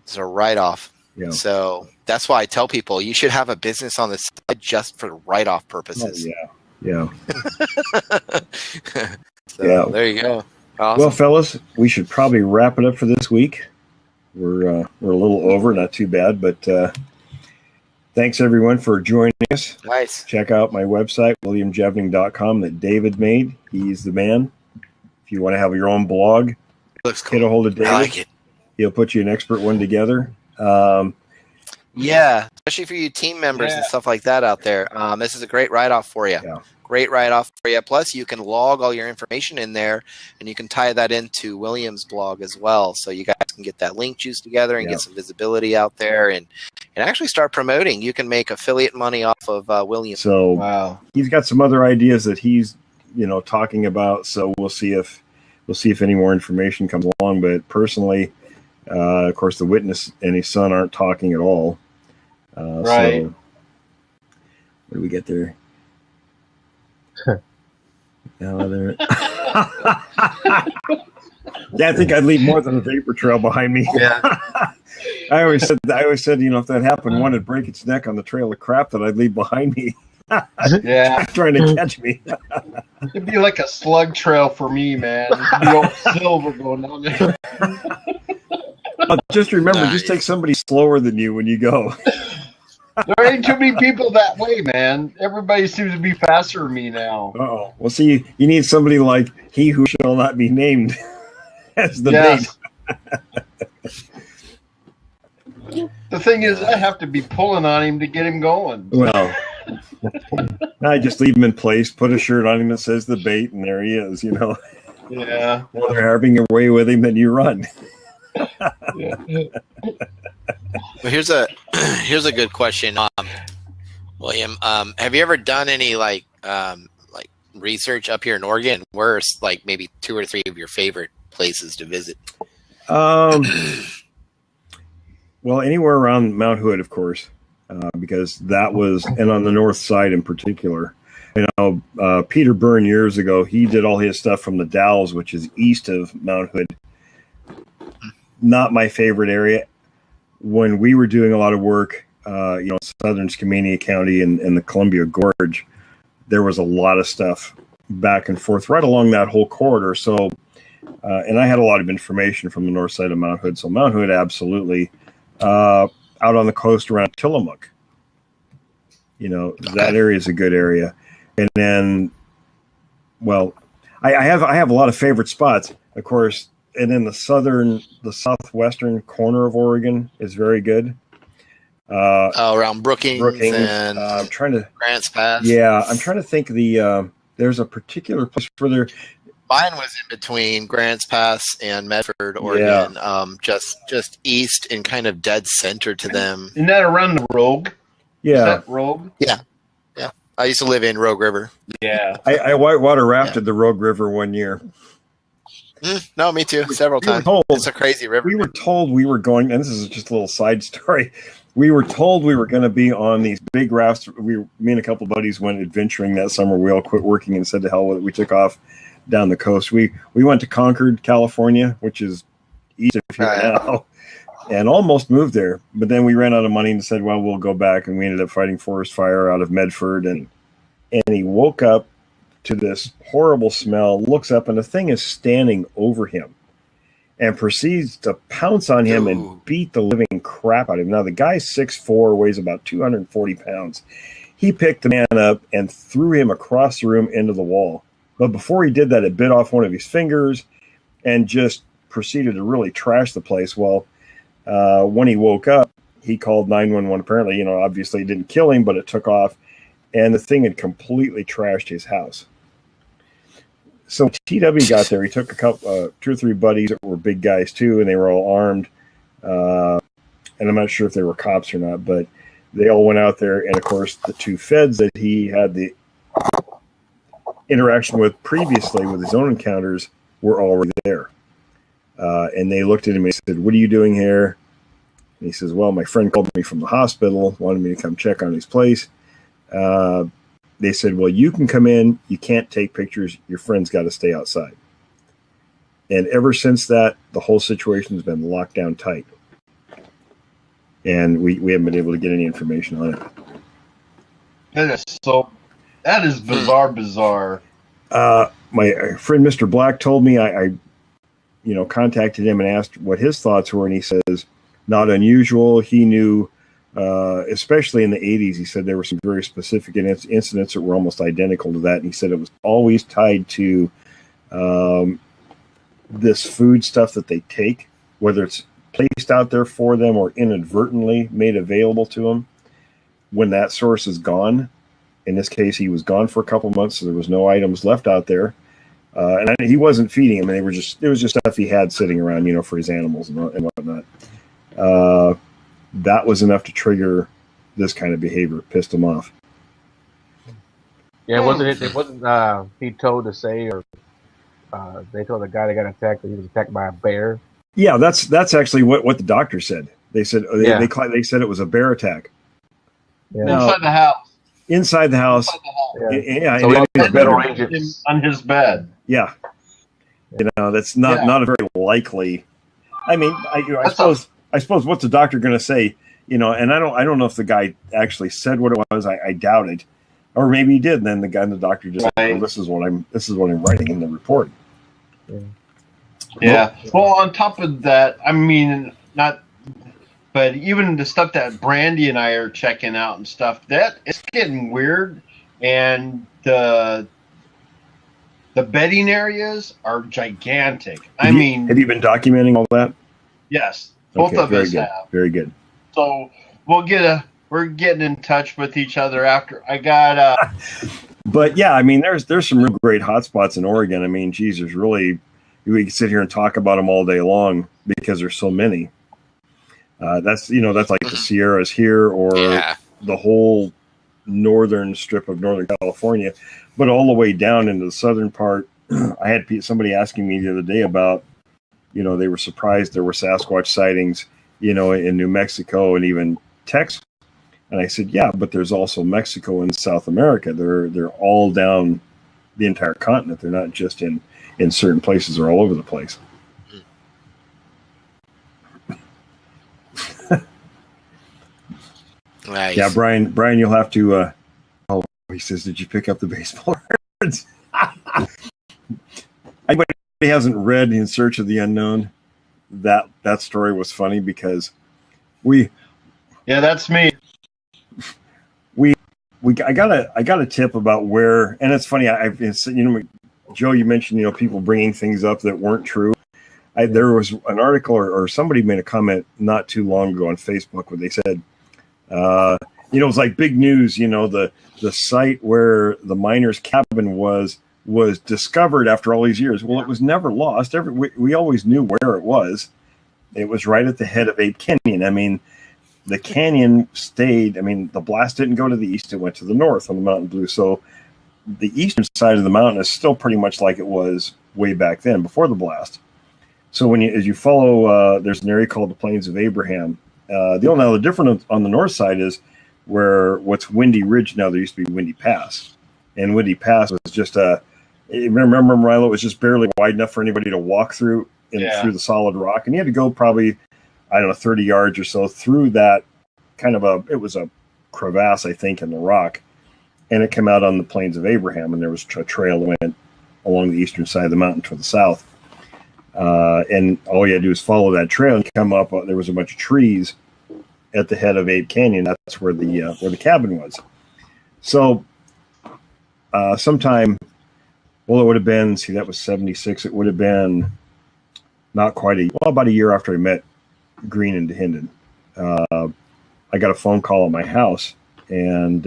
It's a write-off. Yeah. So that's why I tell people you should have a business on the side just for write-off purposes. Yeah. So there you go. Awesome. Well, fellas, we should probably wrap it up for this week. We're a little over, not too bad, but thanks everyone for joining us. Nice. Check out my website, williamjevning.com, that David made. He's the man. If you want to have your own blog, get a hold of David. I like it. He'll put you an expert one together. Especially for you team members and stuff like that out there. This is a great write-off for you. Yeah. Great write-off for you. Plus, you can log all your information in there, and you can tie that into William's blog as well. So you guys can get that link juice together and get some visibility out there and actually start promoting. You can make affiliate money off of William. So he's got some other ideas that he's talking about. So we'll see if any more information comes along. But personally, of course, the witness and his son aren't talking at all. Right. So where do we get there? I think I'd leave more than a vapor trail behind me. Yeah. I always said, if that happened, one would break its neck on the trail of crap that I'd leave behind me. Yeah. Trying to catch me. It'd be like a slug trail for me, man. It'd be old Silver going down there. Just remember, just take somebody slower than you when you go. There ain't too many people that way, man. Everybody seems to be faster than me now. Uh-oh. Well, see, you need somebody like he who shall not be named as the bait. The thing is, I have to be pulling on him to get him going. Well, I just leave him in place, put a shirt on him that says the bait, and there he is, you know. Yeah. While they're having their way with him, then you run. Yeah. Well, here's a good question, William. Have you ever done any like research up here in Oregon? Where's like maybe 2 or 3 of your favorite places to visit? Well, anywhere around Mount Hood, of course, because that was, and on the north side in particular. You know, Peter Byrne years ago, he did all his stuff from the Dalles, which is east of Mount Hood. Not my favorite area. When we were doing a lot of work, southern Skamania County and the Columbia Gorge, there was a lot of stuff back and forth right along that whole corridor. So, and I had a lot of information from the north side of Mount Hood. So Mount Hood, absolutely. Out on the coast around Tillamook, that area is a good area. And then, well, I have a lot of favorite spots, of course. And then the southwestern corner of Oregon is very good. Around Brookings and I'm trying to Grants Pass. Yeah, I'm trying to think of there's a particular place where there. Mine was in between Grants Pass and Medford, Oregon, just east and kind of dead center to them. Isn't that around the Rogue? Yeah. Is that Rogue? Yeah. I used to live in Rogue River. Yeah. I whitewater rafted the Rogue River one year. No, me too. Several times. It's a crazy river. We were told we were going, and this is just a little side story. We were told we were going to be on these big rafts. Me and a couple of buddies went adventuring that summer. We all quit working and said to hell with it. We took off down the coast. We went to Concord, California, which is east of here now, and almost moved there. But then we ran out of money and said, well, we'll go back. And we ended up fighting forest fire out of Medford. And he woke up to this horrible smell, looks up, and the thing is standing over him and proceeds to pounce on him and beat the living crap out of him. Now, the guy's 6'4", weighs about 240 pounds. He picked the man up and threw him across the room into the wall. But before he did that, it bit off one of his fingers and just proceeded to really trash the place. Well, when he woke up, he called 911. Apparently, obviously it didn't kill him, but it took off. And the thing had completely trashed his house. So TW got there. He took 2 or 3 buddies that were big guys too, and they were all armed. And I'm not sure if they were cops or not, but they all went out there. And of course, the 2 feds that he had the interaction with previously with his own encounters were already there. And they looked at him and said, "What are you doing here?" And he says, "Well, my friend called me from the hospital, wanted me to come check on his place." They said, "Well, you can come in. You can't take pictures. Your friend's got to stay outside." And ever since that, the whole situation has been locked down tight. And we haven't been able to get any information on it. That is bizarre. My friend Mr. Black told me I contacted him and asked what his thoughts were, and he says, not unusual. He knew, especially in the 80s, he said there were some very specific incidents that were almost identical to that, and he said it was always tied to this food stuff that they take, whether it's placed out there for them or inadvertently made available to them. When that source is gone, in this case, he was gone for a couple months, so there was no items left out there. And he wasn't feeding them. And it was just stuff he had sitting around, for his animals and whatnot. That was enough to trigger this kind of behavior. It pissed him off. Yeah, it wasn't he told to say, or they told the guy that got attacked that he was attacked by a bear. Yeah, that's actually what the doctor said. They said they said it was a bear attack. Yeah. Inside the house. Inside the house. Yeah. So on his bed. Yeah. That's not a very likely. I mean, I suppose what's the doctor going to say? And I don't know if the guy actually said what it was. I doubt it. or maybe he did. And then the guy and the doctor just Right. said, well, this is what I'm writing in the report. Yeah. Well, on top of that, I mean, but even the stuff that Brandy and I are checking out and stuff, that it's getting weird, and the bedding areas are gigantic. Have you been documenting all that? Yes, both of us have. Very good. So we're getting in touch with each other after I got. But yeah, I mean, there's some real great hotspots in Oregon. I mean, geez, there's really, we can sit here and talk about them all day long because there's so many. That's like the Sierras here, or the whole northern strip of Northern California, but all the way down into the southern part. I had somebody asking me the other day about, they were surprised there were Sasquatch sightings, in New Mexico and even Texas. And I said, yeah, but there's also Mexico and South America. They're all down the entire continent. They're not just in certain places. They're all over the place. Nice. Yeah, Brian, you'll have to. He says, "Did you pick up the baseball cards?" Anybody hasn't read In Search of the Unknown, that story was funny because yeah, that's me. I got a tip about where, and it's funny. Joe, you mentioned people bringing things up that weren't true. There was an article or somebody made a comment not too long ago on Facebook where they said, it was like big news. The site where the miner's cabin was discovered after all these years. Well, it was never lost. We always knew where it was. It was right at the head of Ape Canyon. I mean, the canyon stayed. I mean, the blast didn't go to the east; it went to the north on the Mountain Blue. So the eastern side of the mountain is still pretty much like it was way back then, before the blast. So as you follow, there's an area called the Plains of Abraham. The difference on the north side is where what's Windy Ridge now. There used to be Windy Pass, and Windy Pass was just remember, Milo, it was just barely wide enough for anybody to walk through through the solid rock, and you had to go probably 30 yards or so through that it was a crevasse, I think, in the rock, and it came out on the Plains of Abraham, and there was a trail that went along the eastern side of the mountain to the south. And all you had to do is follow that trail and come up. There was a bunch of trees at the head of Ape Canyon. That's where the cabin was. So sometime, well, it would have been, that was 76. It would have been not quite about a year after I met Green and Hinden. I got a phone call at my house, and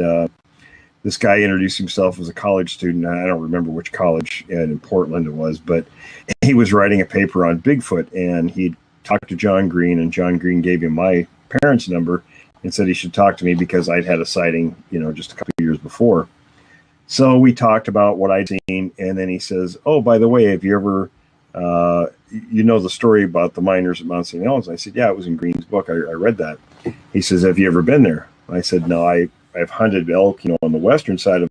this guy introduced himself as a college student. I don't remember which college in Portland it was, but he was writing a paper on Bigfoot, and he'd talked to John Green, and John Green gave him my parents' number and said he should talk to me because I'd had a sighting, just a couple of years before. So we talked about what I'd seen, and then he says, "Oh, by the way, have you ever, the story about the miners at Mount St. Helens?" I said, "Yeah, it was in Green's book. I read that." He says, "Have you ever been there?" I said, "No, I've hunted elk, on the western side of